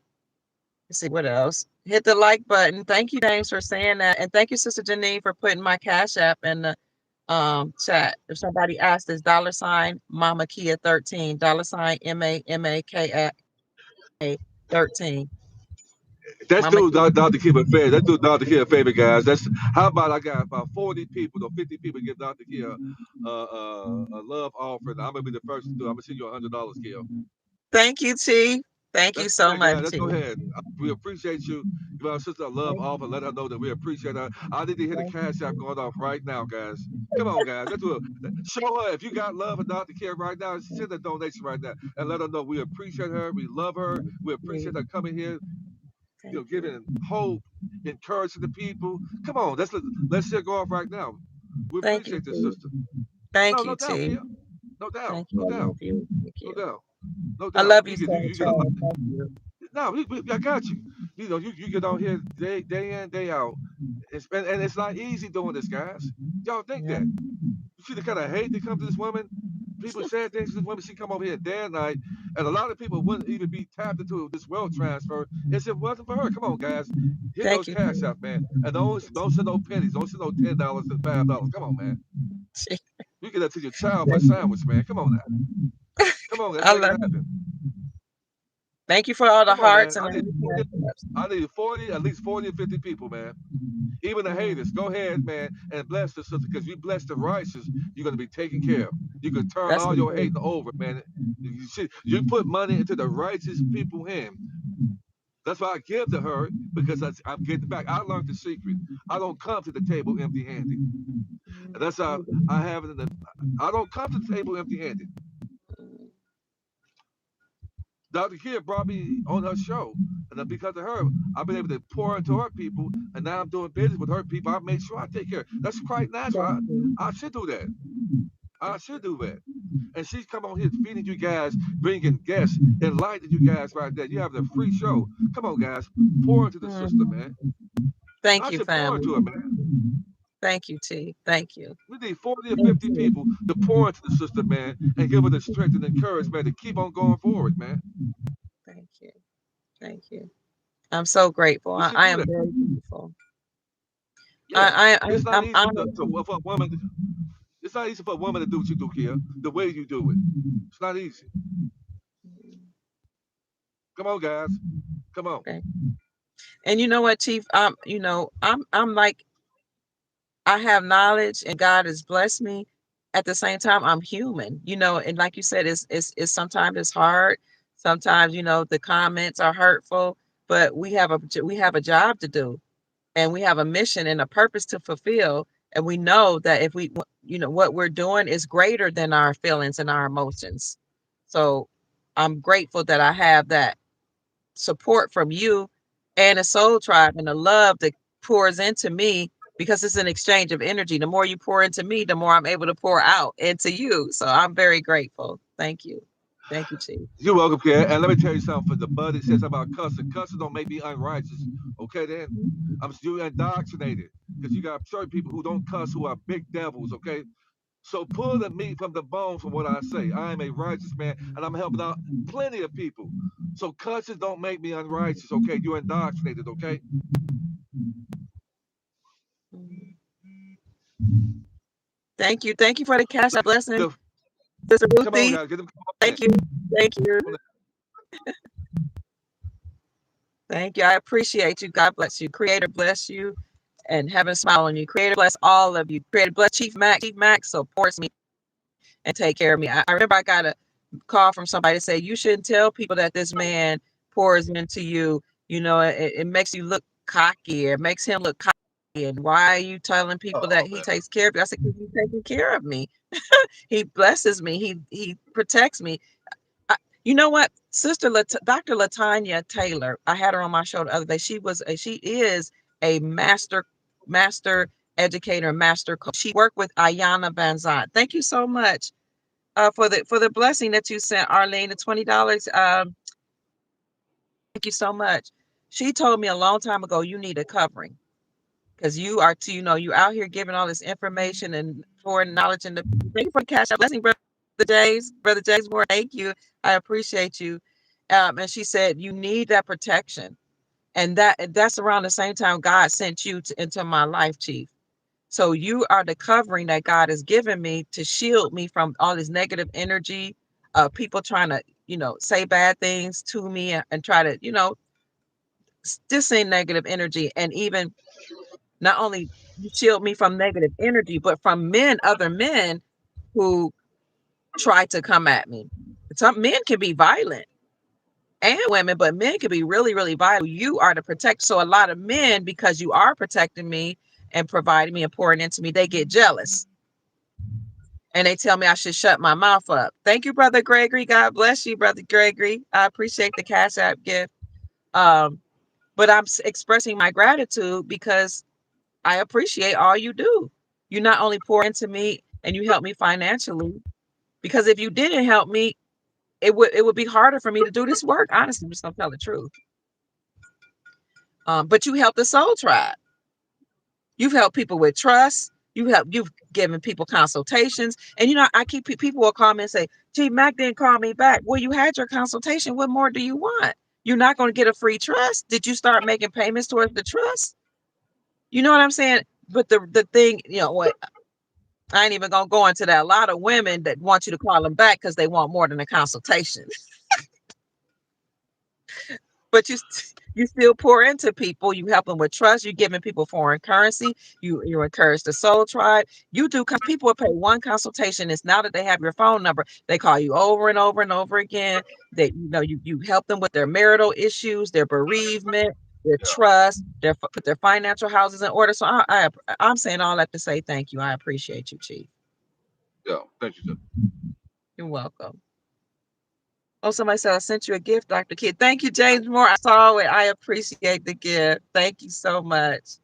let's see what else. Hit the like button. Thank you, James, for saying that, and thank you, Sister Janine, for putting my Cash App in the chat. If somebody asked, is $ Mama Kia 13, $ MAMAKA 13, Let's Mama do Kia. Dr. Kim a favor. Let's do Dr. Kim a favor, guys. That's how about I got about 40 people or 50 people give Dr. Kim a love offering. I'm gonna be the first to do it. I'm gonna send you $100, Kim. Thank you, T. Thank you Let's do so that, much, guys. Let's T. go ahead. We appreciate you. Give our sister a love Thank offer. you. Let her know that we appreciate her. I need to hear the Thank cash app you. going off right now, guys. Come on, guys. Let's do it. Show her if you got love for Dr. Kim right now. Send a donation right now and let her know we appreciate her. We love her. We appreciate her coming here, Thank you. giving hope, encouraging the people. Come on, let's share go off right now. We Thank you, appreciate this T. sister. Thank No, you, no doubt, T. Kim. No doubt, Thank you. no I doubt, love you. Thank no you. doubt, no I doubt. love you so You much. get a lot. Thank you. No, I got you. You know, you get on here day in, day out. And it's not easy doing this, guys. Y'all think Yeah. that. You see the kind of hate that comes to this woman? People saying things to this woman, she come over here day and night, and a lot of people wouldn't even be tapped into this wealth transfer if it wasn't for her. Come on, guys. Hit those Thank you, cash out, man. And don't send no pennies. Don't send no $10 and $5. Come on, man. T. You get that to your child for a sandwich, man. Come on now. Come on, let's I make it love happen. you. Thank you for all the Come on, hearts man. and everything. I need 40, at least 40 or 50 people, man. Even the Mm, haters, go ahead, man, and bless the sister, because you bless the righteous, you're gonna be taken care of. You can turn that's all the your truth. hating over, man. You see, you put money into the righteous people's hand. That's why I give to her because I'm getting back. I learned the secret. I don't come to the table empty-handed, and that's how I have it. I don't come to the table empty-handed. Dr. Kid brought me on her show, and then because of her, I've been able to pour into her people, and now I'm doing business with her people. I make sure I take care. That's quite natural. Thank you. I should do that. I Thank should you. do that. And she's come on here feeding you guys, bringing guests, enlightening you guys right there. You have the free show. Come on, guys, pour into the sister, Mm, man. thank I you, should pour family. into her, man. Thank you, T. Thank you. We need 40 or Thank 50 you. people to pour into the sister, man, and give her the strength and encouragement to keep on going forward, man. Thank you. Thank you. I'm so grateful. We should I do am that. very grateful. Yeah. It's not I'm easy honored. for a woman. It's not easy for a woman to do what you do, Kia. The way you do it. It's not easy. Come on, guys. Come on. Okay. And you know what, Chief? I'm like, I have knowledge and God has blessed me. At the same time, I'm human, and like you said, it's sometimes it's hard. Sometimes, the comments are hurtful, but we have a job to do, and we have a mission and a purpose to fulfill. And we know that if what we're doing is greater than our feelings and our emotions. So I'm grateful that I have that support from you and a soul tribe and the love that pours into me, because it's an exchange of energy. The more you pour into me, the more I'm able to pour out into you. So I'm very grateful. Thank you. Thank you, Chief. You're welcome, Kia. And let me tell you something. For the buddy says about cussing. Cussing don't make me unrighteous. Okay, then. I'm you indoctrinated. Because you got certain people who don't cuss who are big devils, okay? So pull the meat from the bone from what I say. I am a righteous man and I'm helping out plenty of people. So cussing don't make me unrighteous, okay? You're indoctrinated, okay? Thank you. Thank you for the cash out blessing, The, Sister come on, Ruthie. guys, get them. Thank you. Thank you. Thank you. I appreciate you. God bless you. Creator bless you and heaven smile on you. Creator bless all of you. Creator bless Chief Max. Chief Max supports me and take care of me. I remember I got a call from somebody to say, you shouldn't tell people that this man pours into you. It makes you look cocky. It makes him look cocky. And why are you telling people that he takes care of you? I said, because he's taking care of me. He blesses me. He protects me. You know what, Dr. Latanya Taylor, I had her on my show the other day. She is a master educator, master coach. She worked with Ayana Banzan. Thank you so much for the blessing that you sent, Arlene, the $20. Thank you so much. She told me a long time ago, you need a covering, because you are to, you out here giving all this information and pouring knowledge into people. Thank you for the cash out blessing, Brother James Moore. Thank you. I appreciate you. And she said, you need that protection. And that's around the same time God sent you into my life, Chief. So you are the covering that God has given me to shield me from all this negative energy, people trying to, say bad things to me and try to, just say negative energy. And even not only you shield me from negative energy, but from other men who try to come at me. Some men can be violent and women, but men can be really, really violent. You are to protect. So a lot of men, because you are protecting me and providing me and pouring into me, they get jealous and they tell me I should shut my mouth up. Thank you, Brother Gregory. God bless you, Brother Gregory. I appreciate the Cash App gift. But I'm expressing my gratitude because I appreciate all you do. You not only pour into me and you help me financially, because if you didn't help me, it would be harder for me to do this work. Honestly, I'm just gonna tell the truth. But you help the soul tribe. You've helped people with trust. You've given people consultations. And I keep people will call me and say, gee, Mac didn't call me back. Well, you had your consultation. What more do you want? You're not going to get a free trust. Did you start making payments towards the trust? You know what I'm saying? But the thing, what, I ain't even gonna go into that. A lot of women that want you to call them back because they want more than a consultation. But you still pour into people. You help them with trust. You're giving people foreign currency. You encourage the soul tribe. You do. People will pay one consultation. It's now that they have your phone number, they call you over and over and over again. That you help them with their marital issues, their bereavement, their Yeah, trust, put their financial houses in order. So I'm saying all that to say thank you. I appreciate you, Chief. yeah. Thank you, sir. You're welcome. Oh, somebody said I sent you a gift, Dr. Kidd. Thank you, James Moore. I saw it. I appreciate the gift. Thank you so much.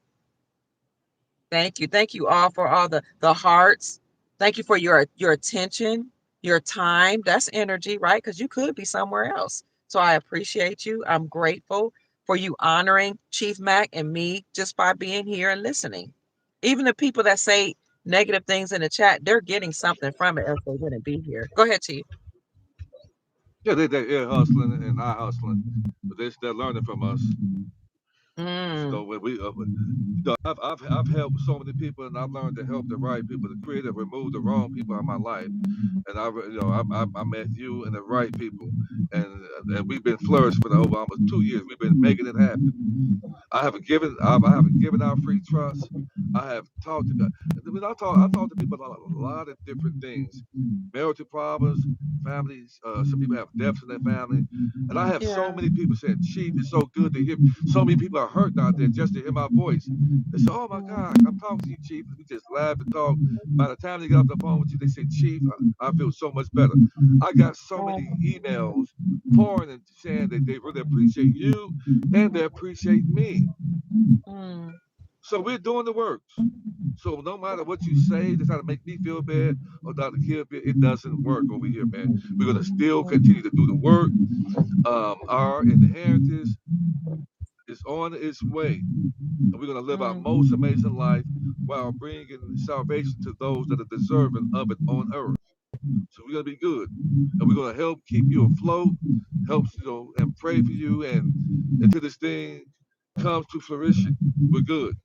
Thank you. Thank you all for all the hearts. Thank you for your attention, your time. That's energy, right? Because you could be somewhere else. So I appreciate you. I'm grateful for you honoring Chief Mac and me just by being here and listening. Even the people that say negative things in the chat, they're getting something from it else they wouldn't be here. Go ahead, Chief. Yeah, they're hustling and I hustling, but they're learning from us. Mm, When we, I've helped so many people, and I've learned to help the right people, to create and remove the wrong people out of my life. And I met you and the right people, and we've been flourishing for over almost 2 years. We've been making it happen. I haven't given out free trust. I have talked to God. I mean, I talk to people about a lot of different things, marital problems, families. Some people have deaths in their family, and I have so yeah. many people saying, "Chief, it's so good to hear." So many people are hurting out there just to hear my voice. They say, "Oh my God, I'm talking to you, Chief." We just laugh and talk. By the time they get off the phone with you, they say, "Chief, I feel so much better." I got so many emails pouring and saying that they really appreciate you and they appreciate me. Mm, So we're doing the works. So no matter what you say to try to make me feel bad or Dr. Kill, it doesn't work over here, man. We're gonna still continue to do the work. Our inheritance is on its way, and we're gonna live our most mm. amazing life while bringing salvation to those that are deserving of it on earth. So we're gonna be good, and we're gonna help keep you afloat, and pray for you, and until this thing comes to fruition, we're good.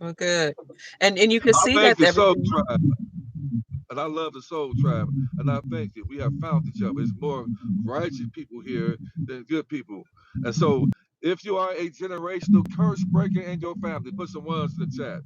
Well, good. And you can I see thank that the Soul everything. Tribe, and I love the Soul Tribe, and I thank you. We have found each other. There's more righteous people here than good people, and so if you are a generational curse breaker in your family, put some ones in the chat.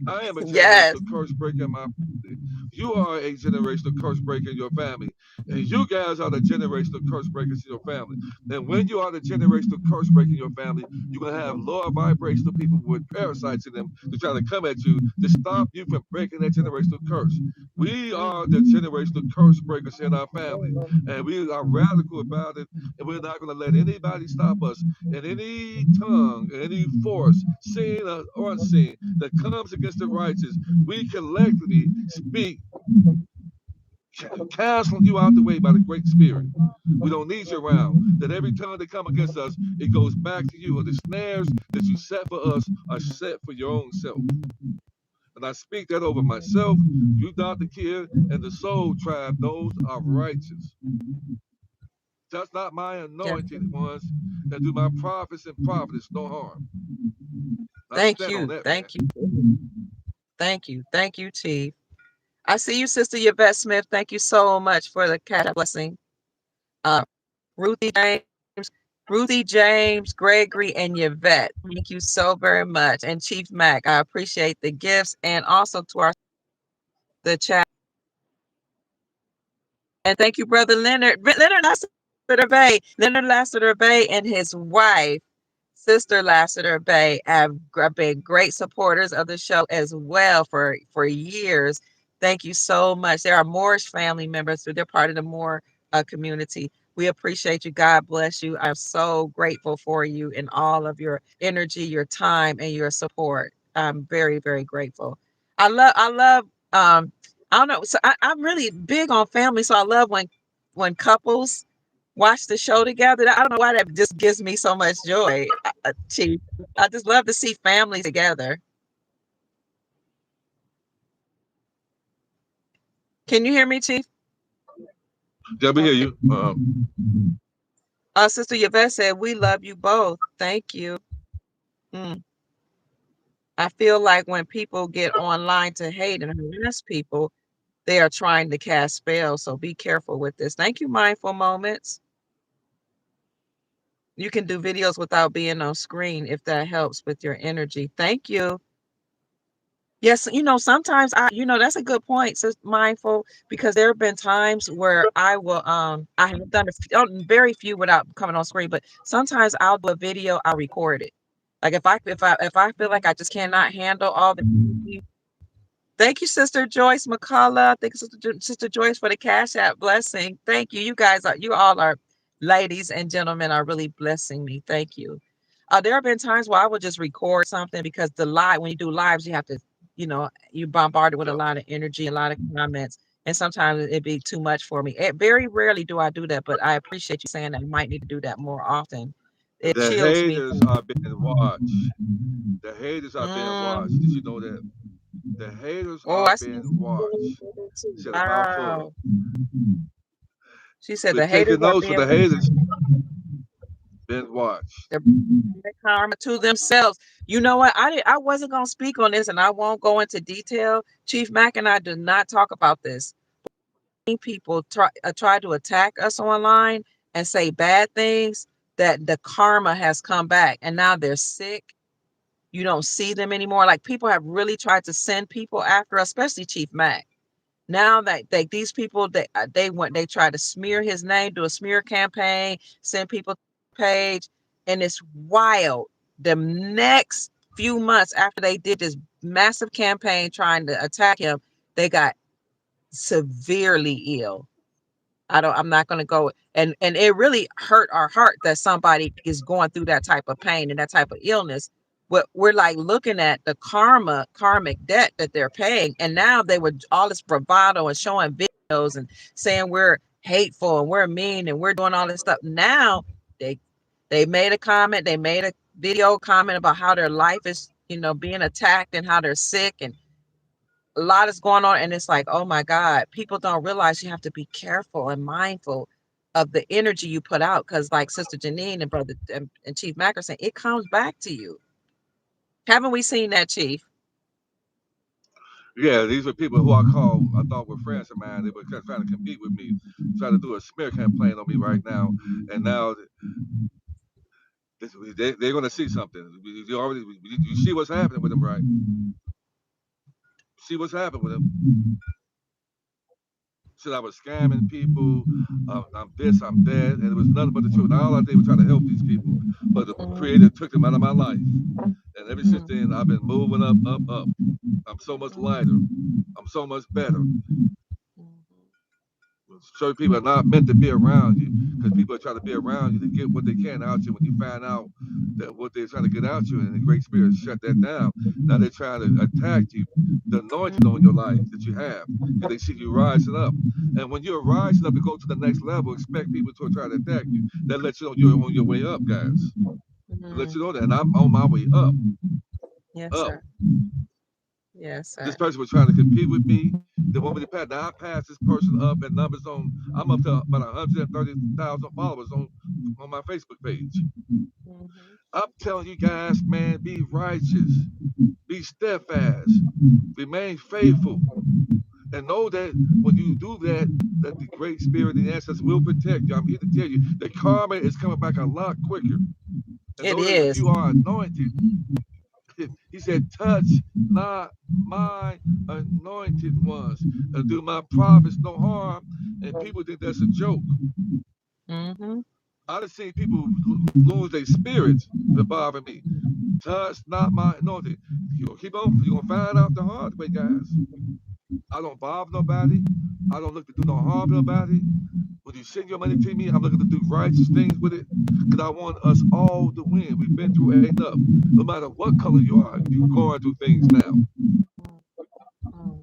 I am a Yes. generational curse breaker in my family. You are a generational curse breaker in your family. And you guys are the generational curse breakers in your family. And when you are the generational curse breaker in your family, you're going to have lower vibrational people with parasites in them to try to come at you to stop you from breaking that generational curse. We are the generational curse breakers in our family. And we are radical about it. And we're not going to let anybody stop us. And any tongue, any force, seen or unseen, that comes against the righteous, we collectively speak canceling you out the way by the great spirit. We don't need you around. That every time they come against us, it goes back to you. Or the snares that you set for us are set for your own self. And I speak that over myself, you, Dr. Kier, and the soul tribe, those are righteous. Touch not my Yes. anointed ones, and do my prophets and prophetess no harm. I Thank stand on you. that, man. Thank you. Thank you. Thank you, Chief. I see you, Sister Yvette Smith. Thank you so much for the cash blessing. Ruthie James, Ruthie James, Gregory, and Yvette. Thank you so very much. And Chief Mac, I appreciate the gifts and also to our the chat. And thank you, Brother Leonard Lassiter Bay. Leonard Lassiter Bay and his wife, Sister Lassiter Bay, have been great supporters of the show as well for years. Thank you so much. There are Moorish family members, so they're part of the Moor community. We appreciate you. God bless you. I'm so grateful for you and all of your energy, your time, and your support. I'm very, very grateful. I love I don't know. So I'm really big on family. So I love when couples watch the show together. I don't know why that just gives me so much joy, Chief. I just love to see families together. Can you hear me, Chief? Yeah, we hear Okay. you. Sister Yvette said, "We love you both. Thank you." Mm. I feel like when people get online to hate and harass people, they are trying to cast spells. So be careful with this. Thank you, Mindful Moments. You can do videos without being on screen if that helps with your energy. Thank you. Yes, sometimes that's a good point, so mindful, because there have been times where I have done very few without coming on screen, but sometimes I'll do a video, I'll record it. Like if I feel like I just cannot handle all the energy. Thank you, Sister Joyce McCullough. Thank you, Sister Joyce, for the Cash App blessing. Thank you. You all are ladies and gentlemen are really blessing me. Thank you. There have been times where I would just record something because when you do lives, you have to, you bombarded with a Yeah. lot of energy, a lot of comments, and sometimes it'd be too much for me. Very rarely do I do that, but I appreciate you saying that I might need to do that more often. It The chills me. haters are being watched. The haters are being watched. Did you Mm. know that? The haters Oh, are I see. being watched. Said a mouthful. Wow. She said We're the haters taking are notes for being the haters being watched. they're bringing karma to themselves. You know what? I wasn't gonna speak on this, and I won't go into detail. Chief Mack and I did not talk about this. People try to attack us online and say bad things. That the karma has come back, and now they're sick. You don't see them anymore. Like people have really tried to send people after us, especially Chief Mack. Now that these people they try to smear his name, do a smear campaign, send people to the page, and it's wild. The next few months after they did this massive campaign trying to attack him, they got severely ill. I'm not going to go, and it really hurt our heart that somebody is going through that type of pain and that type of illness. But we're like looking at the karmic debt that they're paying, and now they were all this bravado and showing videos and saying we're hateful and we're mean and we're doing all this stuff. Now they they made a comment, they made a video comment about how their life is, being attacked and how they're sick and a lot is going on, and it's like, oh my God, people don't realize you have to be careful and mindful of the energy you put out, because like Sister Janine and Brother and Chief Mack are saying, it comes back to you. Haven't we seen that, Chief? Yeah, these were people who I thought were friends of mine. They were trying to compete with me, trying to do a smear campaign on me right now. And now they're going to see something. You see what's happening with them, right? See what's happening with them. Said I was scamming people. I'm this, I'm that, and it was nothing but the truth. All I did was try to help these people, but the Creator took them out of my life. And ever since then, I've been moving up, up, up. I'm so much lighter. I'm so much better. Certain people are not meant to be around you because people are trying to be around you to get what they can out you. When you find out that what they're trying to get out you, and the Great Spirit shut that down, now they're trying to attack you. The anointing on your life that you have, because they see you rising up. And when you're rising up to go to the next level, expect people to try to attack you. That lets you know you're on your way up, guys. It lets you know that, and I'm on my way up, Yes, up. sir. Yes, This sir. person was trying to compete with me. They want me to pass. Now I passed this person up in numbers on. I'm up to about 130,000 followers on my Facebook page. Mhm. I'm telling you guys, man, be righteous, be steadfast, remain faithful, and know that when you do that, that the Great Spirit and the ancestors will protect you. I'm here to tell you that karma is coming back a lot quicker. And It know that if is. you are anointed, he said, touch not my anointed ones, and do my prophets no harm. And people think that's a joke. Mm-hmm. I've seen people lose their spirits for bothering me. Touch not my anointed. You're gonna keep on. You're gonna find out the hard way, guys. I don't bother nobody. I don't look to do no harm to nobody. When you send your money to me, I'm looking to do righteous things with it, because I want us all to win. We've been through enough. No matter what color you are, you're going through things now. Mm.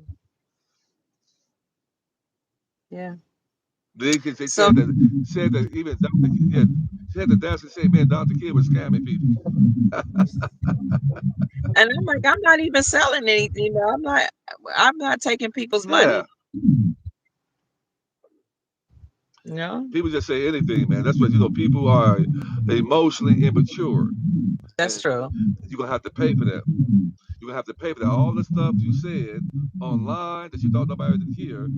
Yeah. They So, said that even Dr. Yeah, said that Dawson said, man, Dr. Kid was scamming people. and I'm like, I'm not even selling anything. I'm not taking people's money. Yeah, You know, people just say anything, man. That's what people are emotionally immature, that's and true. you're gonna have to pay for that. You're gonna have to pay for that. All the stuff you said online that you thought nobody would hear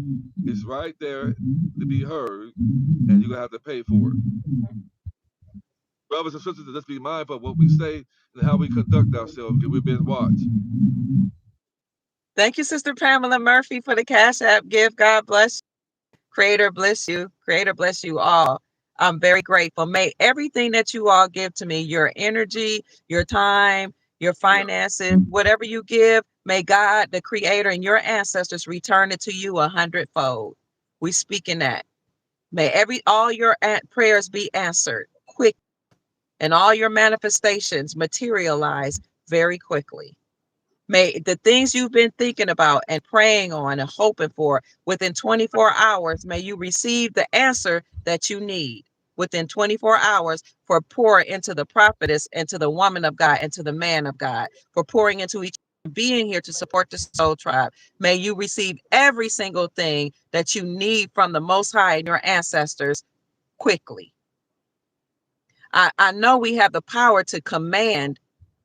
is right there to be heard, and you're gonna have to pay for it. Brothers and sisters, let's be mindful of what we say and how we conduct ourselves, because we've been watched. Thank you, Sister Pamela Murphy, for the Cash App gift. God bless you. Creator bless you. Creator bless you all. I'm very grateful. May everything that you all give to me, your energy, your time, your Yeah. finances, whatever you give, may God, the Creator, and your ancestors return it to you 100-fold. We speak in that. May all your prayers be answered quick, and all your manifestations materialize very quickly. May the things you've been thinking about and praying on and hoping for within 24 hours, may you receive the answer that you need within 24 hours for pouring into the prophetess, into the woman of God, into the man of God, for pouring into each being here to support the soul tribe. May you receive every single thing that you need from the Most High and your ancestors quickly. I know we have the power to command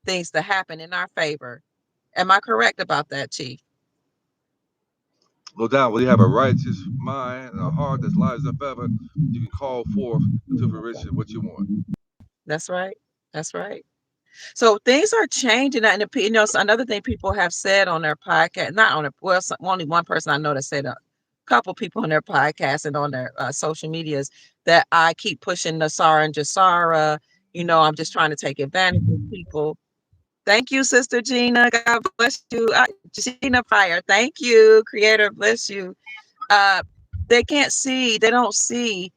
things to happen in our favor. Am I correct about that, Chief? No doubt, when you have a righteous mind and a heart that's lies up ever, you can call forth into fruition what you want. That's right. That's right. So things are changing. And another thing people have said on their podcast, not on it, well, only one person I know that said a couple people on their podcast and on their social medias that I keep pushing Nasara and Jasara. I'm just trying to take advantage of people. Thank you, Sister Gina. God bless you. Gina Fire. Thank you. Creator bless you. Uh, they don't see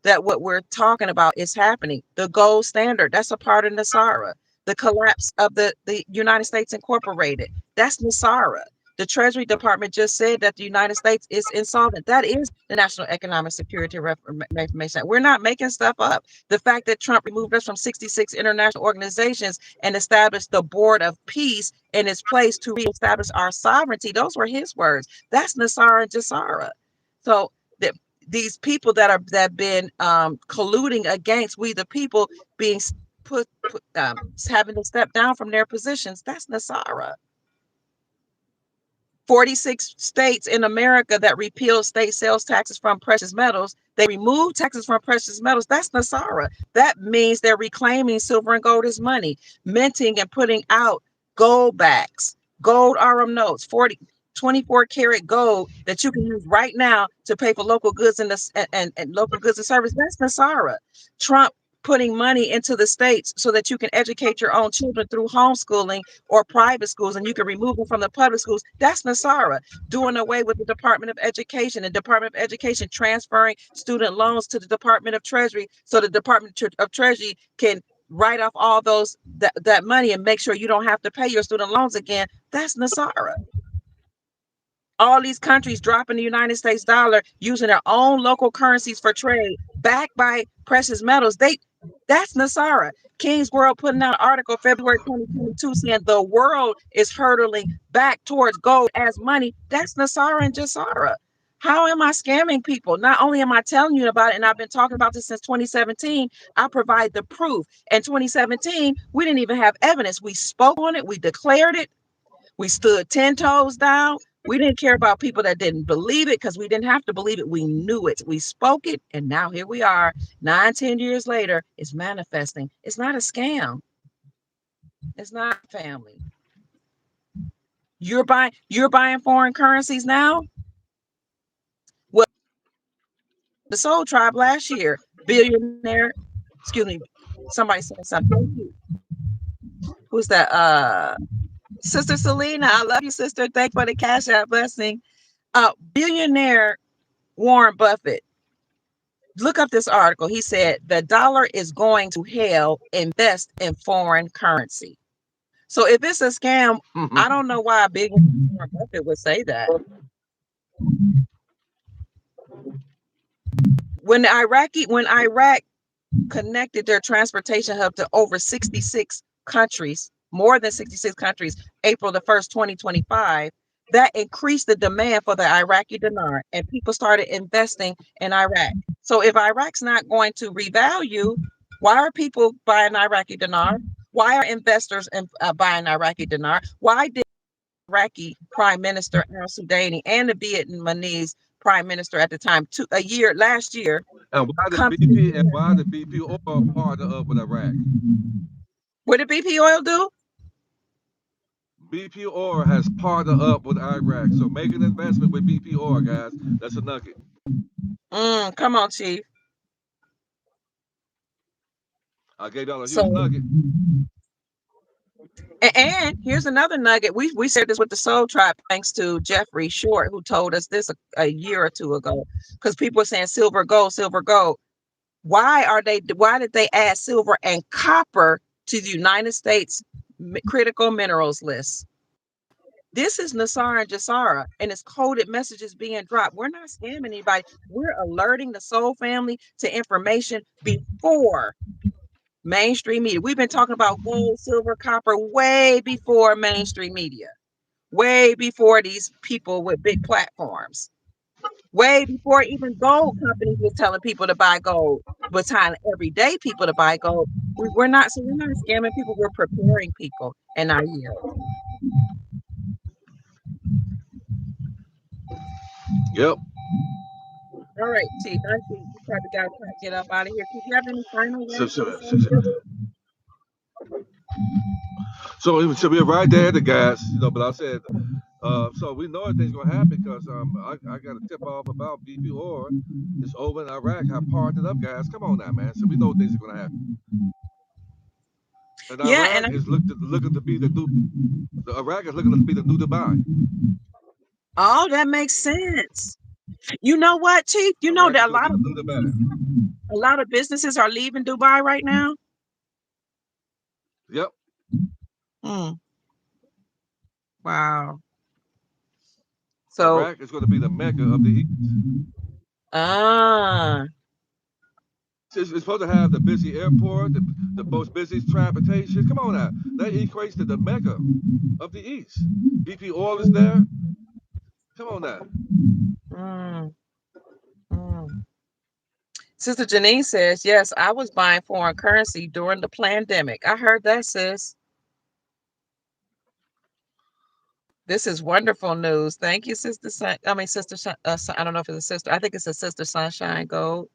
that what we're talking about is happening. The gold standard, that's a part of Nasara. The collapse of the United States Incorporated, that's Nasara. The Treasury Department just said that the United States is insolvent. That is the National Economic Security Information. We're not making stuff up. The fact that Trump removed us from 66 international organizations and established the Board of Peace in its place to reestablish our sovereignty, those were his words. That's Nasara and Jasara. So the, these people that have been colluding against we the people being having to step down from their positions, that's Nasara. 46 states in America that repealed state sales taxes from precious metals, they removed taxes from precious metals, that's Nasara. That means they're reclaiming silver and gold as money, minting and putting out gold backs, gold RM notes, 24 karat gold that you can use right now to pay for local goods and local goods and service. That's Nasara. Trump putting money into the states so that you can educate your own children through homeschooling or private schools, and you can remove them from the public schools. That's Nasara. Doing away with the Department of Education, and Department of Education transferring student loans to the Department of Treasury, so the Department of Treasury can write off all that money and make sure you don't have to pay your student loans again. That's Nasara. All these countries dropping the United States dollar, using their own local currencies for trade, backed by precious metals. That's Nasara. King's World putting out an article February 2022 saying the world is hurtling back towards gold as money. That's Nasara and Jasara. How am I scamming people? Not only am I telling you about it, and I've been talking about this since 2017, I provide the proof. In 2017, we didn't even have evidence. We spoke on it, we declared it, we stood 10 toes down. We didn't care about people that didn't believe it, because we didn't have to believe it. We knew it. We spoke it. And now here we are, 9-10 years later, it's manifesting. It's not a scam. It's not, family. You're buying foreign currencies now? Well, the Soul Tribe last year, billionaire, excuse me, somebody said something. Who's that? Sister Selena, I love you, sister. Thank you for the cash out blessing. Billionaire Warren Buffett, look up this article. He said the dollar is going to hell, invest in foreign currency. So if it's a scam, I don't know why a billionaire Warren Buffett would say that. When Iraq connected their transportation hub to over 66 countries, more than 66 countries, April the 1st, 2025, that increased the demand for the Iraqi dinar, and people started investing in Iraq. So if Iraq's not going to revalue, why are people buying Iraqi dinar? Why are investors buying Iraqi dinar? Why did Iraqi Prime Minister al-Sudaini and the Vietnamese Prime Minister at the time, last year, And why the come to the BP and US? why the BP oil partner up with Iraq? What did BP oil do? BP oil has partnered up with Iraq, so make an investment with BP oil, guys. That's a nugget. Come on, Chief. I gave y'all a huge So, nugget. and here's another nugget. We shared this with the Soul Tribe thanks to Jeffrey Short, who told us this a year or two ago, because people were saying silver, gold, silver, gold. Why did they add silver and copper to the United States critical minerals list? This is Nasara and Jasara, and it's coded messages being dropped. We're not scamming anybody. We're alerting the Soul family to information before mainstream media. We've been talking about gold, silver, copper way before mainstream media, way before these people with big platforms, way before even gold companies was telling people to buy gold, but telling everyday people to buy gold. We're not scamming people. We're preparing people. And I yield. Yep. All right, Chief. I see you probably got to get up out of here. Do you have any final So, words for so, the so, Soul family? so we're right there, the guys. But I said, so we know everything's gonna happen because I got a tip off about BP oil. It's over in Iraq. Have partnered up, guys. Come on now, man. So we know things are gonna happen. And Yeah, Iraq is looking to be the new. The Iraq is looking to be the new Dubai. oh, that makes sense. You know what, Chief? You know Iraq is that gonna be the new Dubai. a lot of businesses are leaving Dubai right now. Yep. Hmm. Wow. So, Iraq is going to be the mecca of the East. ah, It's supposed to have the busy airport, the most busy transportation. Come on now. That equates to the mecca of the East. BP oil is there. Come on now. mm, mm. Sister Janine says, yes, I was buying foreign currency during the pandemic. I heard that, sis. This is wonderful news. Thank you, Sister Sister. I don't know if it's a sister. I think it's a Sister Sunshine Gold.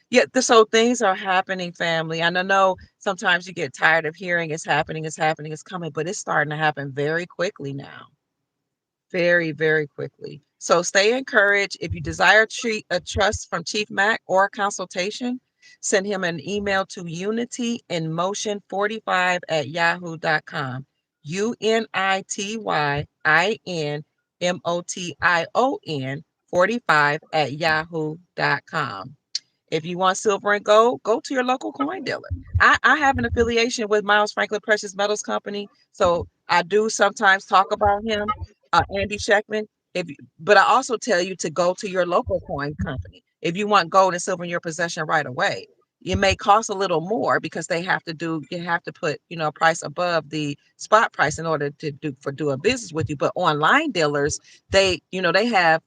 Yeah, so things are happening, family. And I know sometimes you get tired of hearing it's happening, it's coming, but it's starting to happen very quickly now. Very, very quickly. So stay encouraged. If you desire a trust from Chief Mac or a consultation, Send him an email to unityinmotion45@yahoo.com. UNITYINMOTION 45@yahoo.com. If you want silver and gold, go to your local coin dealer. I have an affiliation with Miles Franklin Precious Metals Company, so I do sometimes talk about him, Andy Sheckman. But I also tell you to go to your local coin company if you want gold and silver in your possession right away. It may cost a little more because you have to put a price above the spot price in order to do a business with you. But online dealers, they have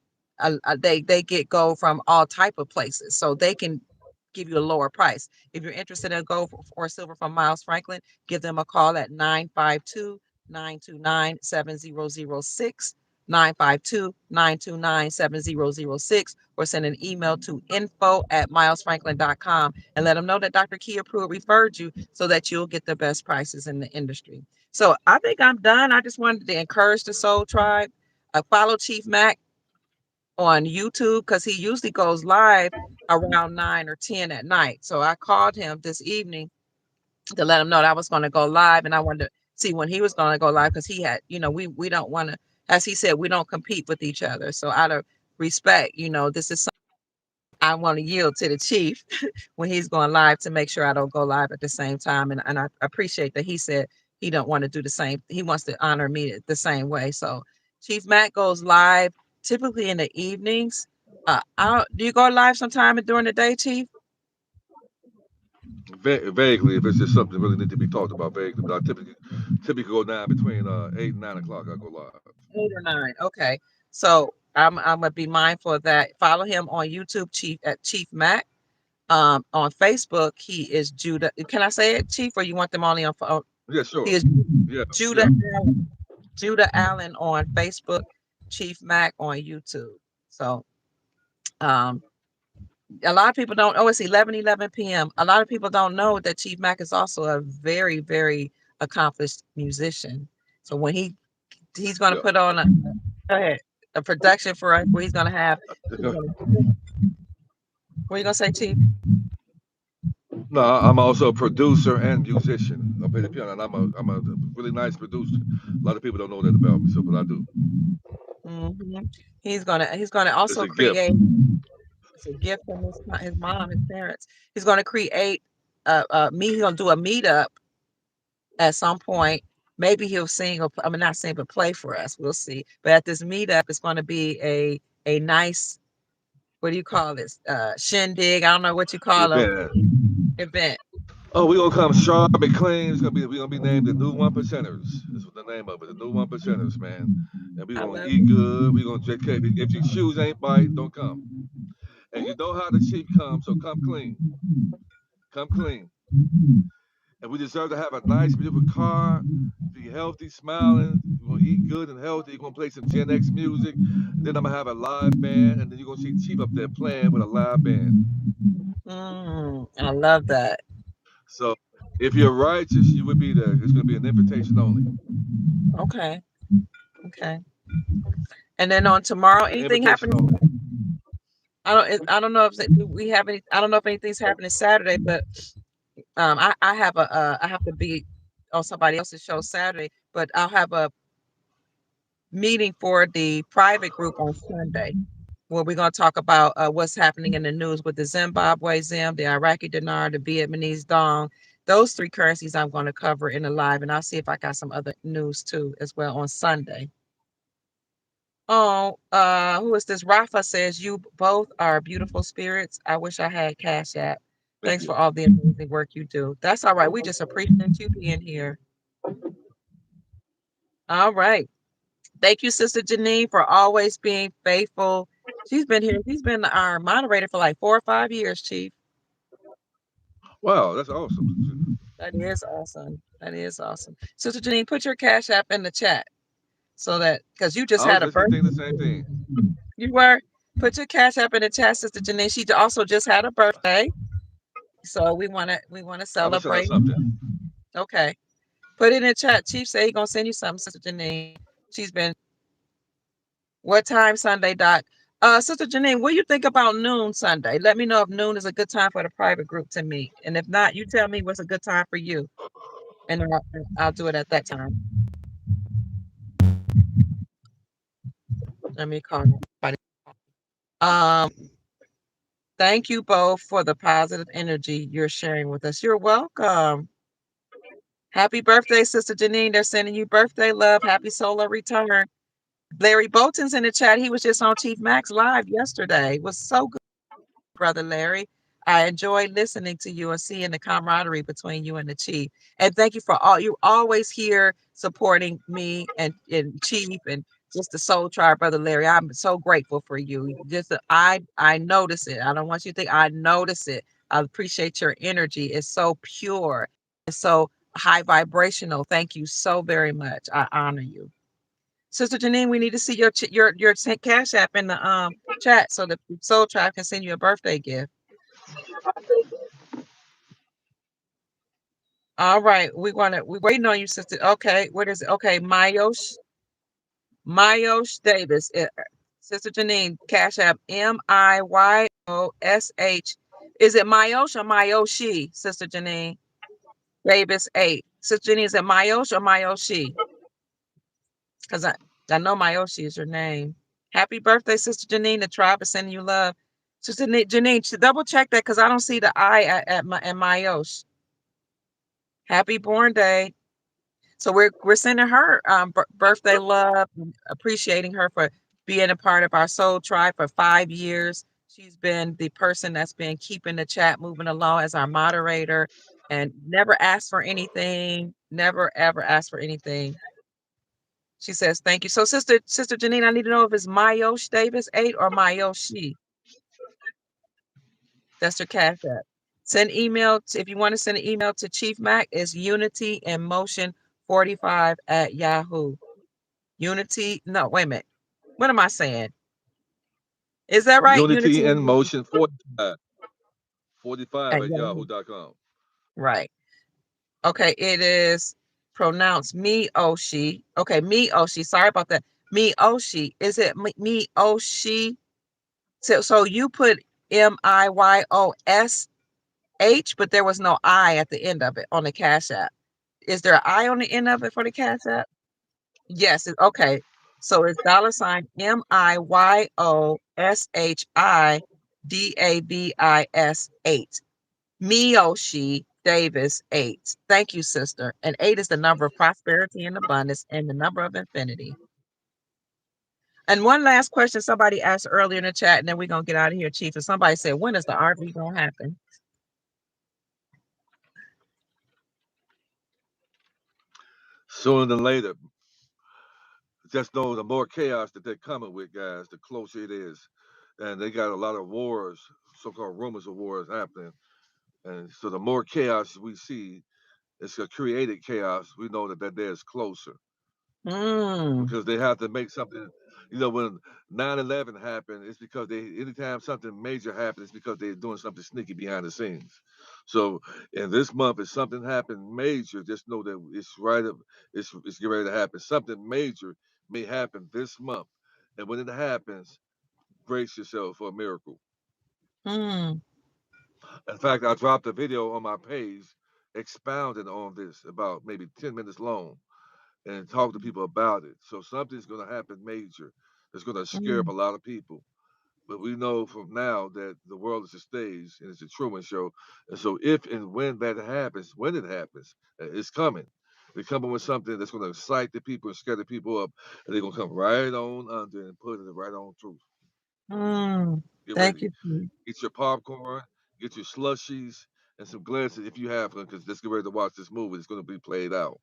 they get gold from all type of places, so they can give you a lower price. If you're interested in gold or silver from Miles Franklin, give them a call at 952-929-7006, 952-929-7006, or send an email to info@milesfranklin.com and let them know that Dr. Kia Pruitt referred you so that you'll get the best prices in the industry. So I think I'm done. I just wanted to encourage the Soul Tribe. Follow Chief Mac on YouTube because he usually goes live around 9 or 10 at night. So I called him this evening to let him know that I was going to go live, and I wanted to see when he was going to go live because he had, we don't want to, as he said, we don't compete with each other. So out of respect, this is something I want to yield to the chief when he's going live to make sure I don't go live at the same time. And I appreciate that he said he don't want to do the same. He wants to honor me the same way. So Chief Matt goes live typically in the evenings. Do you go live sometime during the day, Chief? Vaguely, if it's just something that really need to be talked about vaguely. But I typically go down between 8 and 9 o'clock. I go live. 8 or 9. Okay. So I'm gonna be mindful of that. Follow him on YouTube, Chief at Chief Mac. On Facebook, he is Judah. Can I say it, Chief, or you want them only on phone? Yeah, sure. He is Yeah, Judah yeah. Allen. Judah Allen on Facebook, Chief Mac on YouTube. So um a lot of people don't know it's 11 p.m. A lot of people don't know that Chief Mac is also a very, very accomplished musician. So when he's gonna Yeah. put on go ahead, a production for us where he's gonna, what are you gonna say, Chief? No, I'm also a producer and musician. I play the piano, and I'm a really nice producer. A lot of people don't know that about me, so but I do. Mhm. He's gonna It's also a gift. create. It's a gift from his mom, his parents. He's gonna create he's gonna do a meetup at some point. Maybe he'll sing or I mean not sing but play for us. We'll see. But at this meetup, it's going to be a nice, what do you call this? Shindig. I don't know what you call a Event. event. Oh, we gonna come sharp and clean. We gonna be named the new one percenters. That's what the name of it. The new one percenters, man. And we I gonna love eat it. good. We gonna drink. If your shoes ain't biting, don't come. And you know how the sheep come, so come clean. Come clean. And we deserve to have a nice, beautiful car, be healthy, smiling. We're gonna eat good and healthy. You're gonna play some Gen X music. Then I'm gonna have a live band, and then you're gonna see Chief up there playing with a live band. I love that. So if you're righteous, you would be there. It's gonna be an invitation only. Okay. Okay. And then on tomorrow, anything Invitation happening? only. I don't know if we have any. I don't know if anything's happening Saturday, but I have to be on somebody else's show Saturday, but I'll have a meeting for the private group on Sunday where we're going to talk about what's happening in the news with the Zimbabwe Zim, the Iraqi dinar, the Vietnamese dong. Those three currencies I'm going to cover in the live, and I'll see if I got some other news too as well on Sunday. Oh, who is this? Rafa says you both are beautiful spirits. I wish I had Cash App. Thank Thanks you. for all the amazing work you do. That's all right. We just appreciate you being here. All right. Thank you, Sister Janine, for always being faithful. She's been here. She's been our moderator for like 4 or 5 years, Chief. Wow, that's awesome. That is awesome. That is awesome. Sister Janine, put your Cash App in the chat so that because you just I was had a basically thinking the birthday. same thing. You were. Put your Cash App in the chat, Sister Janine. She also just had a birthday. So we wanna I'm gonna send out celebrate. something. Okay. Put it in the chat. Chief say he gonna send you something, Sister Janine. She's been what time Sunday, Doc? Sister Janine, what do you think about noon Sunday? Let me know if noon is a good time for the private group to meet. And if not, you tell me what's a good time for you. And I'll do it at that time. Let me call somebody. Um, thank you both for the positive energy you're sharing with us. You're welcome. Happy birthday, Sister Janine. They're sending you birthday love. Happy solar return. Larry Bolton's in the chat. He was just on Chief Max Live yesterday. It was so good, Brother Larry. I enjoyed listening to you and seeing the camaraderie between you and the Chief. And thank you for all you always here supporting me and Chief and just the Soul Tribe, Brother Larry. I'm so grateful for you. Just I notice it. I don't want you to think I notice it. I appreciate your energy. It's so pure. It's so high vibrational. Thank you so very much. I honor you. Sister Janine, we need to see your cash app in the chat so the Soul Tribe can send you a birthday gift. All right, we're waiting on you, sister. Okay, what is it? Okay, Mayosh Davis. Sister Janine, cash app Miyosh. Is it Mayosh or Mayoshi, Sister Janine? Davis 8. Sister Janine, is it Mayosh or Mayoshi? Because I know Mayoshi is your name. Happy birthday, Sister Janine. The tribe is sending you love. Sister Janine, double check that because I don't see the I at Mayosh. Happy born day. So we're sending her birthday love, and appreciating her for being a part of our soul tribe for 5 years. She's been the person that's been keeping the chat moving along as our moderator and never asked for anything, never ever asked for anything. She says, thank you. So Sister Janine, I need to know if it's Mayosh Davis 8 or Mayoshi. That's your cash app. Send email if you want to send an email to Chief Mac, is Unity in Motion 45 at Yahoo. Unity, no, wait a minute. What am I saying? Is that right? Unity Unity in in Motion Motion 45, 45 at at Yahoo. yahoo.com. Right. Okay, it is pronounced me Oshi. Okay, me Oshi. Sorry about that. Me Oshi. Is it me Oshi? So you put Miyosh, but there was no I at the end of it on the Cash App. Is there an I on the end of it for the Cash App? Yes. Okay. So it's $ Miyoshi Davis Miyoshi Davis 8. Thank you, sister. And 8 is the number of prosperity and abundance and the number of infinity. And one last question somebody asked earlier in the chat, and then we're going to get out of here, Chief. And somebody said, when is the RV going to happen? Sooner than later. Just know the more chaos that they're coming with, guys, the closer it is. And they got a lot of wars, so-called rumors of wars happening. And so the more chaos we see, it's a created chaos. We know that day is closer Mm, because they have to make something. When 9/11 happened, it's because anytime something major happens, it's because they're doing something sneaky behind the scenes. So in this month, if something happened major, just know that it's right up, it's getting ready to happen. Something major may happen this month, and when it happens, brace yourself for a miracle. mm, In fact, I dropped a video on my page expounding on this about maybe 10 minutes long and talk to people about it. So something's going to happen major that's going to scare up mm, a lot of people. But we know from now that the world is a stage and it's a Truman show. And so if and when that happens, when it happens, it's coming. They're coming with something that's going to excite the people and scare the people up. And they're going to come right on under and put it right on truth. mm. Get Thank ready. you, Chief. Get your popcorn, get your slushies, and some glasses if you have them, because let's get ready to watch this movie. It's going to be played out.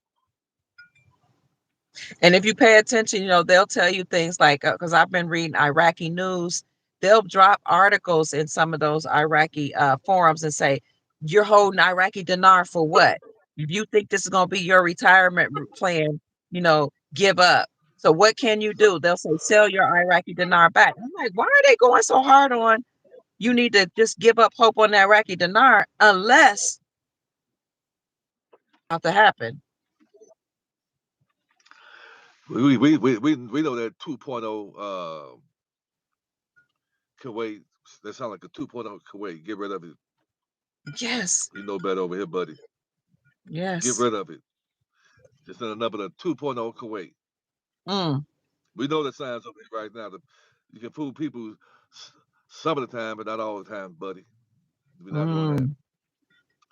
And if you pay attention, they'll tell you things like, because I've been reading Iraqi news, they'll drop articles in some of those Iraqi forums and say, you're holding Iraqi dinar for what? If you think this is going to be your retirement plan, give up. So what can you do? They'll say, sell your Iraqi dinar back. I'm like, why are they going so hard on, you need to just give up hope on the Iraqi dinar unless it's about to happen. We know that 2.0 Kuwait, that sounds like a 2.0 Kuwait. Get rid of it. Yes. You know better over here, buddy. Get Yes. rid of it. Just another 2.0 Kuwait. Mm, We know the signs over here right now. You can fool people some of the time, but not all the time, buddy. We're not doing that. mm,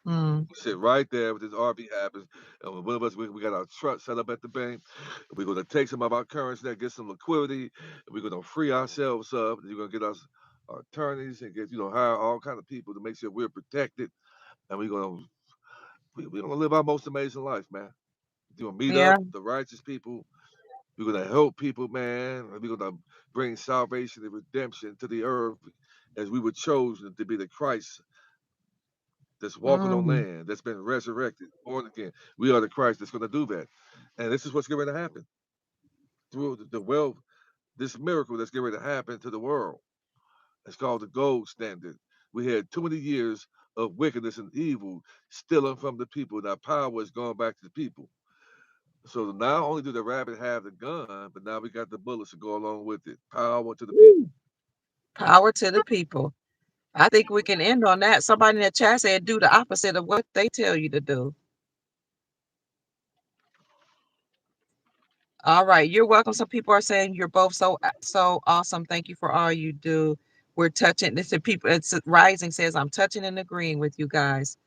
mm, We sit right there with this RV happens, and one of us we got our truck set up at the bank. We're gonna take some of our currency, that get some liquidity, and we're gonna free ourselves up. And you're gonna get us our attorneys and get hire all kind of people to make sure we're protected, and we're gonna live our most amazing life, man. We're gonna meet yeah. up the righteous people. We're gonna help people, man. And we're gonna bring salvation and redemption to the earth as we were chosen to be the Christ that's walking on Mm, land, that's been resurrected, born again. We are the Christ that's gonna do that. And this is what's going to happen through the wealth, this miracle that's getting ready to happen to the world. It's called the gold standard. We had too many years of wickedness and evil stealing from the people. Now power is going back to the people. So not only do the rabbit have the gun, but now we got the bullets to go along with it. Power to the people. woo. Power to the people. I think we can end on that. Somebody in the chat said do the opposite of what they tell you to do. All right, you're welcome. Some people are saying you're both so awesome. Thank you for all you do. We're touching this. People, it's rising says I'm touching and agreeing with you guys.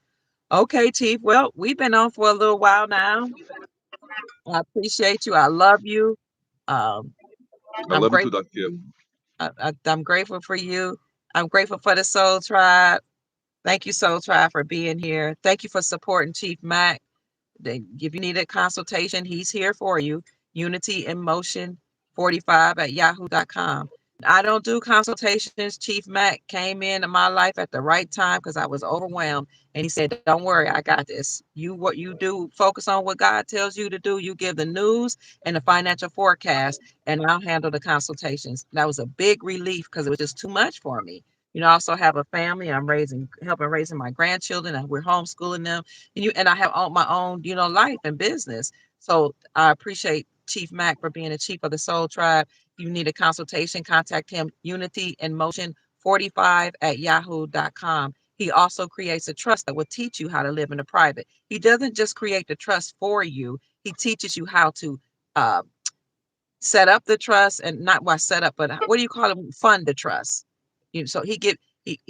Okay, Chief. Well, we've been on for a little while now. I appreciate you. I love you. Um, I I'm love you too, grateful Dr. for Kip. you. I'm grateful for you. I'm grateful for the Soul Tribe. Thank you, Soul Tribe, for being here. Thank you for supporting Chief Mac. If you need a consultation, he's here for you. Unity in Motion 45 at yahoo.com. I don't do consultations. Chief Mac came into my life at the right time because I was overwhelmed. And he said, don't worry, I got this. What you do, focus on what God tells you to do. You give the news and the financial forecast, and I'll handle the consultations. That was a big relief because it was just too much for me. I also have a family. I'm helping raising my grandchildren, and we're homeschooling them. And I have all my own, life and business. So I appreciate Chief Mac for being the chief of the Soul Tribe. If you need a consultation, contact him, Unity in Motion 45 at yahoo.com. He also creates a trust that will teach you how to live in the private. He doesn't just create the trust for you, he teaches you how to uh, set up the trust, and not what set up, but what do you call it? Fund the trust. So he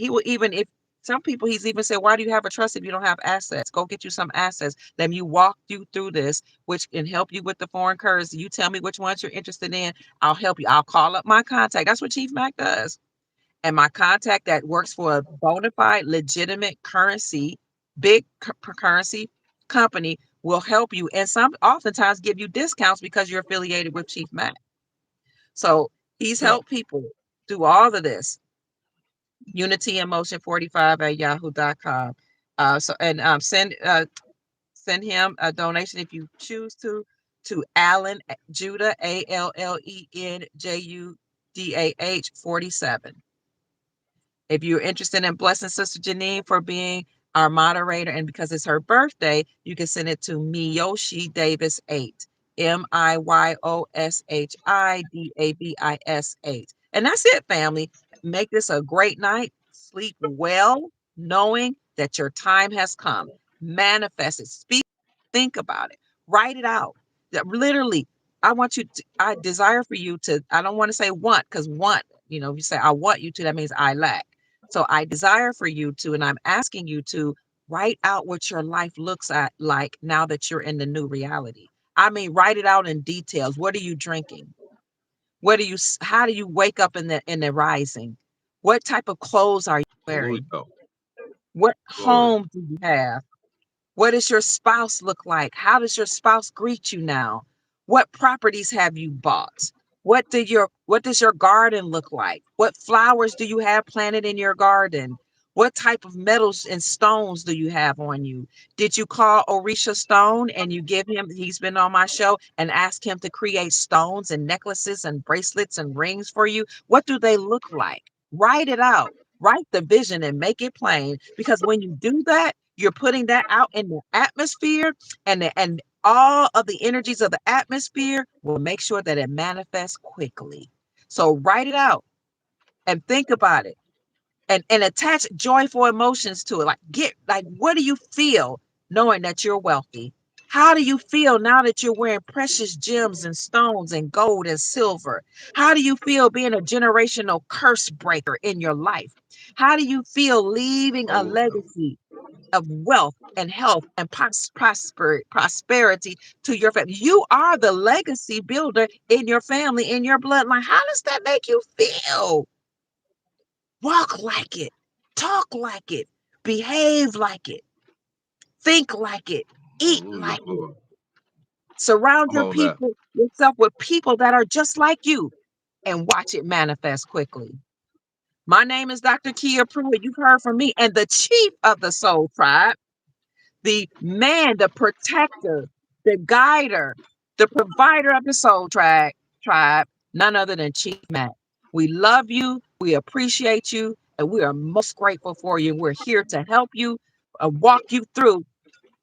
will, even if some people, he's even said, why do you have a trust if you don't have assets? Go get you some assets. Let me walk you through this, which can help you with the foreign currency. You tell me which ones you're interested in. I'll help you. I'll call up my contact. That's what Chief Mac does. And my contact that works for a bona fide, legitimate currency, big currency company will help you. And some oftentimes give you discounts because you're affiliated with Chief Mac. So he's Yeah. helped people do all of this. Unity in Motion 45 at yahoo.com. Send him a donation if you choose to Allen Judah, ALLENJUDAH 47. If you're interested in blessing Sister Janine for being our moderator, and because it's her birthday, you can send it to Miyoshi Davis 8. MIYOSHI DAVIS 8. And that's it, family. Make this a great night. Sleep well, knowing that your time has come. Manifest it. Speak, think about it. Write it out. Literally, I desire for you to, I don't want to say want, because want, if you say I want you to, that means I lack. So I desire for you to, and I'm asking you to write out what your life looks at like now that you're in the new reality. I mean, write it out in details. What are you drinking? How do you wake up in the rising? What type of clothes are you wearing? Hallelujah. What Glory. home do you have? What does your spouse look like? How does your spouse greet you now? What properties have you bought? What does your garden look like? What flowers do you have planted in your garden? What type of metals and stones do you have on you? Did you call Orisha Stone and you give him, he's been on my show, and ask him to create stones and necklaces and bracelets and rings for you? What do they look like? Write it out. Write the vision and make it plain, because when you do that, you're putting that out in the atmosphere, and all of the energies of the atmosphere will make sure that it manifests quickly. So write it out and think about it, and attach joyful emotions to it. Like what do you feel knowing that you're wealthy? How do you feel now that you're wearing precious gems and stones and gold and silver? How do you feel being a generational curse breaker in your life? How do you feel leaving a Hallelujah. legacy of wealth and health and prosperity to your family? You are the legacy builder in your family, in your bloodline. How does that make you feel? Walk like it, talk like it, behave like it, think like it, eat Hallelujah. like it. Surround Come your on now. people yourself with people that are just like you and watch it manifest quickly. My name is Dr. Kia Pruitt. You've heard from me and the chief of the Soul Tribe, the man, the protector, the guider, the provider of the tribe, none other than Chief Matt. We love you, we appreciate you, and we are most grateful for you. We're here to help you, walk you through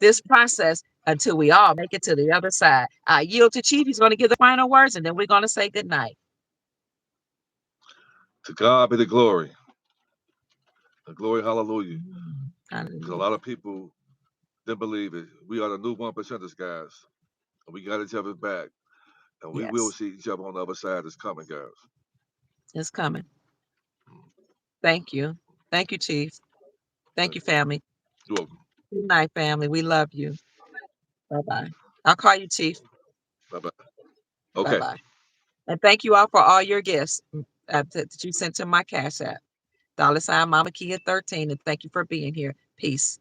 this process until we all make it to the other side. I yield to Chief. He's going to give the final words, and then we're going to say good night. To God be the glory. The glory, hallelujah. Because a Hallelujah. lot of people didn't believe it. We are the new 1%ers, guys. And we got each other back. And we will Yes, see each other on the other side. It's coming, guys. it's coming. Thank you. Thank you, Chief. Thank Thank you, you. family. You're welcome. Good night, family. We love you. Bye bye. I'll call you Chief. Bye bye. Bye Okay. bye. And thank you all for all your gifts that you sent to my Cash App. $sign Mama Kia 13. And thank you for being here. Peace.